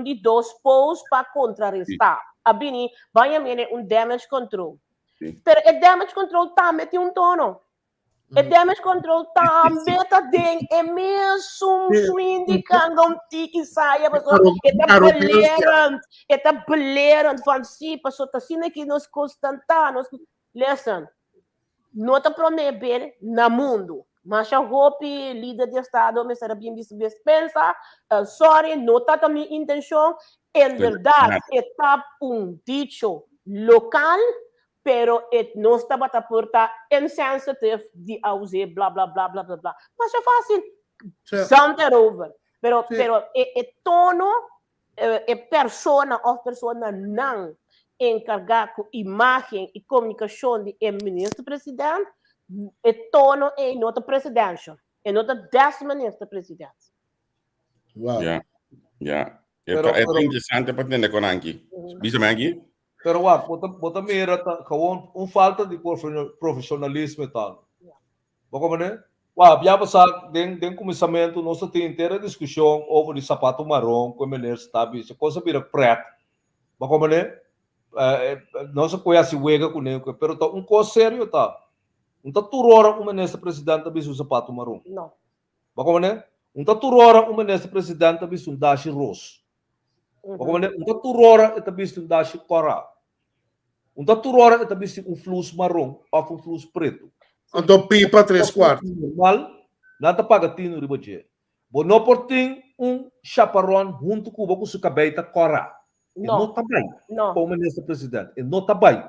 de dois polos para contrarrestar. A bini vai a damage control. Pero o damage control também tem tono. O damage control também tem mesmo indicando que saia, está belerend van si, passou tá assim que nos constantamos. Listen, não está prometendo na mundo, mas a hope líder de estado me será bem pensa, sorry, não está a minha intenção, em verdade, está dicho local, pero não estava a portar insensitive de ausar, blá, blá, blá, blá, blá, blá. Mas é fácil. Something over. Pero tono, persona ou persona não encargar com imagem e comunicação do ministro-presidente, tono é nota presidência. E não está 10 minister-presidente. Wow. Ja. Pero- É interessante para entender com aqui. Bisa aqui? Pero bota mira kawan falta de profissionalismo e tal. Bako né? Já passar den começamento nossa tem inteira discussão over o sapato marrom como ele está bicho, coisa vira preto. Bako né? Nossa conhece wega com ele, pero tá coisa sério tá. Não tá turora ministro presidente bicho sapato marrom. Não. Bako né? Não tá turora ministro presidente bicho dashi rose. Bako né? Não tá turora bicho dashi cora. Tá turora bicho fluxo marrom ou fluxo preto. Então, pipa 3/4. Normal, nada paga tino de budget. Bo não por tem chaparrão junto com o seu cabeça cora. Não tá bem. Não. Para o ministro-presidente. E não tá bem.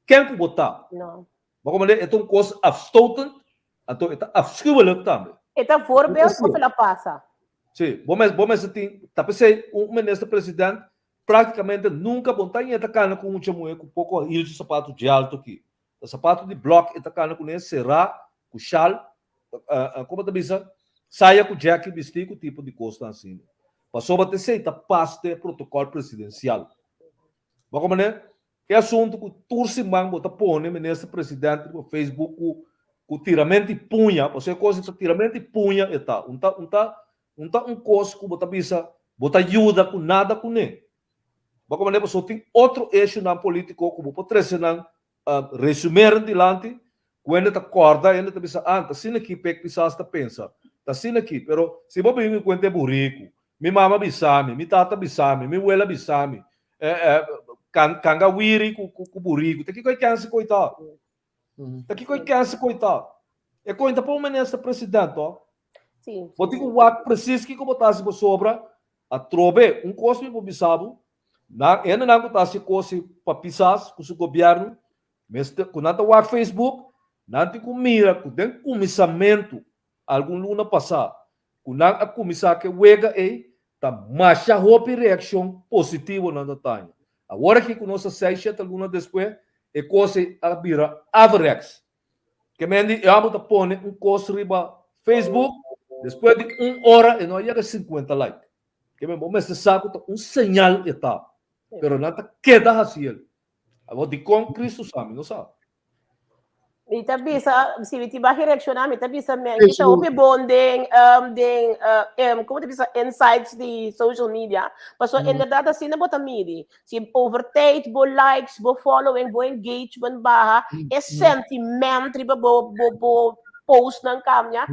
Quem que botar? Não. Mas como é um coisa afstotend, então é afschuwelijk também. É um voorbeeld of ela passa? Sim, mas tem, tá pensei, ministro-presidente praticamente nunca botar em atacando com muito moeda com pouco hilo de sapato de alto aqui. O sapato de bloco atacando com esse será, com chal, como tá bisa, saia com jack vestido tipo de costa assim. Passou a ter seita paste protocolo presidencial. Mas como é? É assunto que turci mang bota pone ministro-presidente no Facebook com tiramento e punha, você coisa de tiramento e punha e tá, coisa que bota bisa, bota ajuda com nada com ele. Mas como é que tem outro eixo na política como pode trazer na resumir dilante, quando está corda, ele está pensando, tá sendo aqui, pek pisas está pensa, tá sendo aqui, pero se você me conta burrico, mi mama bisame, mi tata bisame, mi abuela bisame, kanga wiri com burrico, tá aqui coi cansa coitado, tá aqui coi cansa coitado, é coisa para o ministro-presidente, ó. Sim. Você tem que preciso que botasse por sobra a trobe costo para bisabo, ainda não botasse coisa para pisas com o governo. Mas quando está Facebook, não tem como mira, quando tem comissamento, algum luna passar, quando a comissar que wega tá mais a reação positiva na Natália. Agora que com nossa sexta luna depois, é coisa a vira avrex. Que mendi eu amo pôr coisa riba Facebook, depois de 1 hora e não chega 50 likes. Que me bom esse saco sinal e tá, pero nada queda assim. Agora, de como Cristo sabe, não sabe? E também, se você vai reaccionar, também está ouve bom como te diz, insights de social media. Mas, em verdade, assim, não bota mídia. Se overtake, bo likes, bo following, bo engagement, barra, é sentimento, bo post ng kamya,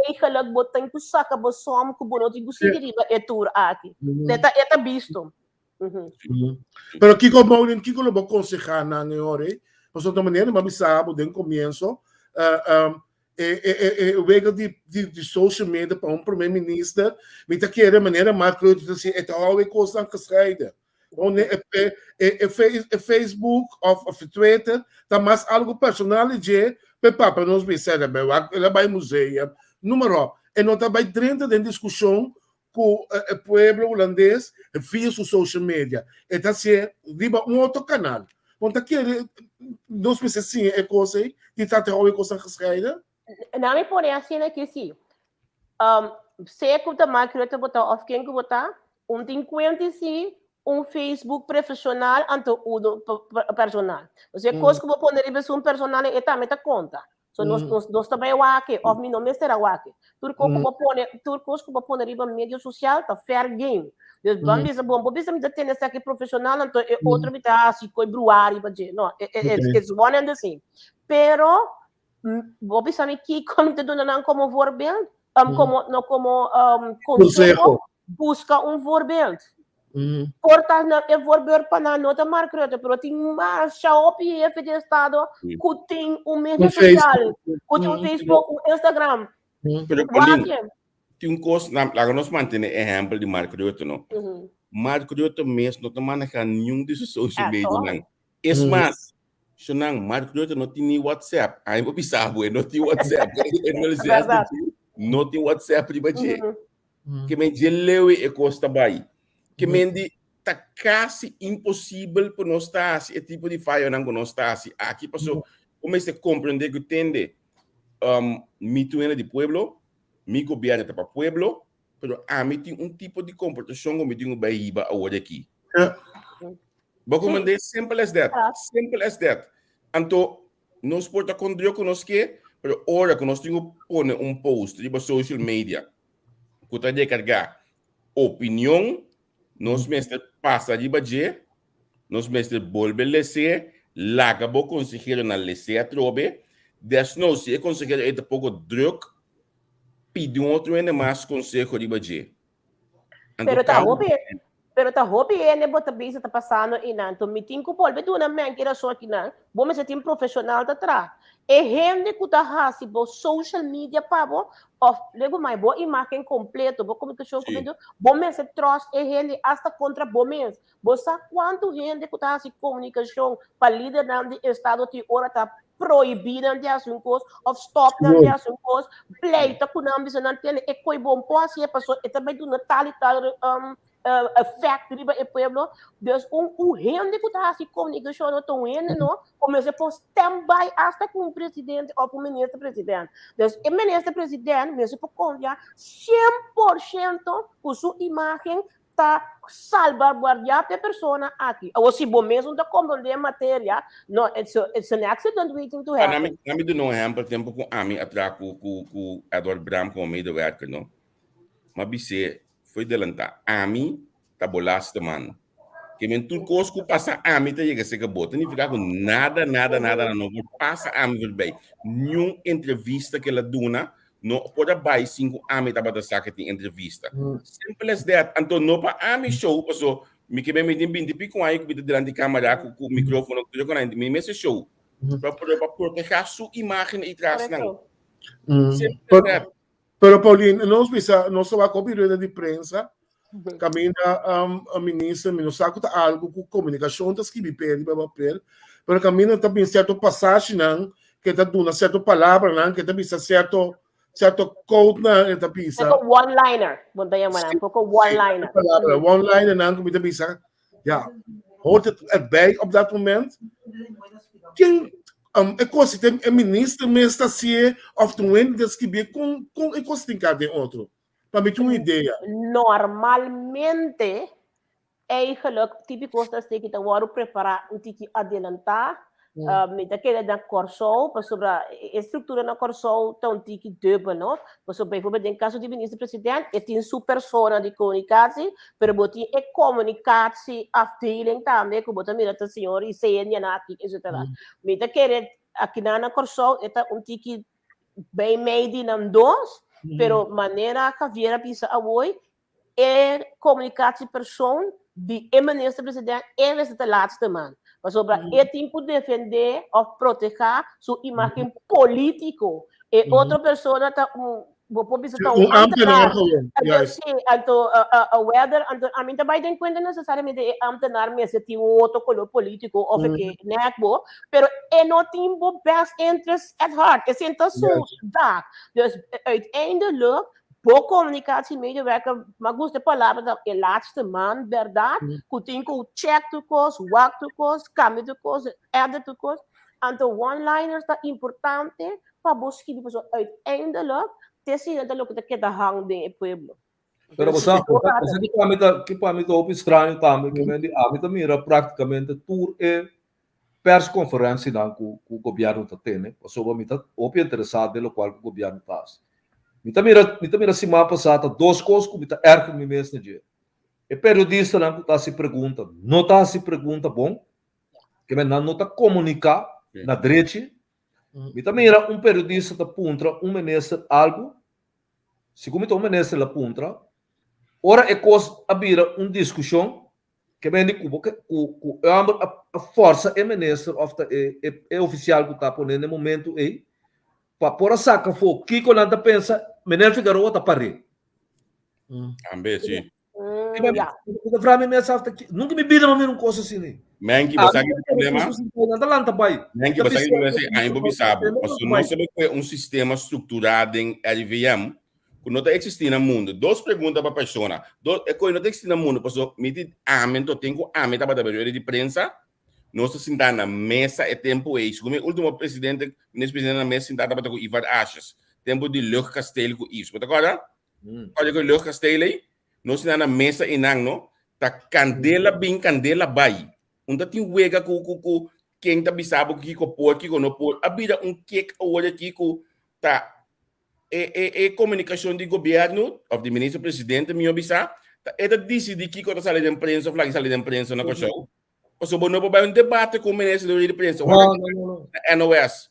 eigenlijk bo tem que sacar bo som, que bo não tem que se deriva é tour aqui. Eta visto. Pero Kiko Maulin, Kiko lo va a aconsejar na neore, pues otra maneira, mas sabe, de começo, o vega de social media para primeiro-ministro, me tá querendo maneira mais crua, assim, é tal e coisa que saída. Facebook ou Twitter, tá mais algo personal de para nós pensar, ela vai museu, número, e não tá vai dentro da discussão com o povo holandês via o social media. Então, assim, riba outro canal. Want aqui, nós pensamos assim, é coisa que está tendo uma coisa rescheiden? Não me põe assim aqui, sim. Se que o máquina está botando, ou quem que botar, tem conta, sim, Facebook profissional, então personal. Você coisa que vou pôr na personal, é também a conta. So nós também wake, of me não me será wake. Tudo coisa que vou pôr na mídia social, tá fair game. Dus bom bisa me ter essa aqui profissional, então é outra vida assim, coi bruari, não, it's one and the same. Pero vou bisa me que como te dando como voorbeeld, como consejo, busca voorbeeld. Portanto, é voorbeeld para nota marca, pero tem mais Xiaomi de estado, que tem mídia social, que tem Facebook, Instagram. Tem coisa, lá nós mantemos exemplo de Marco Rutte, não? Marco Rutte mesmo não maneja nenhum desses social media, não. É mais, se não, Marco Rutte não tem WhatsApp, aí vou pensar, não tem WhatsApp, não tem WhatsApp de baixo. Que me dilewe é costa bai. Que me tá quase impossível para nós estar esse tipo de falha não nós estar aqui passou, como se compreender que tende mituena de pueblo mi governo para pueblo, pero a mí tem tipo de comportação que me tenho baíba agora aqui. Bom, simple as that. Simple as that. Então, nós porta condrio conosco, pero ora que nós temos pôr post de social media, que está de carregar opinião, nós mestre passa de baje, nós mestre volve lecer, laga bo consejero na lecer a trobe, desno se consejero é pouco druk, pede outro ainda mais consejo de baje. Pero ta hobi ene bota bisa ta passando inanto meeting ko pol betu na men kira so kina bo me se tim profissional ta tra e hende ku ta hasi bo social media pa bo of lego mai bo imagen completo bo comunicação completo bo me se trust e hende hasta contra bo mes bo sa quanto hende ku ta hasi comunicação pa líder de estado ti ora ta proibida de assuntos of stop de assuntos pleita ku na bisa nan tele e koi bom po asi e passo e também do natal effect riba e pueblo dus rende que tá assim comunicação não tão ene não começa por stand-by hasta com o presidente ou com o ministro-presidente dus o ministro-presidente mesmo por confiar 100% com sua imagem tá salvaguardar a pessoa aqui ou se bom mesmo tá compreender matéria não it's an accident waiting to happen na me do não exemplo tempo com a mim atrás com Edward Bram com o meio do werker não mas bise foi delantar a mim tá bolaste man que men tudo coisa que passa a mim tá chega ser bota nem ficar com nada não passa a mim bem nenhuma entrevista que ela dona não pode baixar 5 a mim tá para sacar tem entrevista simples as that então não para a mim show passou me que me tem 20 pico aí que delante de câmera com o microfone que eu conheço me esse show para proteger sua imagem e traz não Pero Pauline, nós vamos cobrir de prensa, caminha a ministra, não sabe que algo com comunicação, tá escrever papel, pero caminha também certo passagem, que está dando certa palavra, que também certo code na esta pista. Pouco one-liner, bunda yan man, pouco one-liner. One-liner na que me bisa, ja, hoort het erbij op dat moment. Quem ecosistema é ministro mesmo assim of the wind descrever com ecosistema de outro para me ter uma ideia normalmente é geluk típico das que te vou preparar tiki adelantar me daquele da corso para sobre a estrutura na corso tão tiki dubbel não para sobre bijvoorbeeld em caso de ministro-presidente tem sua persona de comunicação pero botin é comunicação afdeling também que botin mira a senhora e senha na aqui etc me daquele aqui na corso está tiki bem meio nam dos pero maneira que viera pisa a hoje é comunicação persona de ministro-presidente ele é o laatste man mas sobre ele tem que defender ou proteger sua imagem político e outra pessoa está ambtenaar então whether a mim também tem conta necessariamente é ambtenaar mas tem outro color político ou que negbo pero é não tem o best interest at heart é sempre so dark dus uiteindelijk boa comunicatie medewerker, maar goed de palavra dat je laatste man, verdade, que tem que check to cost, work to cost, cambio to cost, edit to cost, en de one-liners dat importante para buscar die persoon uiteindelijk te zien dat ook de hang ding in pueblo. Pero você que para mim tá estranho também que a mim mira praticamente tour é persconferência não que o governo tá tendo, sobre mim tá interessado no qual o governo tá. Mita mira semana passada 2 coisas que mita erro me mesmo dia. E periodista não tá se pergunta, não tá se pergunta bom, que não tá comunicar na direita. Mita mira periodista da puntra, ministro algo, se como um ministro da puntra, ora é coisa abrir discussão que vem de a força é ministro of é oficial que tá ponendo no momento aí. Para sacar fogo, que quando anda pensa, menino Figueroa está pari. Também sim. Nunca me pediram uma coisa assim. Mengi basta que problema. Mengi basta que problema ainda observa. Porque nós sabemos que é sistema estruturado em LVM que não está existindo no mundo. 2 perguntas para a pessoa. É que não está existindo no mundo. Porque me diz, eu tenho para a de prensa. Nós sentamos na mesa é tempo isso. Como o último presidente, ministro-presidente na mesa sentado para o Ivar Ashes. tempo de luchtkasteel com isso. Mas agora, olha que o luchtkasteel aí, nós na mesa inang no, tá candela bem candela bai. Onde tem uega com quem tá bisabo que com por que no por. A vida cake olha aqui com tá comunicação de governo of the ministro presidente me obisa. É da decidir que quando sai da imprensa, ou sai da imprensa na coisa. Ou se não vai um debate com o ministro da imprensa. Não. NOS.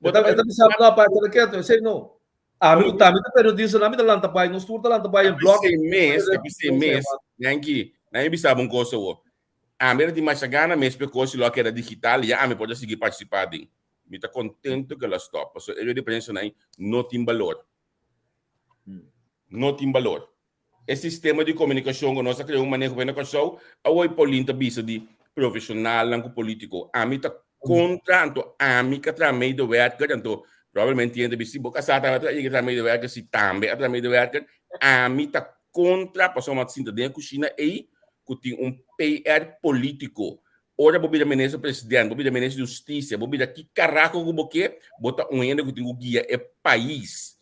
Ito sabi nga pa ito kaya to, say no. Ami utami to pero di sa namin talanta pa, no tour talanta pa yung blog. Kasi mês, nanki, na bisa bom coisa o. A mera de machagana mês porque lo que era digital, já a me pode seguir participar din. Me tá contento que ela stop. So ele de imprensa aí não tem valor. Não tem valor. Esse sistema de comunicação que nós criamos manejo bem na show, a oi polinta bisa de profissional lang político. A mim tá contra anto a mim que tramei do werk anto provavelmente ainda bisi boca sata atra que tramei do werk si tambe a tramei do werk a mim tá contra passou uma cinta dentro cozinha e que tem PR político. Ora bobi da ministro presidente, bobi da ministro justiça, bobi da que caraco que boque bota ainda que tem o guia é país.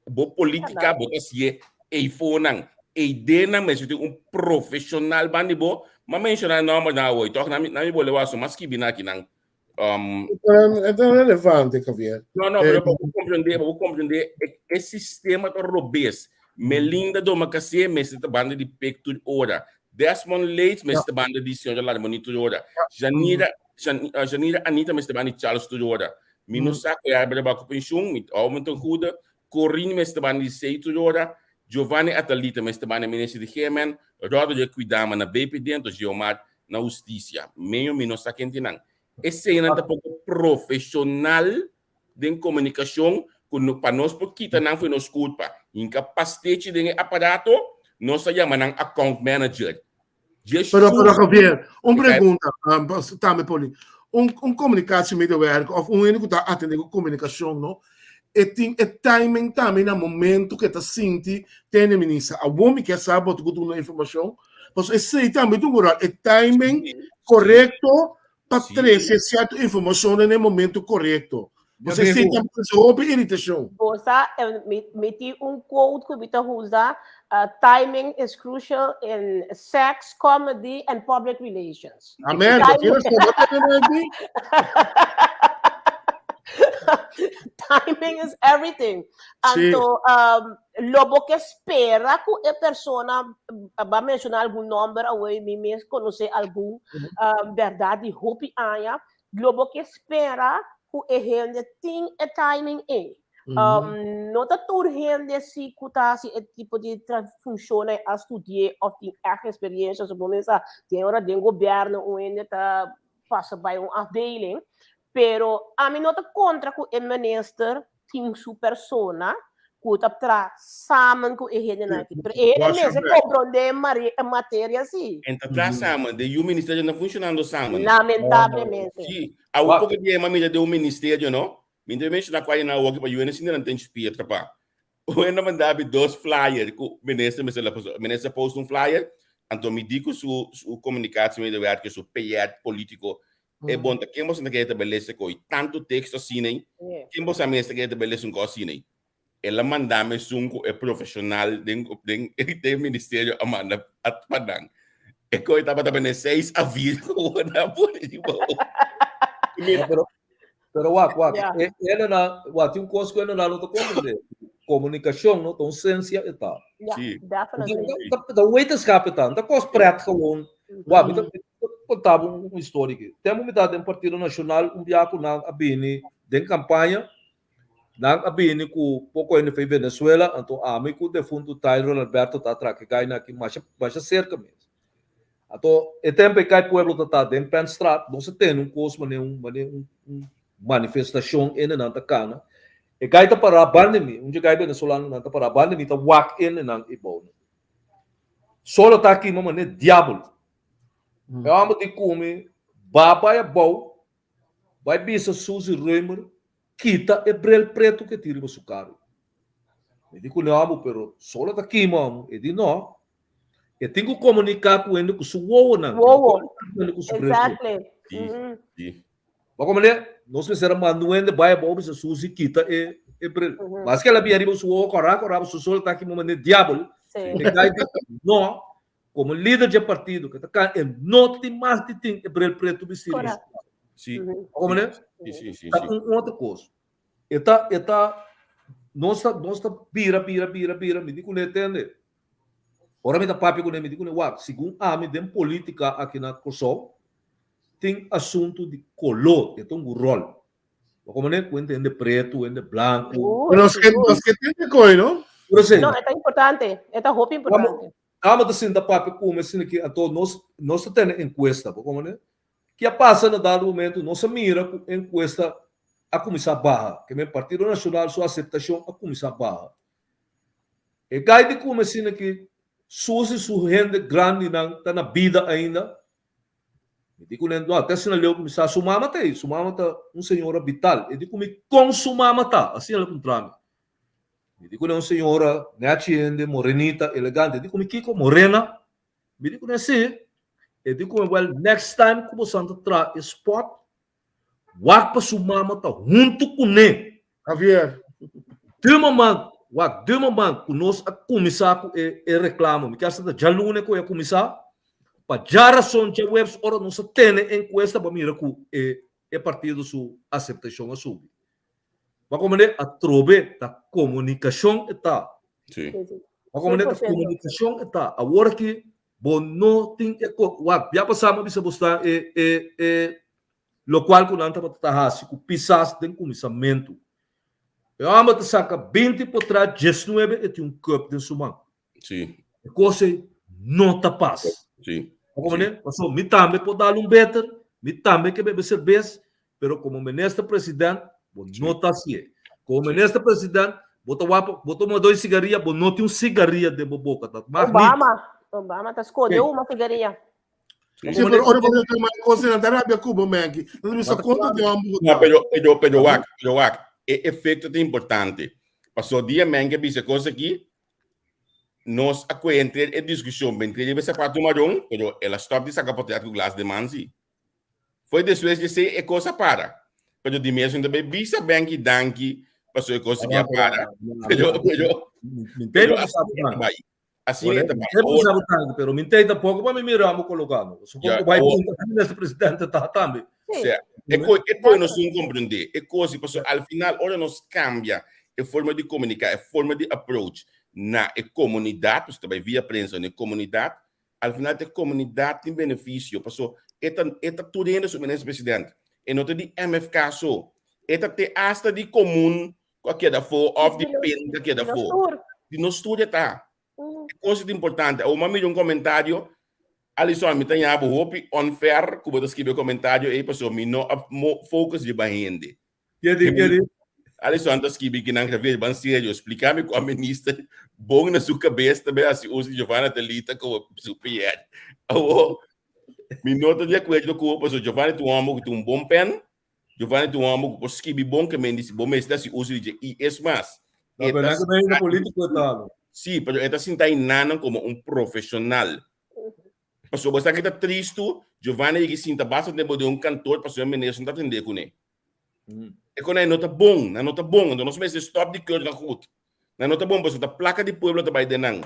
Bo política bota se e fonang e dena mas tem profissional banibo mas mencionar nome na oi toque na me bole waso mas que binaki nang É relevante, Javier. não, pero vou compreender esse sistema do robês. Melinda do Macassi, mas esta banda de pecto ora. Desmond Leite, mas esta banda de senhora lá de monitor ora. Janira Anita, mas esta banda de Charles tudo ora. Minusaco é a braba com pensão, aumento cuida. Corinne, mas esta banda de sei tudo ora. Giovanni Atalita, mas esta banda ministro de Yemen. Rodo de cuidar na BP dentro, Geomar na justiça. Meio minusaco entinang. Esse é um pouco profissional de comunicação para nós porque não foi nos culpa incapacitete de aparato nós chamamos account manager. Pero Javier, pergunta também Poli, comunicação medewerker of único que está atendendo comunicação não e tem timing também no momento que está sentindo tem ministra a homem que sabe o que tu informação mas esse também tu é timing correto para trazer certa informação no momento correto. Você sente uma irritação. Você meti quote que você usa, timing is crucial in sex, comedy and public relations. Amém. Timing is everything. Então, logo que espera que a pessoa vai mencionar algum nome, ou mesmo conhecer algum verdade, hope aya, logo que espera que a gente tem a timing em. Não está tudo gente se cutar se é tipo de funciona a estudar ou tem a experiência, supomos tem hora de governo ou ainda está passa by uma afdeling. Pero a mim não está contra que o ministro tem sua persona que está samen com ele aqui. Pero ele mesmo compreende a matéria assim. Então samen, de o ministério não funcionando samen. Lamentavelmente. Sim, há um pouco de mamília de ministério, não? Me interessa na qual na work para o UNC não tem espia trapa. O ainda mandava dois flyers, o ministro posta flyer, então me digo su comunicação de verdade que su PR político. É bom, quem você não quer estabelecer com tanto texto assim, né? Quem você mesmo quer estabelecer um coisa assim, né? Ela mandava um profissional do ministério a mandar a padang. E coi estava também 6 a 20 na política. Pero ele na tem coisa que ele não está compreendendo. Comunicação, não, então ciência e tal. Sim, definitely. Da wetenschap dan, dat kost pret gewoon. Contava uma história aqui. Temos metade do Partido Nacional, dia na Abini, de campanha, na Abini, com pouco ainda foi Venezuela, então a mim com o defunto Tyler Alberto está atrás, que cai aqui, mas cerca mesmo. Então, o tempo que cai pueblo está dentro de Penstrat, não se tem coisa, manifestação em Nanta Cana, e cai para a pandemia, dia cai venezuelano, não para a pandemia, está wak em Nanta Ibon. Só está aqui, mas é diabo. Eu amo de comer, baba é bom, vai bisa Suzy Reimer, quita é brel preto que tira o sucaro. Eu digo, não amo, pero só está aqui, mano. Eu digo, não. Eu tenho que comunicar com ele com o seu ovo, não. Exactly. Vamos ver, nós precisamos mandar vai bom, bisa Suzy quita é Mas que ela vier o seu corra, o sol está aqui no momento diabo. Não, como líder de partido, que está não tem mais de tem preto vestido. Sim. Como né? Sim. Outra coisa. Eta nós pira, me digo não entende. Ora me dá papo com me digo não, segundo a me dem política aqui na Kosovo, tem assunto de color, que tem um rol. Como né? Entende preto, entende branco. Los que tienen coin, ¿no? No, é importante, é roupa importante. Vamos assim da papo como assim que a todos nós temos encuesta, como né? Que passa no dado momento, nossa mira encuesta a começar barra, que o Partido Nacional sua aceitação a começar barra. E gai de como assim que sua renda grande está na vida ainda. Me digo não, até se não leu começar sumama tá senhora vital. E digo me consumama tá, assim ela contrame. Me digo não senhora, neatiende, morenita, elegante. Digo me Kiko morena. Me digo não assim. E digo well next time como Santa tra spot wak pa sumama ta junto com ne Javier. Demaman conosco a começar e reclama me que essa da jalune ko a começar para jara son che webs ora não se tem encuesta para mira ku e partido su aceitação a subir mas como né a trobe da comunicação está Sim. mas como né a comunicação está agora que bom não tem já passamos bisa buscar lo qual que não está para com pisas de começamento. Eu amo te saca 20 por trás 19 e tem cup de suma. Sim. E coisa não está paz. Sim. Como né? Passou me também pode dar better, me também que bebe cerveja, pero como ministro presidente, não está assim. Como ministro presidente, botou uma 2 cigarrilhas, não tem cigarrilha de boca, tá? Obama tá escolheu uma cigarrilha. Sí, pero ahora vamos a tomar cosas en Arabia, Cuba, Maggie. No me conta de ambos. No, pero wak, efeito é importante. Passou dia Mengue disse coisa aqui, nós acuente a discussão entre ele e para tomar pero ela stop de sacar potato com glass de manzi. Foi depois de ser é coisa para. Pero de mesmo também bisa Mengue danki, passou é coisa que para. Pero assim é também. Pero me entenda pouco para me mirar mo colocando. Supongo vai nesse presidente tá também. É coisa nós não compreender. É coisa que ao final ora nós cambia a forma de comunicar, a forma de approach na comunidade, você também via prensa na comunidade, ao final a comunidade tem benefício, passou eta turena sobre o presidente. E não de MFK só. Eta te hasta de comum que da for of the pen que da for. De nós tudo tá. Coisa importante. O mami um comentário, Alisson me tem abo hope unfair, como eu escrevi comentário aí pessoal, me não focus de bahende. Alisson antes que que não quer ban sério, explicar-me com a ministra bom na sua cabeça também assim usa Giovanna Talita como super. Oh, me nota de acordo com o pessoal Giovanna tu amo que tu bom pen, Giovanna tu amo que escrevi bom que me disse bom mas se usa de e mais. Na verdade é político tal. Sí, pero esta cinta inana como un profesional. Pasó bastante que está triste, Giovanni que cinta basta de un cantor, pasó el ministro não atender com ele. E com ele não tá bom, então nós mesmos stop de cor na rua. Não tá bom, pasó a placa de pueblo tá vai denang.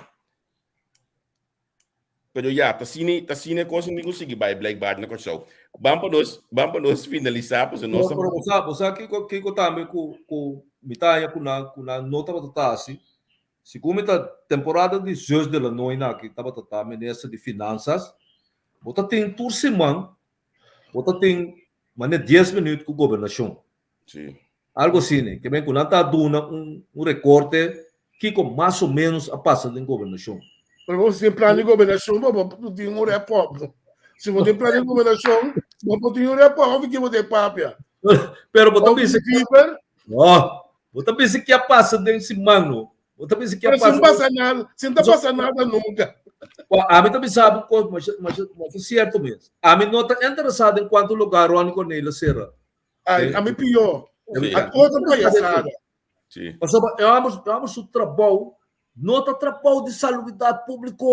Pero já, tá cine coisa não consegui vai Blackbird na coisa. Vamos para nós finalizar, pasó nós. Você que também com mitad com na nota para assim. Se como a temporada de jogos de la noina que estava tratando ministra de finanças, você tem por semana, você tem 10 minutos com governação. Sim. Algo assim, né? Que bem quando está dando recorte que com mais ou menos a passa de governação. Mas você tem plano de governação, você tem repórter. Se você tem plano de governação, você tem repórter, que você tem papia. Pero você pensa que você pensa que a passa desse mano. Mas não passa nada, você não passa nada nunca. A mim também sabe, mas é certo mesmo. A mim não está interessado em quanto lugar o Rony Cornelio será. A mim pior. A outra palhaçada. Eu amo o trabalho, não está trabalho de salubridade pública.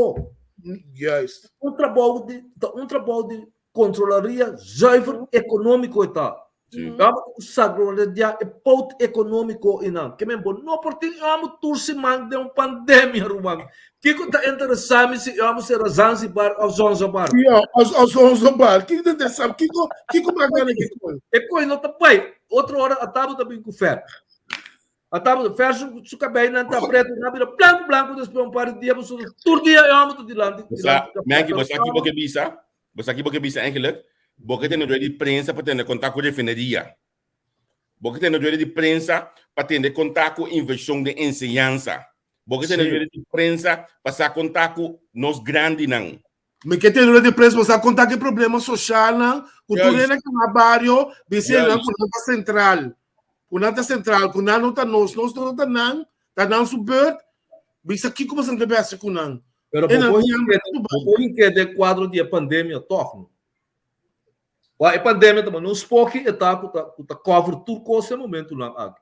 Yes. Um trabalho de controlaria, jovem econômico está. Amo sagro le dia e pot econômico inang. Que membo no porting amo tursi mang de pandemia rumang. Kiko ta interessami si amo ser Zanzibar ou Zanzibar. Yeah, als onze bar. Kiko de sabe, Kiko bacana que coisa. E coi no tapai. Outra hora a tábua também com fer. A tábua de fer suca bem na tá preto na vira blanco depois um par de dia você tur dia eu amo de lá. Mangi você aqui porque bisa eigenlijk. Porque tem no de prensa para ter contato com a refineria. Porque tem no de prensa para ter contato com inversão de ensinança. Porque tem no de prensa para ter contato com nós grandes não. Me que tem de prensa para contar que problema social não, cultura na barrio, vizinho não, com nada central, com nada não tá nós não tá não subir, bisa aqui como se deve ser com não. Pero por que de quadro de pandemia torno. A pandemia também não spoke etapa tá cover tudo com esse momento lá aqui.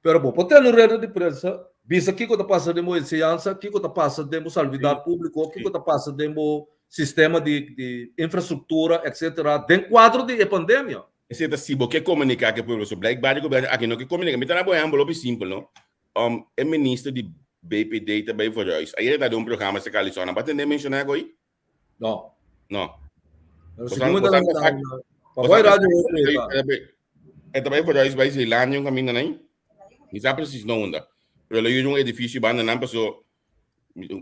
Pero bom, por ter no rede de prensa, bisa aqui que tá passando de ensinança, aqui que tá passando de salvidade público, aqui que tá passando de sistema de infraestrutura, etc. Dentro quadro de pandemia. Esse é assim, porque comunicar que o povo sobre Black Body aqui não que comunica, me tá na boa envelope simples, não? É ministro de BPD também foi isso. Aí ele tá dando programa se caliciona, mas tem mencionar agora? Não. Também foi isso, vai ser lá nenhum caminho nem. E já precisa não anda. Pero eu um edifício banda não passou.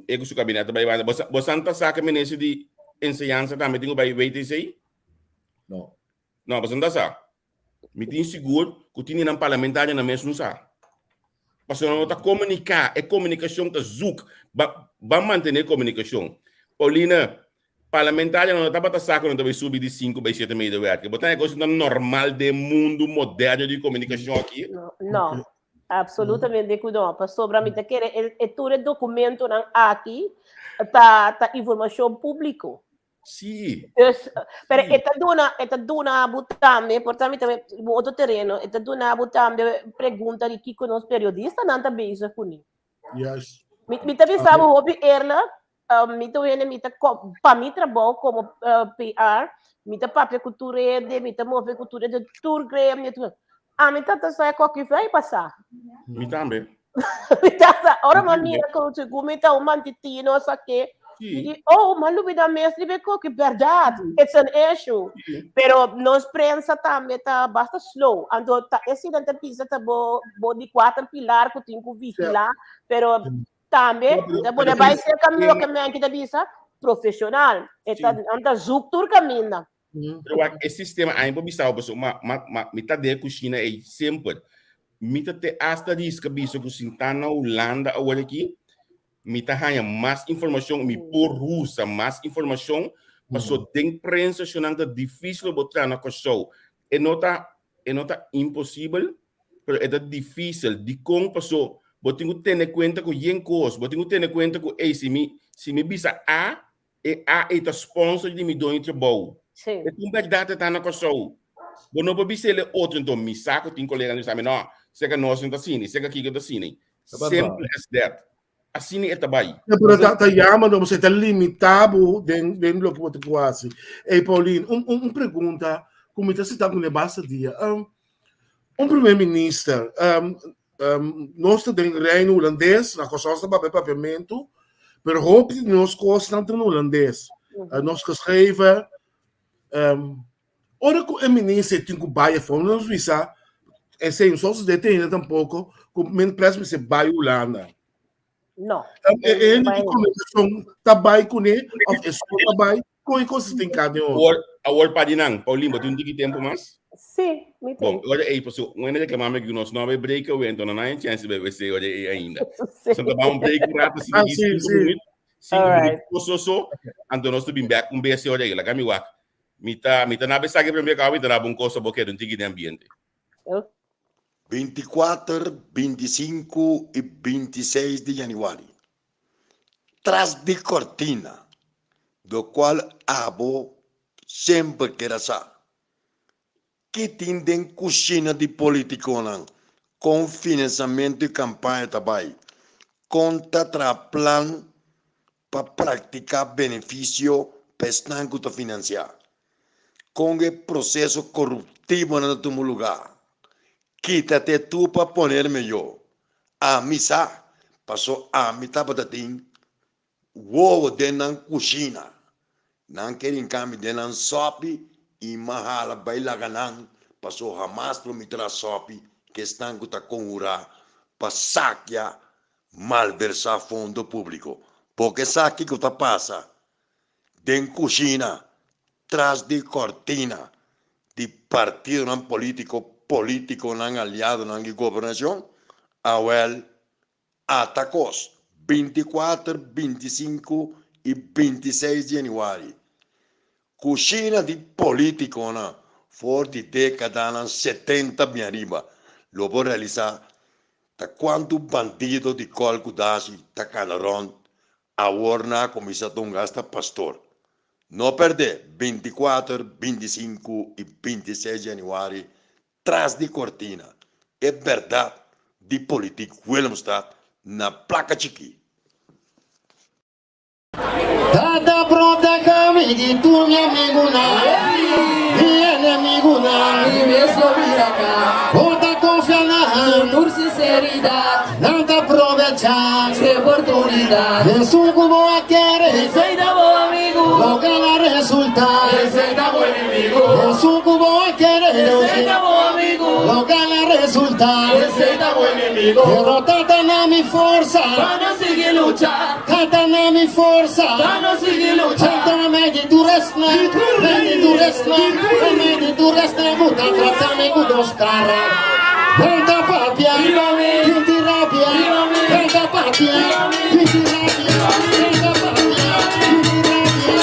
Eu sou gabinete também banda. Você não tá saca ministro de ensinança também tem vai ver isso aí? Não, você não tá saca. Me tem seguro que tinha na parlamentar na mesa não sabe. Porque não tá comunicar, é comunicação tá zuc, vai manter comunicação. Paulina, parlamentar não está para saco não deve subir de 5 para 7 meio de verdade. Botar é coisa normal do mundo moderno de comunicação aqui. Não, absolutamente de acordo. Para sobre a mim tá querer é todo documento não aqui tá informação pública. Sim. Pero esta dona butame, portanto também outro terreno, esta dona butame pergunta de que conosco periodista não tá bem com ele. Yes. Me também sabe hobby erla, me também me tá para mim trabalho como PR, me tá papel cultura de me tá mover cultura de tour grey, me tá me tá sai qualquer vai passar. Me também. Me tá ora maneira que eu chego me tá mantitino saque. Oh, maluco da mestre becou que verdade, it's an issue. Pero nos prensa também tá basta slow. Ando tá esse dentro pisa tá bo de 4 pilar que tem que vigilar, pero também depois vai ser caminho que me da bisa profissional. Eta anda zuctur caminha. Esse sistema aí para bisa pessoa, me tá de cozinha é sempre. Me tá te hasta risca bisa cozinha na Holanda ou aqui. Me tá ganhando mais informação, me por russa mais informação, mas só tem prensa que é difícil botar na coisa. É não tá impossível, mas é difícil de como passou. Vou ter que ter conta com yen coisa, vou ter que ter conta com se me bisa A é o sponsor de me do trabalho. Sim. É como verdade tá na coisa. Vou não pode ser outro então me saco tem colega que sabe não, chega nós não tá assim, chega aqui que tá assim. Simple as that. Assim é também. Pero tá chamando, você tá limitado dentro do que você quase. Ei, Paulinho, pergunta, como você está com o basta dia? Primeiro-ministro, nós temos reino holandês, na coisa do papiamento, mas hoop que nós gostamos no holandês. Nós geschreven, ora que o ministro tem que baia fome, nós visa, é sem só se detém tampouco, como men parece se baia Holanda. Não. Ele de comunicação trabalha com ele, é só trabalho com a coisa tem cada um. Agora para dinang, Paulinho, tu tem tempo mais? Sim, me tem. Bom, agora aí pessoal, quando ele reclamar que nós não vai break o então não há chance de você olha ainda. Só que vamos break rápido se 5 minutos. 5 minutos só, então nós temos back BC olha aí, lá kami wak. Mita na besa que primeiro kami na bom coisa porque não tem ambiente. 24, 25 e 26 de januário. Tras de cortina, do qual abo sempre quer saber. Que tem cozinha de politicona com financiamento e campanha também. Conta tra plan para praticar benefício para estanco financiar. Com o processo corrupto negativo no tu lugar. Quítate tú para ponerme yo. A mí pasó a mí tapatatín. Uovo denan kusina. Nan querin kami denan sopi e mahala baila ganan. Pasó jamás promitra sopi que están kuta kongura pasakya malversa fondo público. Porque sabe que passa? Den kusina, tras de cortina, de partido não político não aliado não de governação, awel atacos 24, 25 e 26 de janeiro. Kusina de político não, for de década 70 bem arriba, lo vou realizar. Ta quanto bandido de colcudasi, ta canaron, a warna comisa gasta pastor. Não perder 24, 25 e 26 de janeiro, tras de cortina. É verdade de político Willemstad na placa chiqui. Tata pronta caminho, tu minha amigo não, minha inimigo não, E mesmo viraca, outra confiança, por sinceridade, não te aproveitar, de oportunidade. Jesus como a querer, Receita bom amigo, logo ela resultar, receita bom inimigo. Jesus como a querer, Receita bom amigo, logo ela resultar, receita bom inimigo. derrotada na minha força, Pra não seguir lutar, canta na minha força, pra não seguir lutar. canta medi tu resna, medi tu resna, muda tratamento dos caras. Venta papia, quinti rabia, venta papia, quinti rabia, venta papia, quinti rabia.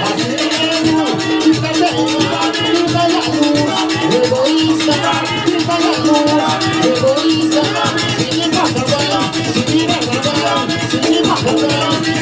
Acelerado, quinta teima, quinta la luz, egoísta, quinta la luz, egoísta. Sigue bacabá, sigue bacabá, sigue bacabá, sigue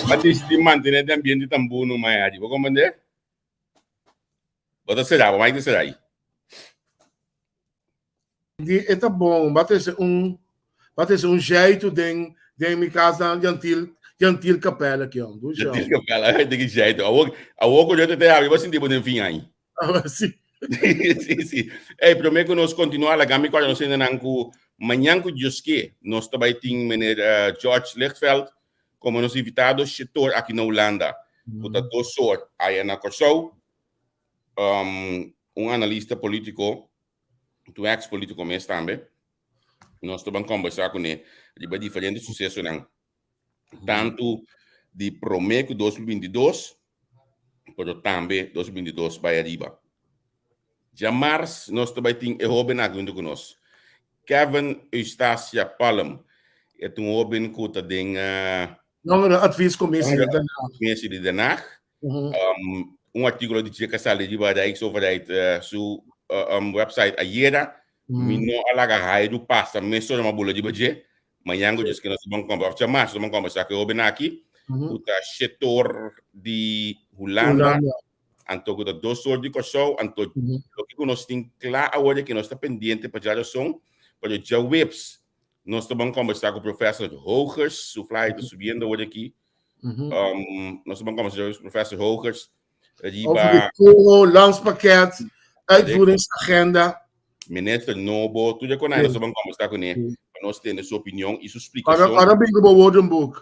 Mas de manter o ambiente tão bom no Miami, vou compreender? Você será, vai ser aí. É tá bom, vai ter um jeito de minha casa Jantil Capela aqui, ó. Jantil Capela, de que jeito? A outra jeito até aí, você não tem fim aí. Sim. Sim. É, prometo que nós continuar a gami quando nós ainda não manhã com Juske, nós também temos George Lichtfeld como nosso invitado setor aqui na Holanda. Portanto, dois horas aí na Corsou, analista político, ex-político mesmo também. Nós também conversar com ele de diferentes sucessos, tanto de Promeco 2022, mas também 2022 vai arriba. Já março, nós também temos o jovem junto conosco. Kevin Eustacia Palm, é jovem que tem adviescommissie de Den Haag. Artigo de Tjeca Sale de Rijksoverheid website Ayera. Mino alaga hai do passa, mas só uma bola de budget. Manyango diz que nós vamos conversar com o Benaki, o setor de Holanda, anto que dois sorte de coisa, anto o que nós temos claro agora que nós está pendente para a som, para já webs. Nós vamos conversar com o professor Hogers, o fly está subindo hoje aqui. Nós vamos conversar com o professor Hogers. Over de landspakket, uitvoeringsagenda. Minister Nobo, tudo que nós vamos conversar com ele, para nós ter sua opinião e sua explicação. Agora bem que o woordenboek.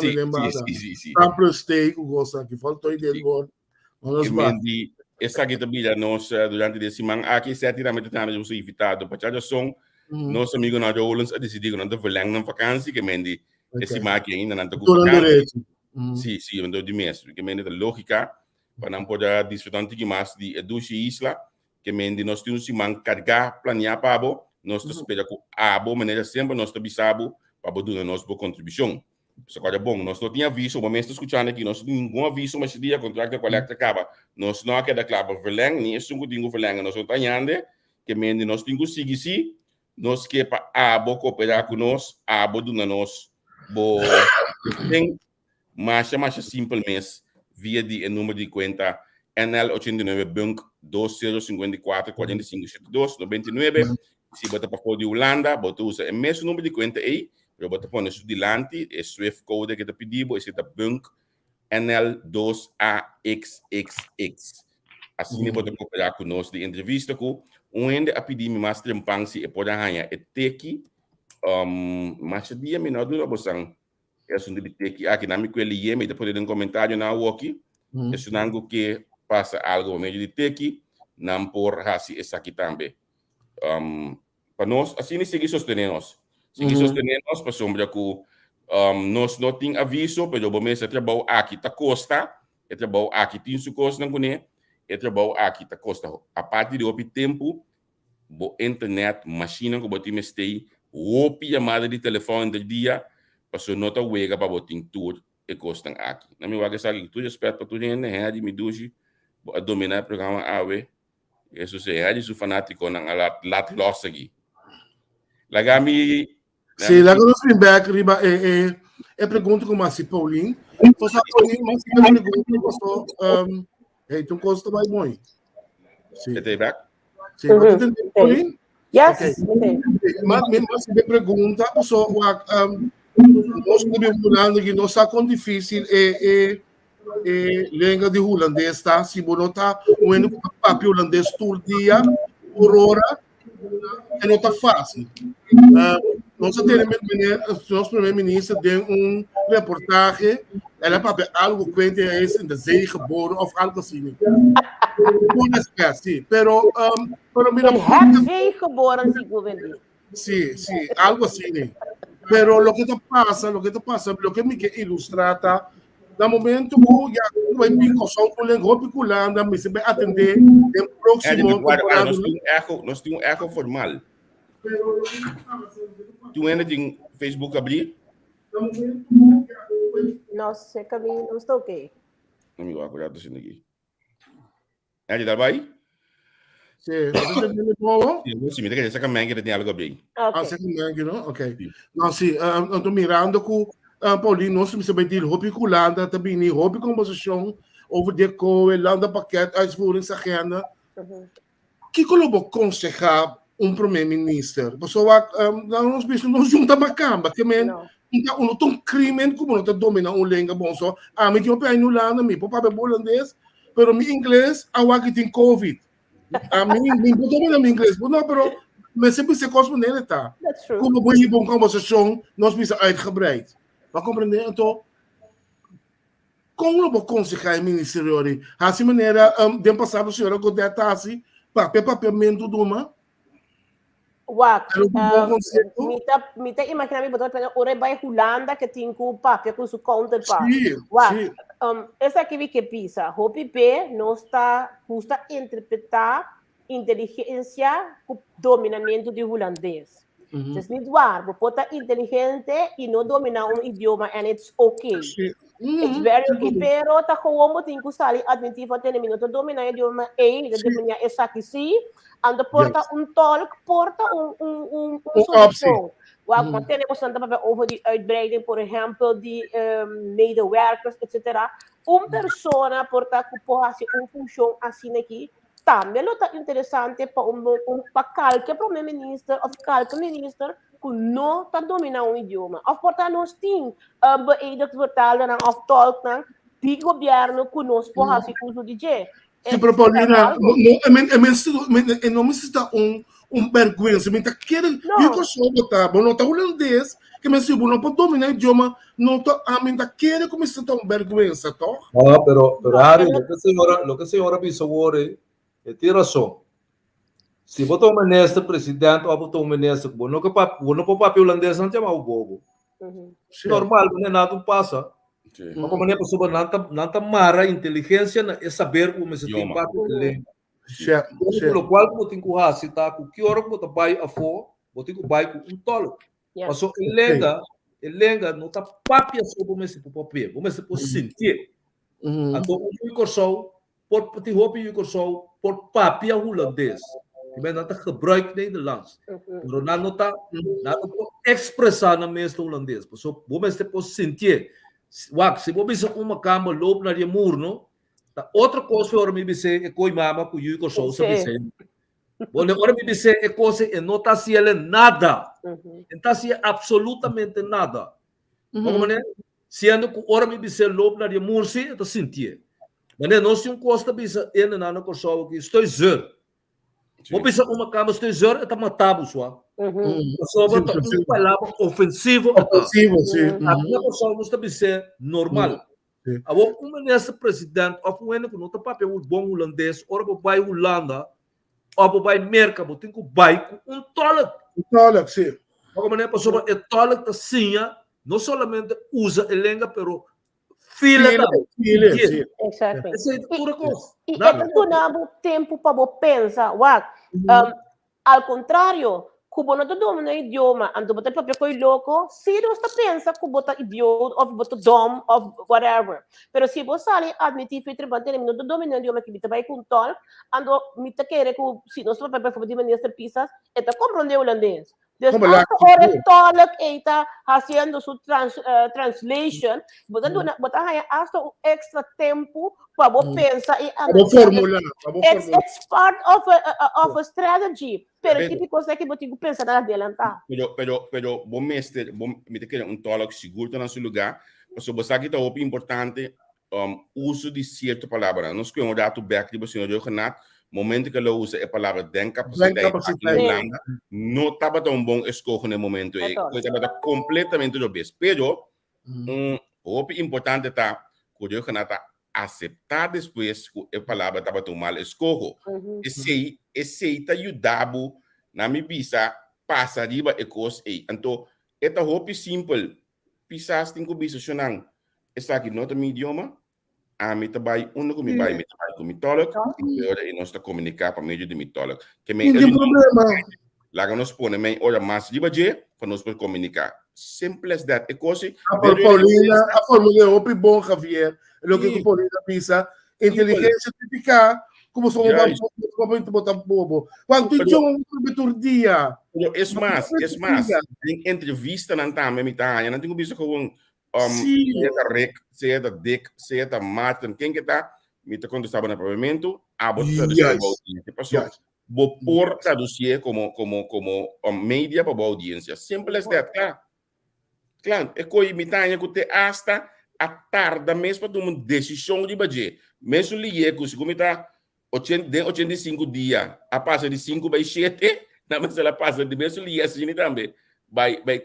Sim. Sample steak, o gosto aqui, faltou ideia agora. Essa aqui também nós durante esse semana aqui certamente estamos invitados para a som. Nosso amigo Nadia Hollands a decidido não verlengen na vakantie, que mendi esse marque ainda não está com vakantie. Sim, eu de mês, que mendi a lógica para não poder desfrutar de mais de duas islas, que mendi nós temos semana carregar planear para nós esperamos com abo maneira sempre nós bisabo para dar nossa boa contribuição. Isso é bom, nós não tínhamos aviso, o momento escutando aqui, nós não tínhamos nenhum aviso, mas dia contrato de coleta acaba, nós não queda claro verlengen, nem isso que tinha verlengen, nós não estamos que mendi nós temos que seguir nós que para abo cooperar com nós, abo do nós, bo tem mais simplesmente via de número de conta NL89 Bank 2054 4572 99. Se você para fora de Holanda, você usa o mesmo número de conta aí, você põe isso delante, é Swift code que te pedimos, é da Bank NL2AXXX. Assim você cooperar com nós de entrevista com onde a pedir mais trempansi e pode ganhar é teki mas dia menor do bosang é só de teki aqui na mico ele e depois de um comentário na walkie é só algo que passa algo meio de teki não por hasi essa aqui também para nós assim seguir sostenendo nós para sombra que nós não tem aviso pero bom mês trabalho aqui tá costa é trabalho aqui tem su costa não conhe é trabalho aqui tá costa a partir de o tempo bo internet machine que botim stay opi chamada de telefone do dia passou nota wega para botim tudo e costam aqui na minha vaga sabe tudo respeito para tudo né de me duji a dominar o programa awe isso se é de fanático na lat loss aqui lagami sim lá quando vem back riba é pergunta como assim Paulinho você Paulinho mas que pergunta passou então custa mais bom sim back sim você entendeu Paulinho yes mas me pergunta só nós estamos falando que não está com difícil língua de holandês tá se não tá o papel holandês todo dia por hora não está fácil nosso primeiro-ministro deu reportagem ela para algo que é esse de zee geboren ou algo assim uma espécie pero mira zee geboren se governo sí algo assim pero lo que te pasa lo que me que ilustrata no momento que já vai pico só com língua piculanda me se vai atender no próximo nós temos eco formal tu ainda tem Facebook abrir? Nossa, caminho, não estou ok. Não me acuerdo assim aqui. É de trabalho? Sim, você está vendo como? Sim, me diga, saca mangue tem algo bem. Saca mangue, não? Ok. Não, sim, eu estou mirando com Paulinho, nós se vai ter roupa culanda, também nem roupa composição, over de coe, landa paquete, uitvoeringsagenda. Que como aconselhar primeiro-ministro? Pessoa, nós precisamos juntar uma camba, que men, não tem crime como não te domina língua bom só. Me tinha pé no lado, me pode falar holandês, pero mi inglês, que tem COVID. Me domina mi inglês, não, pero mas sempre se cosmo nele tá. Como vou ir bom conversação, nós precisamos uitgebreid. Vai compreender? Então, como vou aconselhar o ministério? Assim maneira, de passar a senhora com detalhe, papel do uma. Wak, mita imaginami betul pada orang baik Holanda que tem com papel com seu counterpart. Wak, essa aqui que pisa, hopi pe não está custa interpretar inteligência com dominamento de holandês. It's niet waar. We pota inteligente e não dominar idioma and it's okay. It's very okay. Pero ta gewoon mo ting kusali admitir for 10 minutos dominar idioma de dominar essa aqui sim. Ando porta tolk, porta solução. Waar tenemos over die uitbreiding, por ejemplo, die medewerkers, etc. Persona porta hacer una función así aquí. También lo está interesante para cualquier primer ministro o cualquier ministro que no está dominando un idioma. Of porta nos ting beëdigd vertalen of tolken die governo que nos pode fazer uso de je. Sim, pero Paulina, não me está vergüenza. Me está querendo, eu que sou botar, não está holandês, que me subo, não pode dominar o idioma, não está, me está querendo como se está vergüenza, tá? Ah, pero Harry, lo que a senhora disse agora tem razão. Se botar um ministro, presidente, ou botar um ministro, não pode papel holandês, não chama o bobo. Normal, não é nada passa. Mas como a pessoa não está mara, inteligência é saber como se tem papel de língua. Pelo qual você tem que fazer, tá? Que hora que você vai a fora, você tem que vai com tolo. Mas o lenga não está papel só como se pode papel, como se pode sentir. Então o curso por te roupa o curso por papel holandês. Je bent dat gebruikt Nederlands. Maar não está expressar na mesma holandês. Então, você pode sentir. Se você uma cama loop naar je moer, no? Outra coisa voor me dizer é coi mama com o que sou sabe. Bom, agora me dizer é coisa e não está se nada. Não está se absolutamente nada. Como né? Sendo que ora me dizer loop naar je moer, se está sentir. Mas não se costa bisa na na coisa que estou zero. Vou pensar uma cama estou zero, está matado só. Só uma palavra ofensiva. Ofensivo, sim. A minha pessoa não está bem normal. Agora, como nesse presidente, ou como ele não está papel bom holandês, ou vai Holanda, ou vai Merca, ou tem que vai com tolk. Tolk, sim. Como a pessoa é tolk, assim, não somente usa a língua, pero fila sim. Exatamente. Essa é pura coisa. E não tempo para pensar, ao contrário, como não domina o idioma, ando botar papel coi louco, se você pensa que botar idiota, ou botar dom, ou whatever. Pero se você ali admitir que não domina o idioma que você vai com tol, ando me te querer que se nós vamos para fazer ministro pisas, é compreender holandês. Então, agora tolk está fazendo sua translation, botar hasta um extra tempo para pensar e formular. It's part of a strategy. Pero tipo coisa que você tem que pensar na adiantar. Pero bom mestre, me te quer tolk seguro na seu lugar. Porque você aqui está importante uso de certa palavra. Nós que dado back de você no Renato, momento que ele usa a palavra den capacidade, não estava tão bom escolher no momento. Estava completamente do bem. Pero o importante está que o Renato aceitar depois que a palavra estava tão mal escolhido. Esse está ajudando na minha visa passar riba e coisa. Então, é tão simples. Pisas tem que bisa senang. Está aqui no meu idioma. A mim também, com me vai com me tolk. E nós está comunicar para meio de me tolk. Que me tem problema. Lá nós põe me olha mais riba je para nós poder comunicar. Simples that. É coisa. A Paulina, a fórmula é o bom Javier. Lo que Paulina pisa, inteligência artificial, como são vamos botar bobo. Quando tu chama um dia. É mais. Em entrevista não tá me tá, não tenho visto com Rick, seja Dick, seja Martin, quem que tá, me tá contestava no pavimento, a botar de audiência. Passou, vou por traduzir como mídia para a audiência. Simples that, claro, é coisa me tá que te hasta a tarde mesmo para tomar decisão de bater. Mesmo liego, se como está 85 dias, a passa de 5 para 7, na mas ela passa de mesmo liego assim também.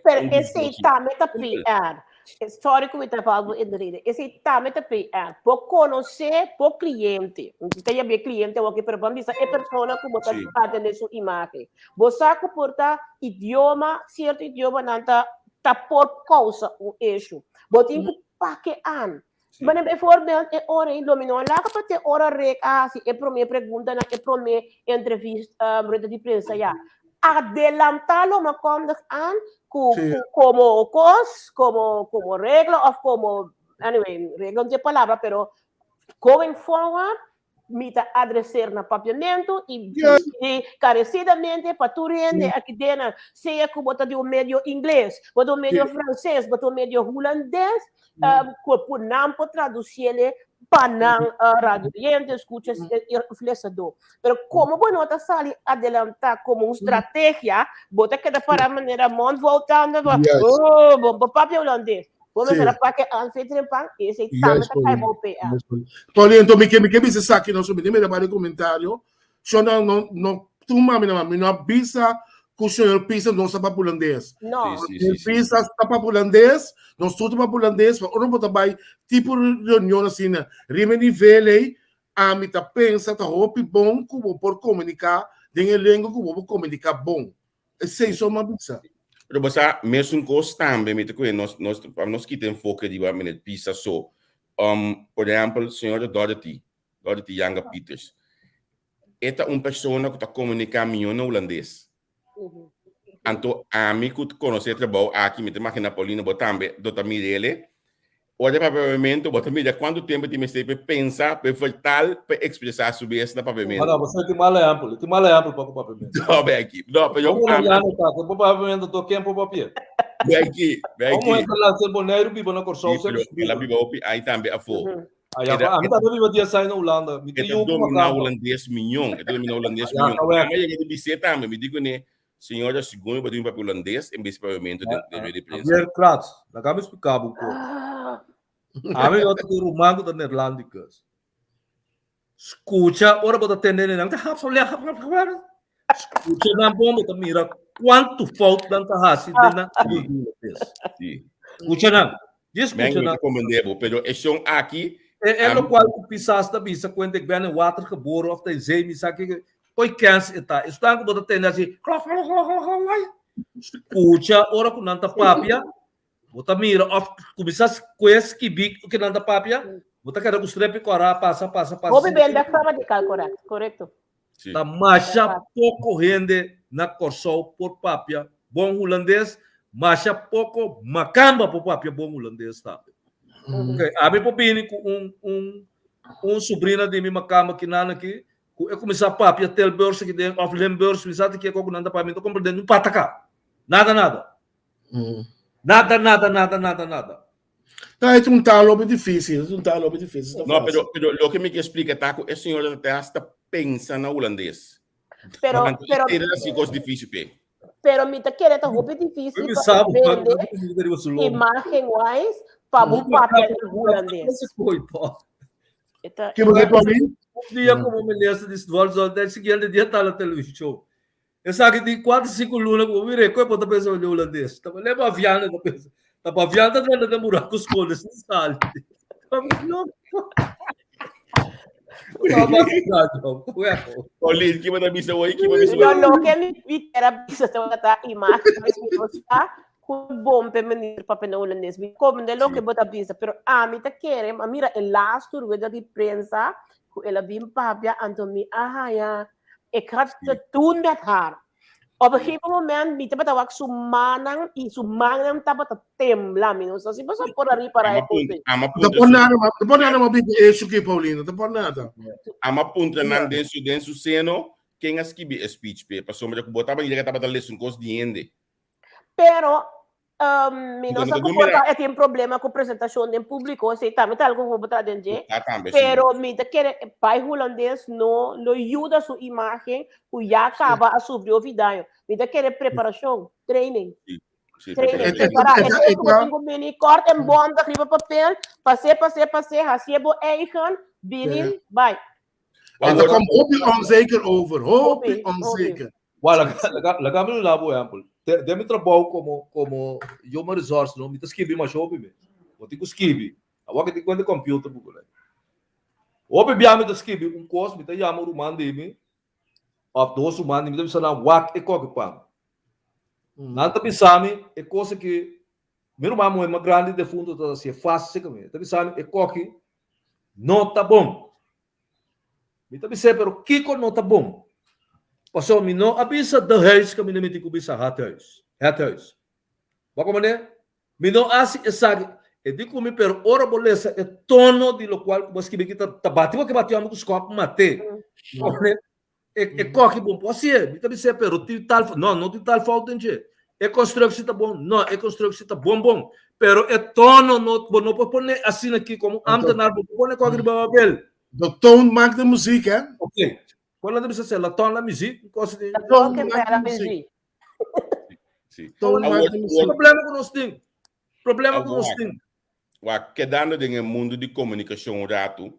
Pero esse também está PR. Histórico que está falando em esse também está PR. Por conhecer por cliente. Tem a ver cliente o que vamos dizer é pessoa que está atendendo sua imagem. Você que porta idioma, certo idioma não está por causa o eixo. Você tem que paquear. Mas bijvoorbeeld é hora em dominó lá que pode hora rega se é primeira pergunta na é primeira entrevista rueda de prensa já adelantá-lo uma coisa an como cos como regla ou como anyway regla de palavra pero going forward mita adresar na papiamento e carecidamente para tu rende aqui dentro, seja que bota de um meio inglês, bota um meio francês, bota um meio holandês, por não pode traduzir ele para rádio gente escuta influenciador. Pero como bueno está sali adelantar como uma estratégia, bota que da para maneira mão voltando, oh, bom papi holandês. Vamos ver para que anfitrião pan esse também tá cai bom pé. Paulinho, então me que se saque não sobre me dar comentário. Só não tu mami não bisa que o senhor pisa não sabe holandês. Não. Pisa sabe holandês, não estuda para holandês, mas não pode vai tipo reunião assim, né? Rime nível a mim tá pensa tá hope bom como por comunicar, tem língua como por comunicar bom. Esse é só uma bisa. Pero basta mesmo constante, me te cuido, nos quiten foco de uma minute pisa so. Por exemplo, o senhor Dorothy Younger Peters. Esta pessoa que está comunicando no holandês. Então, a mim que conhece o trabalho aqui, me te imagina Paulina, botambe, dota Mirele. Olha para o papiamento, bota mira quanto tempo te mete para pensar, para falar, para expressar sobre isso no papiamento. Não, você tem mal amplo para o papiamento. Não, bem aqui. Não, para eu o papiamento do tempo o papel. Bem aqui. Como é que lá se boneiro bibo na corção, ela bibo aí também a fogo. A mim também bibo dia sai na Holanda, me tem dominar holandês minhão, dominar holandês minhão. Mas eu me disse também, me digo né, senhora segundo para um papel holandês em vez de papiamento de prensa. Ver Kratz, lá cá me explicava um pouco. A mim eu tenho romano da neerlandicas. Escuta, ora bota atender não, escuta na bomba tá mira quanto falta tanta raça dentro escuta não. Escuta não. Comandebo, pero é só aqui é no qual o pisaste da bisa quando que vem o water geboren of the zee me sabe que poi cansa eta está que bota atender assim escuta, ora com nanta papia bota mira, começar com esse que nada papia, bota cada costrepe corá, passa. Vou beber da forma de calcular, correto? Da marcha pouco rende na corção por papia, bom holandês, marcha pouco macamba por papia, bom holandês, tá? Ok, a mim popini com sobrinho de mim macamba que nana aqui, eu começar papia tel bolsa que tem of lembers, me sabe que é com nada papia, então compra dentro um patacá, nada. Nada. Não, é um talo bem difícil, Não, pero o que me explica taco, é senhor até pensa na holandês. Pero era assim coisa difícil pe. Pero me tá querendo roupa difícil para vender imagem wise para o papel holandês. Que você pode um dia como ministro de Estado, até seguinte dia tá na televisão. Eu sabe que de 4-5 lunas que eu virei, qual é a pessoa de holandês? Tava leva avião da pessoa. Tava avião da grande buraco com escolas, não sabe. Olha, que manda missa hoje, que não que me vi era bisa tá imagem, mas me gostar com bom feminino papel holandês. Me como de lo que bota bisa, pero a mim tá querem, a mira el last tour de prensa, ela bim papia, Antomi, ja. Ik had te doen met haar. Op een gegeven moment, niet te wat sumanang, sumanang tapat tembla, minus. Assim, você pode rir para aí. Não pode nada, mas isso que Paulino, não pode nada. Ama punta nan dentro seno, quem escreve speech pe, passou me que botava ele que tava dando lesson cos diende. Pero não se comporta, tem problema com apresentação em público, sei também tá algo como botar dentro. Pero me te quer pai holandês não ajuda a sua imagem, o já acaba a subir o vídeo. Me te quer preparação, training. Preparar, corta em banda, riba papel, passei, recebo eigen, binnen, vai. En dan komt hoop onzeker over, hoop onzeker. Legal me lá o exemplo. Demi trabalho como human resource, não me tá escrevendo mais hobby mesmo. Eu tenho que escrever. Agora que tem computer por lá. Hobby bem me tá escrevendo curso, me tá chamando o man de mim. Of dois humanos, me tá pensando wak e qualquer pam. Não tá pensando é coisa que meu irmão é uma grande de fundo tá assim fácil que tá pensando é qualquer não tá bom. Me tá pensando pero que não tá bom. Passou me não avisa de huis que me não me digo bisa hat huis. Wat kom meneer? Me não assim essa E di come per ora bolessa é tono di lo qual mas que kita tabati que bateu amigo scopo mate. E corre bom assim é, me também se pero tal não tal falta gente. É construção tá bom, não, é construção tá bom. Pero é tono não pode pôr assim aqui como amta na pôr com aquele babel. De toon maakt de muziek, hè? Ok. Quando ela disse la tono la musique, coisa de Toon Que maakt era de muziek. Sim. Toon maakt de muziek. problema com nós tem. Problema com nós tem. Quedando em mundo de comunicação rato,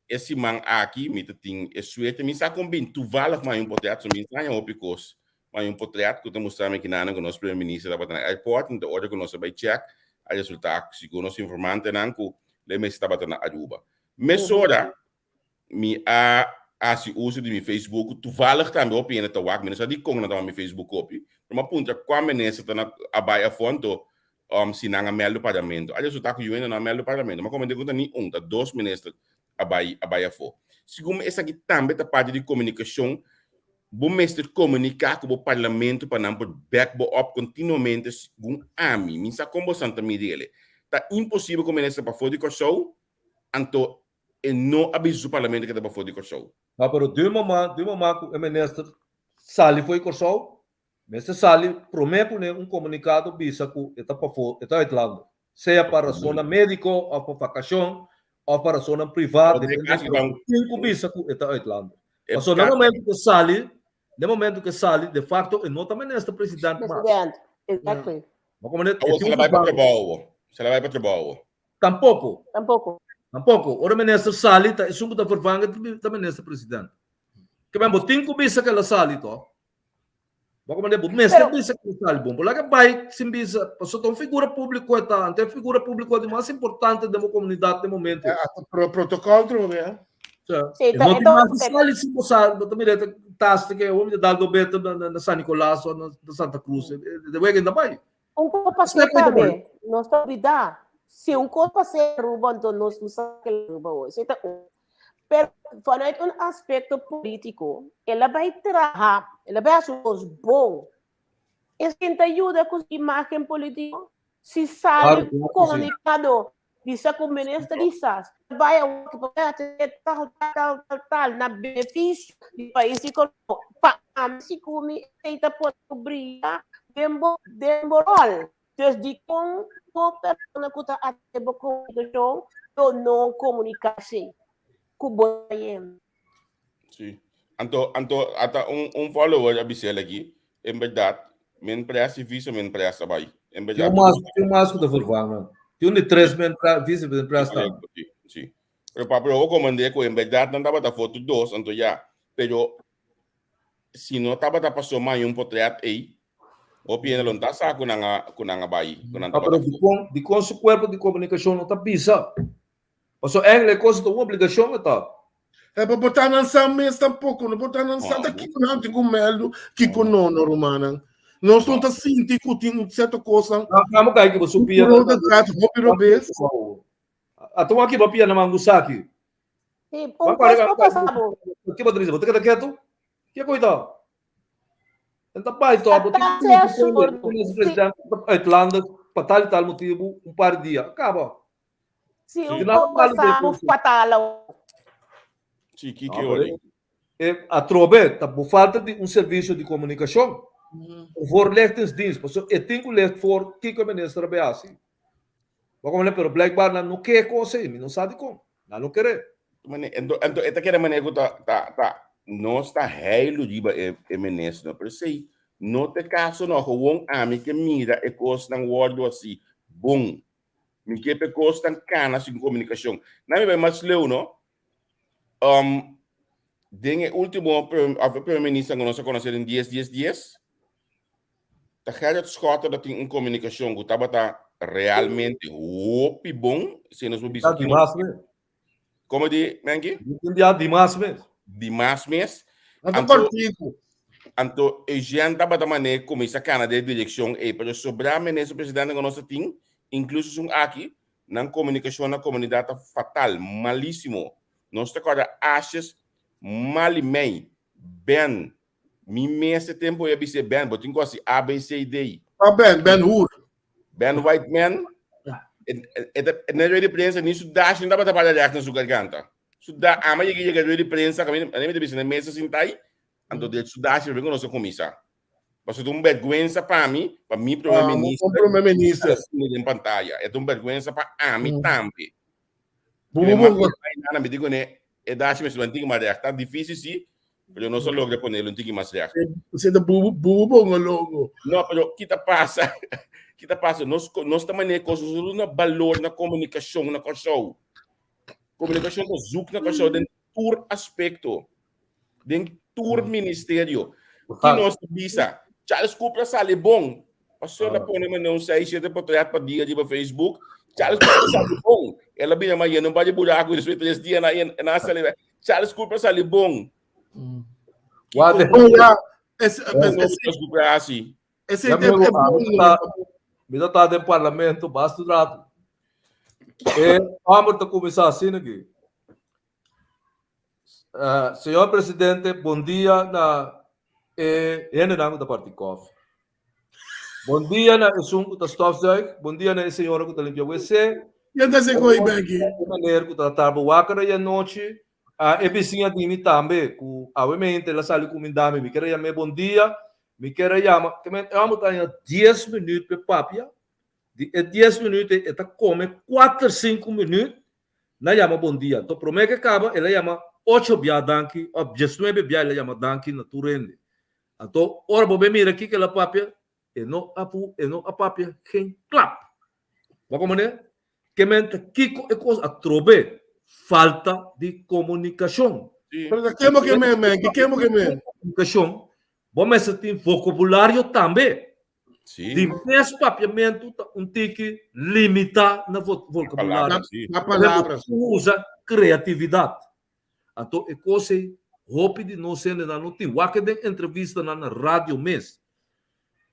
esse man aqui, me tem, é suerte, me sabe como bem, tu vale mais portrait, me sai opicos, mais portrait que tu mostrar que nada com nosso primeiro-ministro da batana airport, então hora que nós vai check, a resultado, se com nosso informante não, que le me está batana Aruba. Mesora, me se uso de meu Facebook, tu vale também opinião da wak, me não sabe como não meu Facebook copy, uma ponta como nessa tá na abaia fonte se não há mel pagamento. Aliás, o taco ainda não há mel pagamento. Mas como eu digo, nem dois ministros a baia for. Segundo, essa aqui também é parte de comunicação. O mestre comunicar com o parlamento para não poder back up continuamente com a mim. Minha como Santa Mirele. Tá impossível como ministro para fora de show. Então, não aviso o parlamento que está para fora de show. Mas para de momento o ministro Sali foi com show. Mas Sali promete comunicado bisa que está para fora, está aislado. Seja para a zona médica, ou para vacação, ou para a zona privada, dependendo do bisa que está aislado. Mas no momento que Sali, de facto, não está ministro presidente. Presidente, exactly. Mas como se ela vai para trabalho. Se ela vai para trabalho. Tampouco. O ministro Sali está isso está vervanga do ministro presidente. Que bem, botinho que bisa que ela Sali, então. Bako man debo mestre bisa que salbom. Por lá que vai sim bisa, passou tão figura pública tá, ante figura pública de mais importante da comunidade de momento. Protocolo trobe, hè? Não tem mais sali sim passar, não também é taste que o homem de Dagoberto na São Nicolás ou na Santa Cruz, de wegen da vai. Copa se também, não está vida. Se copa se ruba, então nós não sabemos que ruba hoje. Pero vanuit een aspecto político, ela vai trabalhar, ela vai achar os bons. Isso que ajuda com a imagem política. Se sai comunicado, diz que o ministro diz, vai ter tal, na benefício do país, se come, está por brilhar, demorou. Desde com a pessoa que está a ter comunicação, eu não comunicação. Sim. Então, até follower abisel aqui, em verdade, men pressa visa, men pressa vai. Em verdade. Tem mais que da vervanga. Tem de 3 men visa, men pressa. Sim. Pero para eu comandei que em verdade não dava da foto 2, então já. Pero se não tava da passou mais portrait aí, o piano não tá só com a bai, de com seu corpo de comunicação não tá bisa. Passo é coisa da obrigação tá. É para botar na São mês tampouco, não botar na São daqui não tem como melo, que com nono romana. Nós não tá sentindo que tem certa coisa. Vamos cair que você pia. Não tá gato, hopi robes. Ato aqui vai pia na mangusaki. Sim, coisa passado. Que pode dizer, você quieto? Que coisa? Então pai, tô Até o presidente da Irlanda para tal motivo par de dias. Acaba. Sim, passamos fatal. Sim, que olha. A trobe, tá por falta de serviço de comunicação. Voor lichtingsdienst, porque eu tenho licht voor que o ministro be assim. Vamos pero blackbar não quer coisa, não sabe como. Não quer. Então, esta que era maneira tá. Não está heilo de ministro, por isso aí. Não te caso não, o homem que mira e coisa não word assim, bom. Me que pe costa canas em comunicação. Na me mais leu, não? Den último primeiro-ministro que nós conhecemos em 10. Tá Gerrit Schotten dat tem comunicação que estava realmente opi bom, se nós vamos dizer. Como de, Mengi? Dimas mesmo. Dimas mesmo. Então, a gente estava da maneira como essa cana de direção é para sobrar ministro presidente que nós temos, incluso aqui, na comunicação na comunidade fatal, malíssimo. Nós temos achas mal e meio, bem. Esse tempo eu disse bem, mas tem quase A, B, C, D. Ben Hur. Ben White Man, na rueda de prensa, nisso dash, não dá para trabalhar na sua garganta. Isso dá, a maioria que rueda de prensa, a minha de na mesa sem tai, então de isso dash, eu venho nossa comissão. Mas é uma vergonha para mim primeiro-ministro, em pantalla. É uma vergonha para mim também. Me digo, né, é dash, mas não tem mais reação. Tá difícil, sim, mas eu não sou logo de poner, não tem mais reação. Você é bubo logo. Não, mas o que está passando? Que está passando? Nós estamos na coisa, no valor na comunicação, na coisa. Comunicação do Zoom, na coisa, dentro do aspecto, dentro do ministério. Que nós visa. Charles Cooper sale bom. Passou na põe não sei se é para para dia de Facebook. Charles Cooper sale bom. Ela bem amanhã não vai buraco isso 3 dias na sala. Charles Cooper sale bom. Esse me está dentro do parlamento, basta rato. Vamos começar assim aqui. Senhor presidente, bom dia na nome da Partido Coffee. Bom dia na Esunco da Stofzuig. Bom dia na senhora que está limpando o WC. E anda se coi bem. Maneiro que está trabalhando e a noite. A vizinha de mim também, que obviamente ela saiu com dame, me queria chamar bom dia, me queria chamar, que eu amo ganhar 10 minutos para papia, de 10 minutos ela come 4, 5 minutos, não chama bom dia. Então promete que acaba, ela chama 8 bia danki, ou 19 bia ela chama danki na turende. Então, ora você mira aqui que ela papia, e não a papia, quem clap. Vamos ver? Que mente Kiko é coisa a trobe. Falta de comunicação. Pero que me? Comunicação. Vamos ter vocabulário também. De mesmo papiamento, tique limita na vocabulário. Na palavra. Usa criatividade. Então, é coisa roupa de não ser na notícia. Waka de entrevista na rádio mesmo.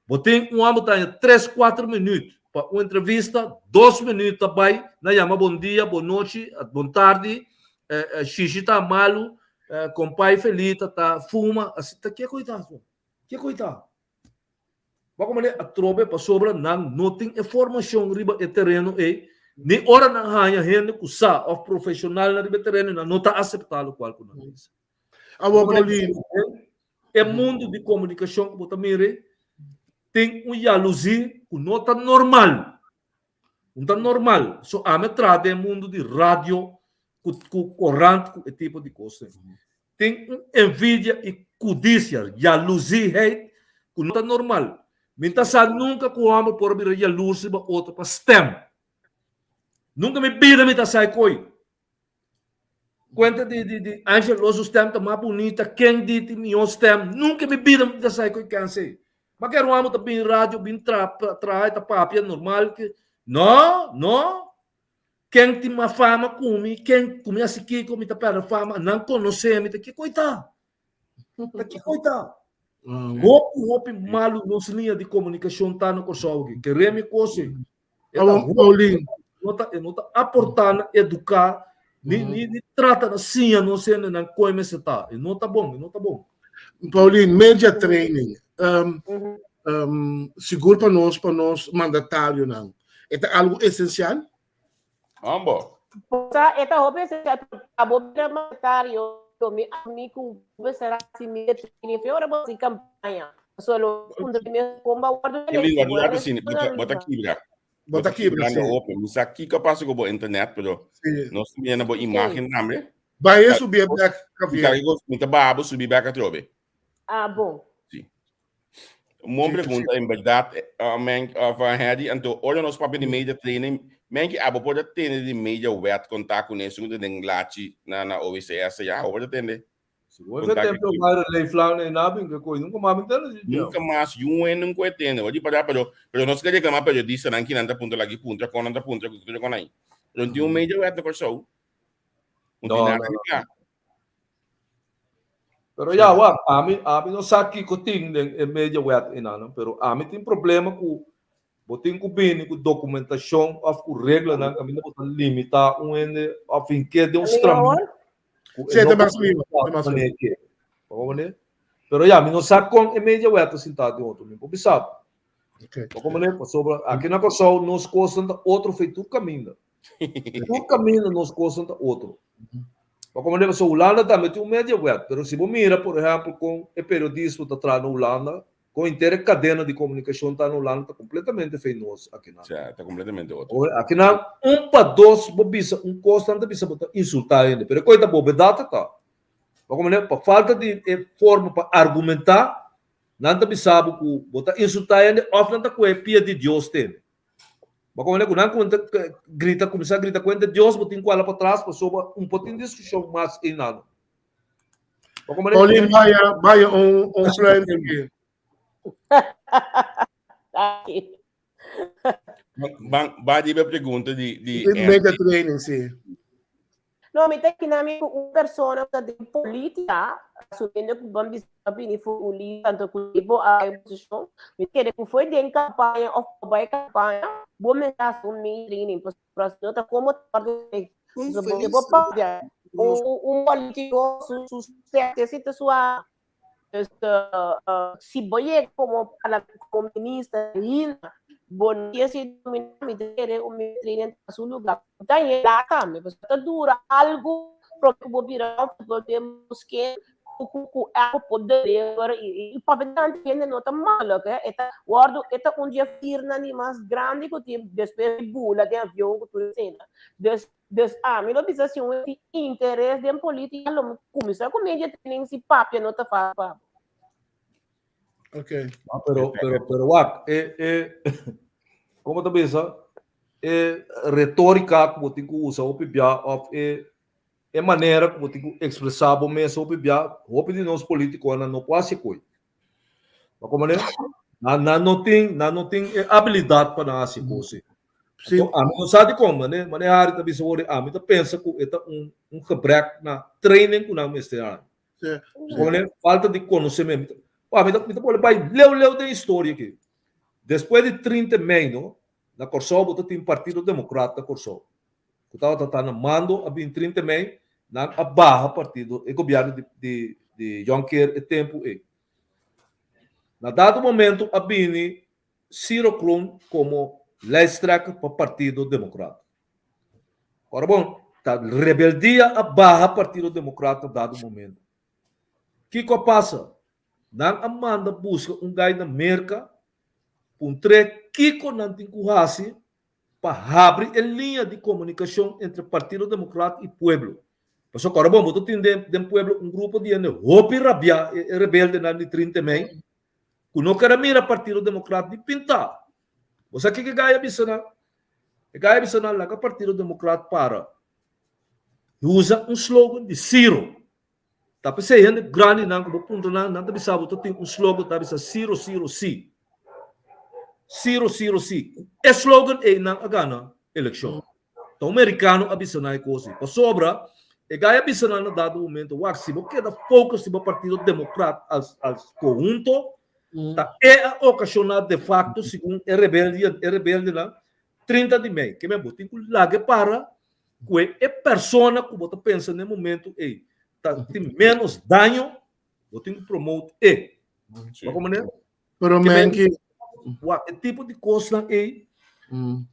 Botem homem tem 3, 4 minutos. Para uma entrevista, 2 minutos também, na chama bom dia, boa noite, boa tarde, xixi tá malo, com pai feliz, tá fuma, assim, tá que coitado, que coitado. Vamos ver a trobe para sobra não tem informação riba e terreno nem hora na ranha gente que sa of profissional na riba terreno não tá aceitável qual com nós. É mundo de comunicação que botar mire tem jalousia que não está normal. Não está normal. So, a metrada é mundo de rádio, com corrente, com esse tipo de coisa. Tem envidia e codícia, jalousia, que não está normal. Mas nunca que o homem pode vir jalousia para outro, para STEM. Nunca me pida me tá sai coi. Conta de Angeloso STEM tá mais bonita, quem dite meu STEM, nunca me pida me tá sai coi cansei. Mas quero amo também rádio, bem trai, tá papia normal que não. Quem tem uma fama come, quem come assim que come tá para fama, não conhece me, tá que coitado. Tá que coitado. Roupa malo não se linha de comunicação tá no corso que reme coisa. Não tá aportando educar, nem trata assim, não sei não como se tá. Não tá bom. Paulinho, media training. Seguro para nós mandatário não. É algo essencial? Vamos. Esta roupa é essencial para o mandatário. Me com será assim me training foi hora para campanha. Solo um primeiro comba guardo. Bota aqui, Mas aqui que eu passo com a internet, pero nós temos uma imagem também. Vai subir back café. Muito babo subir back a trobe. Bom. Uma pergunta, em verdade, van Hedy, então, olha nosso papel de media training, que abo pode ter de media wet contato com isso, de Englate na OVCS, já, pode ter. Você tem que mais lei flauta nem nada, nunca mais entende. Nunca mais, não entende. Pode parar, pero nós queremos reclamar periodista, não que não ponto lá que ponto, com não ponto, com aí. Não tem media wet na corso. Não tem nada. Pero ya, a mim não sabe que tem media wet não, pero a mim tem problema com botin com bem com documentação, com regra, não, a mim não pode limitar a fim que de extremo. Sim, tá mais vivo. Pero ya, a mim não sabe com media wet sentado de outro, não sabe. Okay. Como né, sobre aqui na Corsol nos costam outro feito caminho. O caminho nos costam outro. Como né, so Holanda também tem um média web, mas se você mira, por exemplo, com o periodismo que está na Holanda, com a inteira cadena de comunicação está na Holanda, está completamente feito aqui na. Está completamente outro. Aqui na para dois, bobisa, constante bisa botar insultar ainda, mas coisa boa, data tá. Como né, para falta de forma para argumentar, nada bisabo que botar insultar ainda, ou não tá com a pia de Deus tem. Mas como né, quando grita, começar a gritar com a Deus, botar com ela para trás, para sobre pouquinho de discussão mais em nada. Paulinho, vai plan aqui. Vai a pergunta de Media training, sim. No, mi tem que na minha uma pessoa de política, assumindo que vamos dizer foi o líder tanto que a oposição, me quer que foi de campanha ou vai campanha, vou me dar um training para outra como um político certeza sua se boie como ministra bom dia se me querer o meu treino a seu lugar então é lá também você tá dura algo para virar podemos que o poder e para entender não tá mal que eta guardo eta dia firna ni mais grande que tem depois bula de avião que tu cena a mim não precisa ser um interesse de política lo começar com media training se papia não tá fácil. Ok. Pero what? Como tu bisa? Retórica que você usa o pibia of maneira que você expressar o mesmo o pibia o de nós políticos não pode ser coi. Mas como né? Não tem habilidade para nada se fosse. Então, a mim não sabe como, né? Mas a área da bisa a mim pensa que é um gebrek na training que não mestre. Como né? Falta de conhecimento. Me pode vai leu da história aqui. Depois de 30 anos, na Corsol, você tem um partido democrata na Corsol. Que estava no mando, havia 30 anos, na barra partido, o governo de Juncker, e tempo. Na dado momento, havia Ciro Kron como lestrack para o Partido Democrata. Agora, bom, a rebeldia a barra Partido Democrata dado momento. O que passa? Nang Amanda busca gajo na merca, Kiko não tem currasi para abrir a linha de comunicação entre Partido Democrata e Pueblo. Porque agora, bom, você tem dentro Pueblo grupo de Hopi Rabia, rebelde na 30 mei, que não quer mirar Partido Democrata de pintar. Você que gaia bisana? Gaia bisana lá que Partido Democrata para. Usa slogan de Ciro. Tapi saya ni grande nang punto na nang tabi sabu to tem slogan tabi sa Ciro si. E slogan é nang agana election. Então americano abisanai coisa. Pa sobra e gaya abisana na dado momento wa se você da focus do Partido Democrata als conjunto tá a ocasiona de facto segundo rebelde na 30 de maio que me botin com lague para que é persona que você pensa no momento tem menos dano, eu tenho que promover como né? Pero man que o tipo de coisa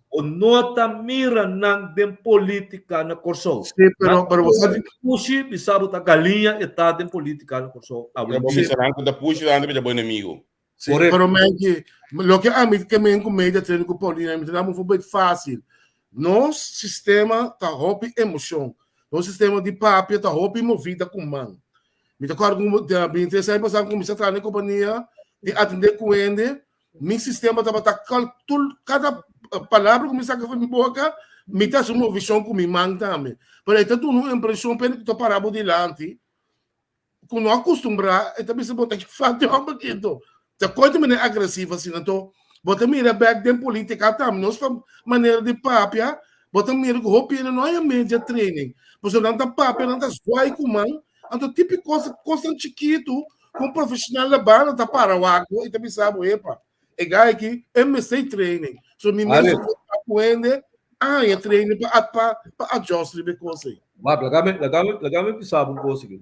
o nota mira na política na Corsol. Sim, pero você puxa, bisabo da galinha e tá em política na Corsol. Você não da puxa, anda para bom inimigo. Sim, pero man que lo que a mim que me comédia treino com Paulinho, me dá muito fácil. Nosso sistema tá roupa emoção. O sistema de papel está roupa e movida com mão. Me acordo com me interessei passar com a na companhia de atender com ele. Meu sistema estava cada palavra começar a fazer minha boca, me dá uma visão com minha mão também. Por aí tanto uma impressão pelo que estou parado delante. Quando não acostumbrar, eu também se botar que fazer um pouquinho. Tá coisa meio agressiva assim, então. Bota mira back de política também, nossa maneira de papel. Bota mira que roupa não é média training. Você não está papel, não está suai com mão. Então, tipo coisa chiquito, com um profissional da banda, está para o água, e também sabe, epa, é aqui, MSC training. So, me mesmo aprende, é training para adjust de coisa. Mas, legalmente, que sabe coisa aqui.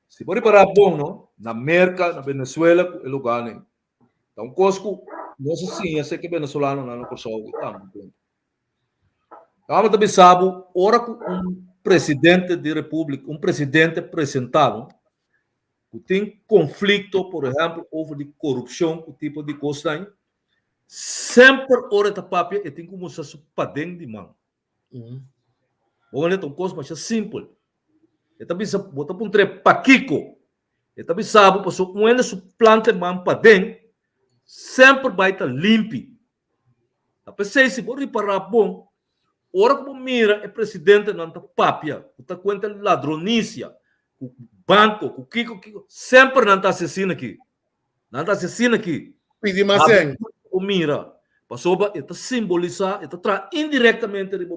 Se pode parar bom, não? Na América, na Venezuela, é lugar, né? Então, Cosco, nós sim, eu sei que venezuelano não pessoal que estamos. Vamos também sabe, ora que presidente da república, presidente apresentado, que tem conflito, por exemplo, houve de corrupção, o tipo de coisa aí, sempre ora da papia e tem como se padem de mão. Vamos ler um coisa mais simples. E também se botar para paquico. E também sabe, pessoal, quando se planta mão padem, sempre vai estar limpo. A pessoa se for reparar bom, ora como mira é presidente não está papia, está conta ladronícia, o banco, o Kiko, sempre não está assassino aqui. Não está assassino aqui. Pedi mais sem. O mira, passou para está simbolizar, está traz indiretamente de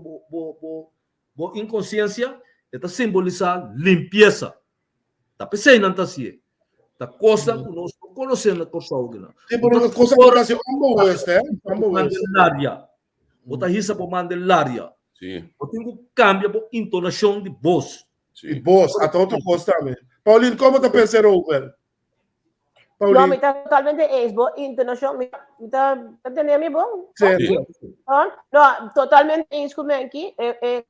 inconsciência, está simbolizar limpeza. Tá pensando não está assim. Tá coisa que nós conhecemos a coisa alguma. Tipo uma coisa que Brasil ambo West, Mandelaria. Bota risa para Mandelaria. Sim. Eu tenho que cambiar a entonação de voz. E boss, até outra coisa também. Paulinho, como tu pensa over? No, me está totalmente ex-bo, internacional, me está teniendo bom. No, totalmente ex-como aqui,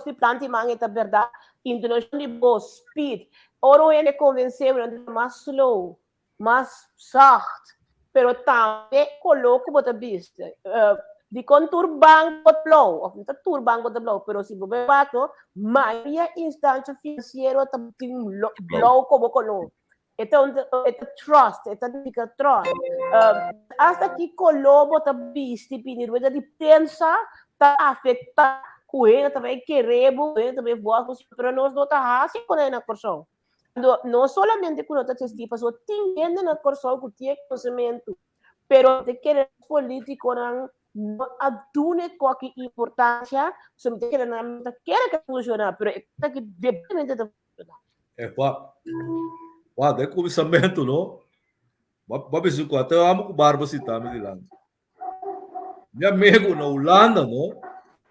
se planta man é verdade, internacional de bo, speed. Oro ele convenceu, mais slow, mais soft, pero também coloco bota vista. De contour banco de blow, ou não tour banco de blow, pero se você bato, maioria instância financeira também blow como colo. Então, trust, fica trust. Hasta que colobo tá visto, pinir, mas de pensa tá afeta, coelho também querebo, também voa, pero nós não tá assim com na corção. Não somente quando tá testigo, só tem na corção que tinha conhecimento, pero te querer político não adune qualquer importância, só me querer não quer que funcione, pero é que depende da é começamento, não? Vamos ver até eu amo com barba se tá me dilando. Meu amigo na Holanda, não?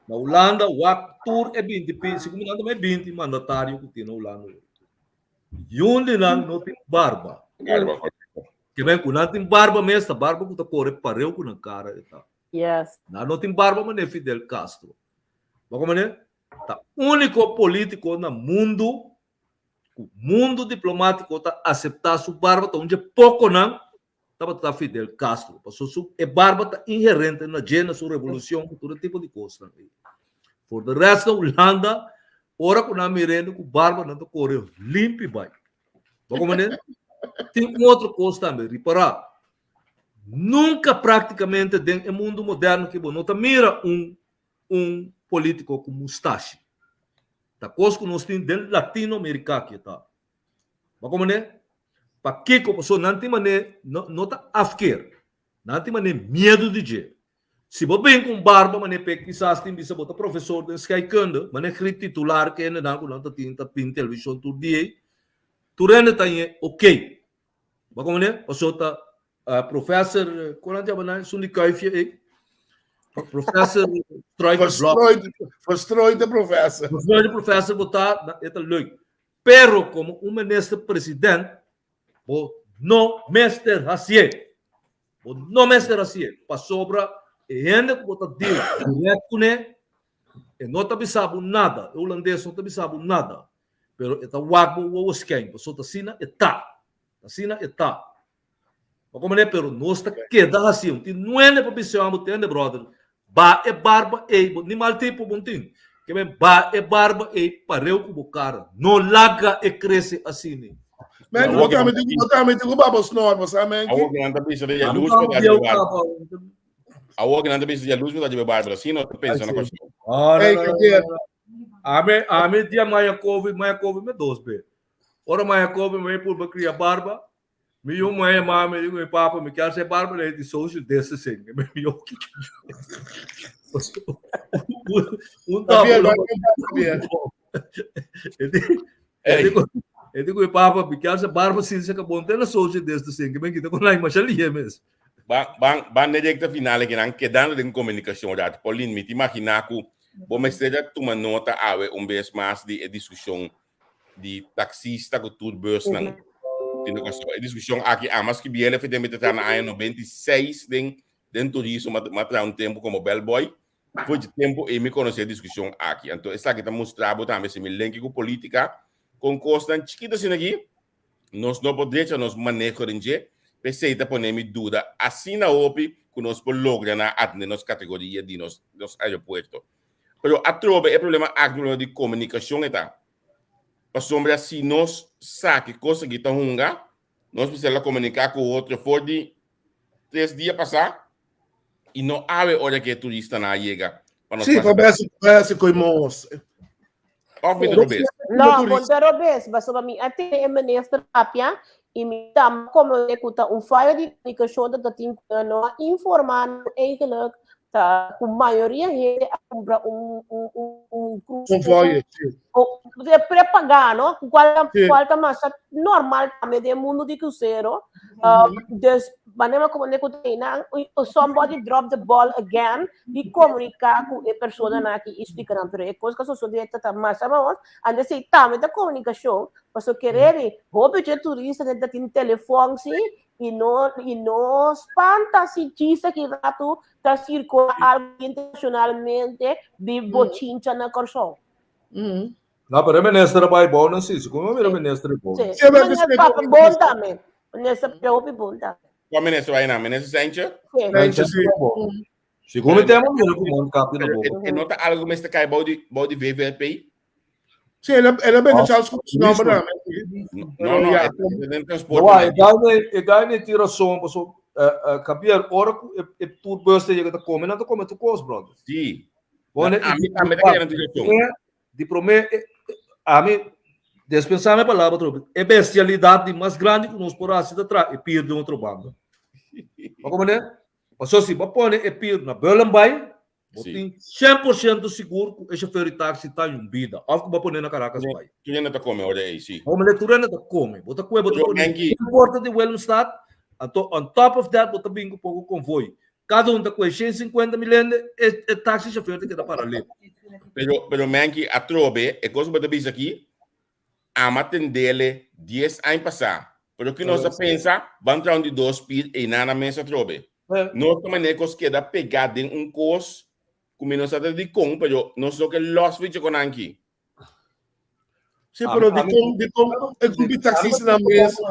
Na Holanda, o ator é 20, segundo ano também 20 mandatário que tem na Holanda. E onde não tem barba. Que vem com não tem barba mesmo, barba que tá corre pareu com na cara e tal. Yes. Não tem barba, mas é Fidel Castro. Vamos ver? Tá único político no mundo. O mundo diplomático está aceitar sua barba, está onde pouco não estava Fidel Castro. A barba está inherente na gênese, sua revolução, todo tipo de coisa. Por the rest da Holanda, ora que não mirando com barba não está correndo limpo e vai. Vamos ver? Tem uma outra coisa também, reparar. Nunca praticamente no mundo moderno que não está mira político com mustache. Tá coisa que nós temos dentro latino-americano aqui, tá? Mas como né? Para que a pessoa não tem maneira, não tá afquer, não tem maneira medo de dizer. Se você vem com barba, maneira que quizás tem bisa botar professor de Skycanda, maneira titular que ainda não tá pin televisão todo dia, tu ainda tá ok. Mas como né? Pessoa tá professor, quando já banana sundikaifia aí. Professor Verstrooid de professor. Verstrooid de professor botar é leuk. Pero como ministro presidente, não mestre assim. Não mestre assim. Para sobra e ainda que botar direto né, e não tá sabe nada. O holandês não tá sabe nada. Pero é wago o esquema. Só tá sina e tá. Sina e tá. Como né, pero nós tá queda assim. Não é para pensar, tem brother. Ba é barba ni mal tipo bontinho. Que bem ba é barba pareu com o cara. Não larga e cresce assim. Men botar-me de babos normas, amém. A outra não precisa de luz para dar barba. A outra não precisa de luz para dar barba. Assim não pensa na coisa. A mim dia Maia Covid me 2 Ora Maia Covid me por criar barba. Meu mãe, mãe, meu papai, me quer ser barba de social desse assim. Meu que eu digo papai, me quer ser barba se você acabou tendo social desse assim. Que bem que tá com lá mas ali é mesmo. Ban directa final que não quedando de comunicação da Paulinho, me imaginar que vamos esteja tomando nota a vez mais de discussão de taxista com turbus não. A discussão aqui, mas que BLF tem que estar na ano 96, den turismo, matra um tempo como bellboy, foi de tempo e me conhecer a discussão aqui. Então, essa aqui está mostrando também se me link com política, com costa chiquita assim aqui, nós não podemos nos manejar em dia, precisa pôr me dúvida, assim na OPI, que nós podemos lograr na nossa categoria de nos aeroportos. Mas a trova é problema aqui de comunicação, tá? Para sombra, se nós sabe coisa que está runga, nós precisamos comunicar com o outro for de 3 dias passar e não há hora que o turista não chega. Sim, parece que irmãos. Não, Montero Bes, mas sobre mim, até o ministro Tapia, e me dá como executar falha de comunicação da tem informando eigenlijk com maioria gente a comprar convoio, você pré-pagar, não? Qual tá mais normal também do mundo de cruzeiro. Maneira como somebody drop the ball again e comunicar com a pessoa que explica na empresa. Coisa que sou direta tá mais chamamos, ande se também da comunicação, mas eu querer roubar de turista de tem telefone sim e não espanta se diz que rato tá circular internacionalmente de bochincha na corção. Não, para ministro vai bom, não sei, como é ministro bom. Sim, mas papo bom também. Nessa própria bom também. Qual ministro vai na? Ministro Sánchez? Sim. Segundo tema, eu vou capir na boca. E nota algo mais que cai bode VVP? Sim, ele é bem Charles não, não, é dentro do transporte. E ganha tiração, pessoal, capir hora e tudo basta chega a comer, não come tu cos, brother. Sim. Bom, a mim também tá querendo tiração. De prometer, a mim dispensar minha palavra, é bestialidade mais grande que nos por assim atrás e perde outro bando. Como né? Passou se pôr e perde na Belambay, tem 100% seguro que esse chofer de táxi está em vida. Algo que vai pôr na Caracas vai. Tu ainda tá comendo olha aí, sim. Como né? Tu ainda tá come. Bota coisa, bota porta de Willemstad. On top of that, bota bem um pouco convoio. Cada um tá com 150 milhões de táxi chofer que dá para ali. Pero manki a trobe, e coisa bota bis aqui, a matendele 10 anos passar. Pero que nós pensa, vamos entrar de 2 pit e nada mesa trobe. Nós também nós queda pegado em coisa, como nós até de com, pero nós só que los vídeo com aqui. Sim, pero de como é que o taxista na mesa,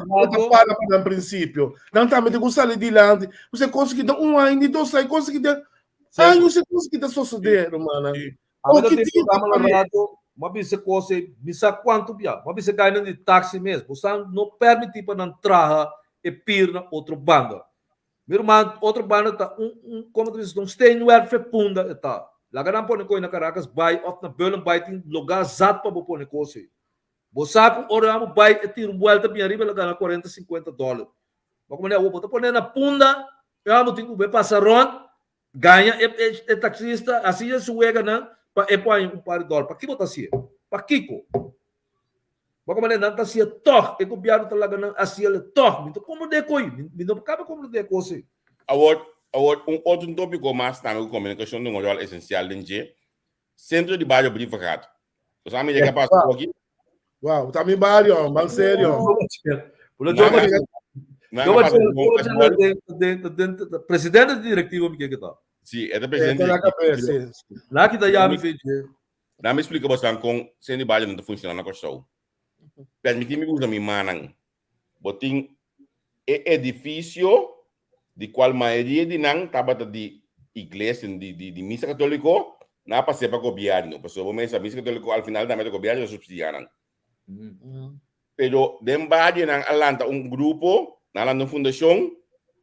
para no princípio. Não também de gostar de lá, você conseguir dar ano, 2 anos, conseguir dar você conseguir dar suceder, mano. O que tem uma vez coisa, misa quanto bia, uma vez ganha de táxi mesmo, você não permite para entrar e pirna outro banda. Meu irmão, outro banda tá como diz, não stay no ar funda tá. Lá ganham por coisa na Caracas, vai off na Berlin, vai tem lugar exato para pôr coisa. Você sabe, oramos vai e tira volta bem arriba, lá ganha $40, $50. Mas como é o botar por na punda, eu tenho que passar ron, ganha é taxista, assim é suega não. Para põe par de dólar. Para que botar assim? Para Kiko. Bagaimana não está assim toh? E governo está lá ganhando assim ele toh. Então como de coi? Me não acaba como de coi. Agora outro tópico mais também comunicação de um rol essencial dentro centro de bairro privado. Você sabe que passou aqui? Uau, tá me barrio, mal sério. Presidente diretivo me que tá. Sim, é da presidente. Lá que daí me fez. Não me explica bastante com centro de bairro não funciona na construção. Permitir-me usar minha mãe. Botim edifício de qual maioria de não estava de igreja de missa católico não passei para governo. Pessoal, mas a missa católico ao final também do governo subsidiaram. Pero dembade nang alanta grupo na fundação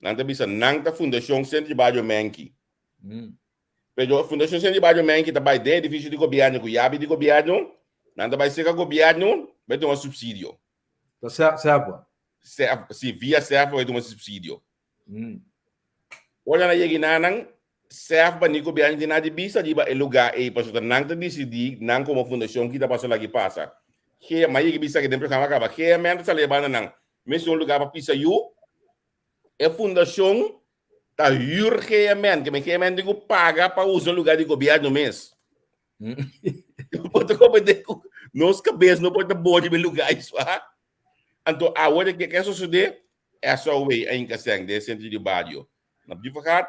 nanta bisa nanta fundação centro de bairro Menki. Pero fundação centro de bairro Menki tá vai de edifício de governo com yabi de governo nanta vai ser governo vai ter um subsídio. Serva. Se via serva vai ter um subsídio. Olha na yeginanang serva ni governo de nada bisa de lugar e pastor nanta decidir nang como fundação que tá passando aqui passa. Que mais que bisa que dentro da acaba que a mente sale bana nang mesmo lugar para pisa you é fundação tá yur que a mente que paga para usar lugar de governo mês pode como de nós cabeça não pode boa de lugar isso Então, agora que isso sucede, é só o em questão de centro de bairro. Na advogado,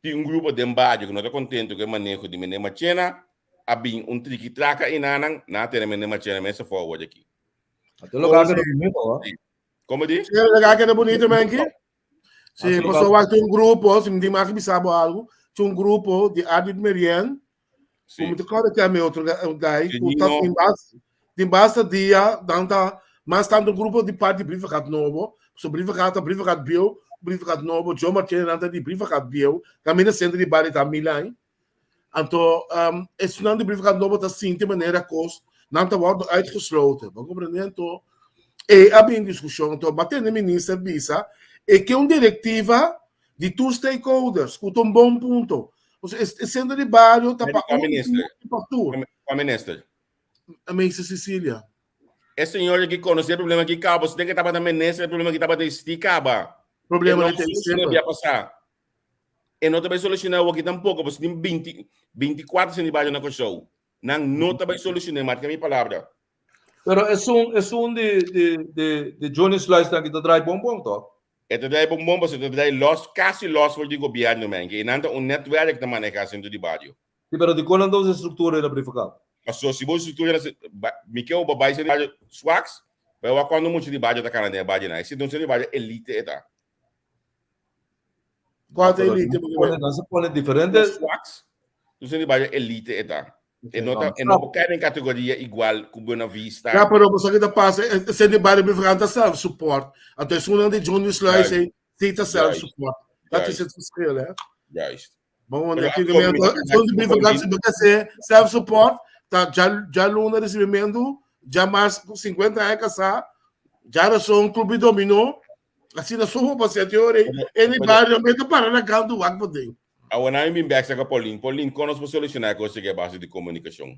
tem grupo de bairro que não está contente com o manejo de minha chena, abin trick traca e na ter minha chena, mas forward aqui. Até lugar que é bonito, Como diz? Sim, legal que é bonito também aqui. Sim, passou aqui um grupo, se me diz que me sabe algo, tinha um grupo de Adit Merian, como te claro que é meu outro guy, que está em base dia, danta, mas está no grupo de parte de Brivacado Novo, sobre Brivacado Bio, Brivacado Novo, João Martins, nanta de Brivacado Bio, caminha centro de Bari está Milan. Então, esse não de Brivacado Novo está assim, de maneira que não está uitgesloten. Vamos compreender, então, e havia discussão, então, batendo ministro Bisa, e que é uma diretiva de two stakeholders, que é um bom ponto. Sendo de bairro, está para a ministra. A ministra Cecília. Esse senhor que conhece o problema que acaba, você tem que estar na ministra, o problema que estava de esticaba. Problema de ter sempre passar. E não vai solucionar o que tampouco, você tem 24 sem baixo na show. Não vai solucionar, mas que é a minha palavra. Pero é um de Johnny Slice que está traz bom ponto. É traz bom, você traz quase loss for o governo, man. E não network que maneja centro de bairro. Sim, pero de qual anda a estrutura da Brivacado? Mas se você estrutura, Miquel Babai se bairro swax, vai quando muito de bairro da Canadá, bairro não. Se não se de bairro elite é Quanto elite? Não se põe diferente. Swax, não se de bairro elite é E não cai em categoria igual com Buena Vista. Já parou, você que passa, se de bairro Brivacado está self-support. Até se não de Johnny Slice, está self-support. Está te sendo escrito, né? Bom, aqui que mesmo, de Brivacado, se você ser self-support, já luna recebimento, já mais 50 anos casar, já era só um clube dominó, assim na sua paciente, ele vai realmente parar na casa do banco dele. Eu não me embaixo com a Pauline, conosco solucionar a coisa que é base de comunicação.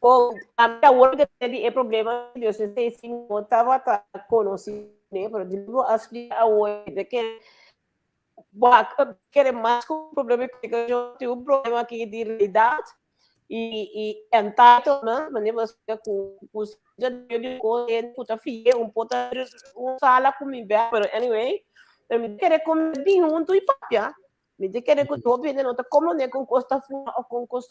Bom, a minha work é problema, eu sei se não estava conhecido, né, para dizer, explicar a work, que quer mais com o problema que eu tenho um problema aqui de realidade, e entitlement, mas você com já de coisa puta fia puta sala comigo, mas anyway, eu quero comer bem junto e papia, me quero que tô vendo outra como né com custa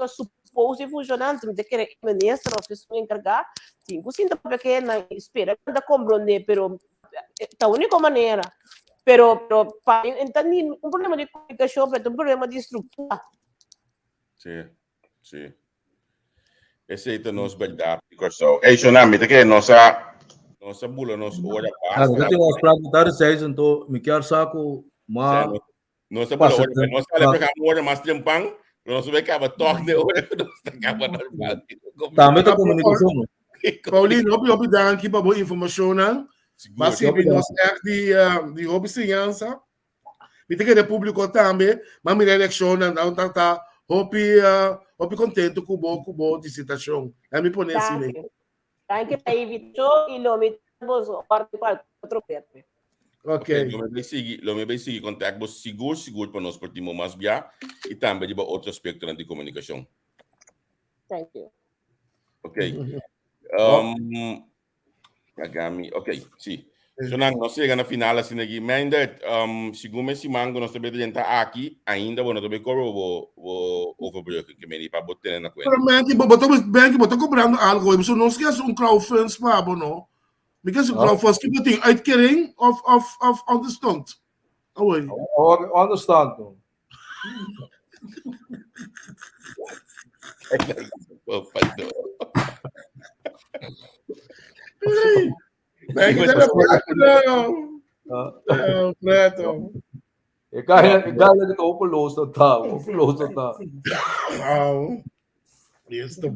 suposto funcionante, me quero ministro oficial encarregar, sim, você não porque na espera da compreender, pero a única maneira, pero para entender um problema de comunicação, é um problema de estrutura. Sim. Esse é o nosso verdade. É isso não, me que nossa bula, nossa hora passa. Eu tenho as práticas de então me quero saco, mas nossa bula, nossa hora mais tempão, nós vai acabar toque de hora, nós acaba normal. Também tá comunicação. Paulinho, eu dar aqui para boa informação, né? Mas se nós de observância, me tem que o público também, mas me eleição não tá Hope contento com o bom de citação. É me poner assim, né? Tem que evitar e lo metemos outro perto. Ok. Lo me vai seguir contato seguro para nós partimos mais bem e também de outro aspecto de comunicação. Thank you. Ok. Ok, sim. So nós chegamos na final assim aqui, mas segundo esse mango nós também tentar aqui ainda bueno também corro o overbreak que me para botar na conta. Mas botou cobrando algo, isso não esquece crowdfunding para não. Because crowdfunding que botem uit kering of understand. Oi. Understand. Preto. Kaya que tô poloso tá, Wow. Isso tá.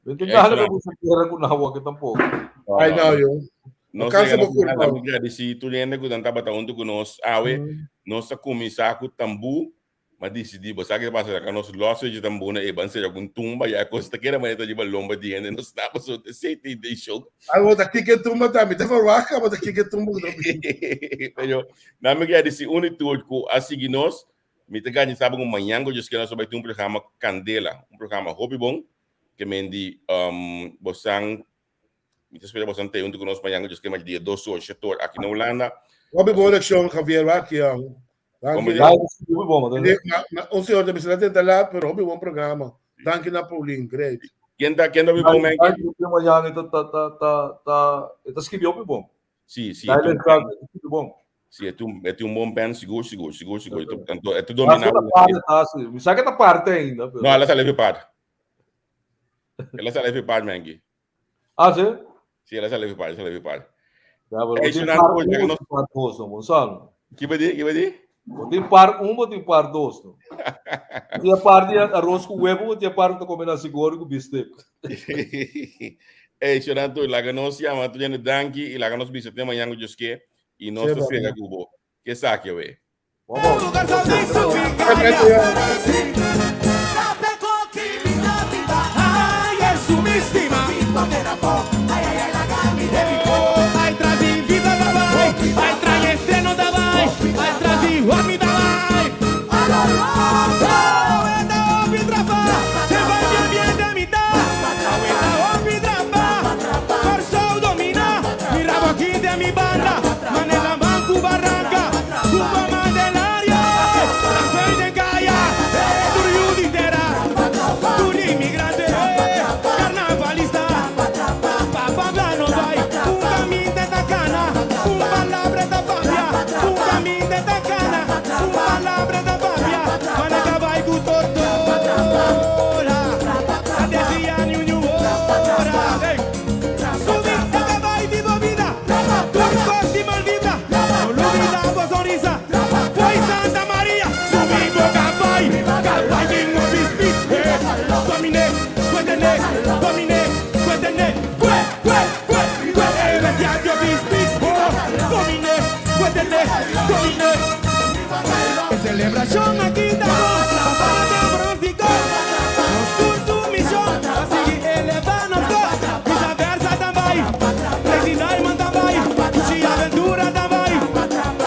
Eu tenho que você quer com nawa que tampouco. I know you. Nós chegamos se tu lembra que tanta bata onde que nós nossa comissão com tambu, mas decidi você que passa que nós losso de tambu na eban seja com tumba e a costa que era maneira de lomba de ainda nós estava só de sete de show. Ah, vou daqui que tumba também, tá falando que daqui que tumba. Pero na me quer dizer tudo com a seguir nós, me te ganha sabe com manhã que eu quero sobre um programa Candela, um programa hobby bom que me di bosang Muitas pessoas bastante junto com nós para que esquema de 2 horas setor aqui na Holanda. Wat boa eleção, Javier, aqui, Como Dai, muito bom, mas O senhor também está tentando lá, pero houve bom programa. Danke na Pauline, great. Quem tá vendo bom, Mengi? amanhã tá escreveu muito bom. Sim, sim. Dai, muito bom. Sim, é um bom pen, seguro. Então, é tudo Mas dominado. toda parte tá assim. Me sabe que tá parte ainda. Não, ela está leve par. Ela está leve par, Mengi. Ah, sim? Sim, ela está leve par. É isso isso não não pode, é não- par dois, não, Gonçalo. Que vai dizer? Tem par tem par dois. Não. Tem par de arroz com huevo, tem par de comer seguro com bistec. Isso não tudo. Lá que nós chamamos, tu já danke e lá que nós visitamos amanhã o Josque e nós Sim, te chega Cubo. Que saque, ué. Vamos. Celebración aquí estamos para te pronostico. Nos tu misión, así elevarnos dos. Viceversa também, Presidente Man também, de aventura também.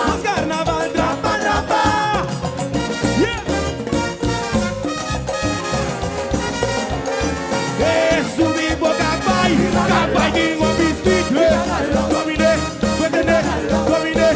Nos carnaval trapa. Subir boca capai de um biscuit. Domine, domine.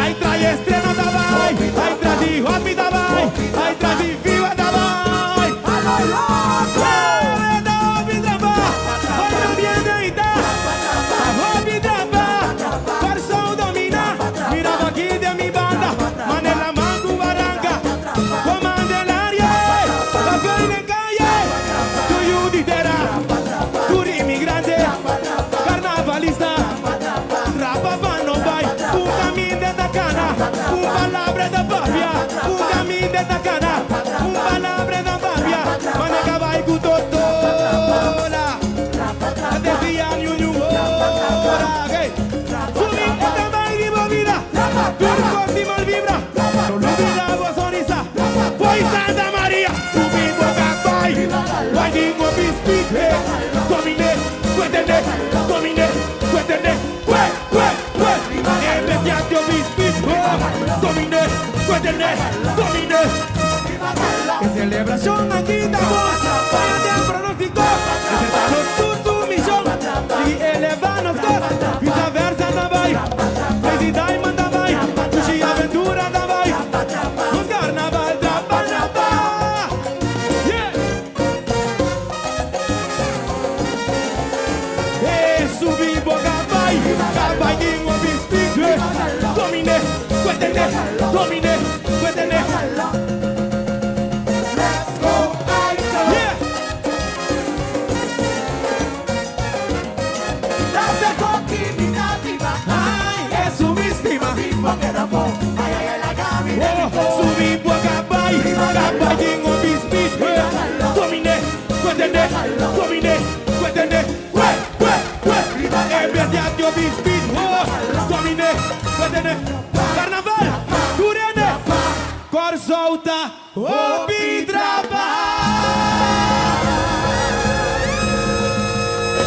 Ai trai estreno davai, ai trazi hobby davai, ai trazi viva davai. Da hobby dava, olha o ambiente da. Hobby dava, verso domina, mirava aqui de mi banda, manela manco barranca, comanda l'aria, la fine calle, tu giuditerà, tu immigrante, carnavalista, rapavano vai, un cammino da cana, un palabra da babia, un cammino da cana, un palabra da babia, manega vai cu totola, desde anni ora, hey, sumi e vai di movida, turco di malvibra, non l'ubida tua sonrisa, poi Santa Maria, sumi boca vai di un biscuit, domine, cuéntene, e vestiati o biscuit, domine, que celebración aquí estamos, váyate al pronóstico, presentarnos tu misión, y elevarnos dos, viceversa também, Presidente Man também, de aventura também, nos carnaval trapa. Subir boca vai de um biscuit, domine, cuéntene. Subir boca vai de um biscuit, domine, cuéntene. E vestiati o biscuit, domine, cuéntene. Carnaval, Turene, cor solta, o pidraba.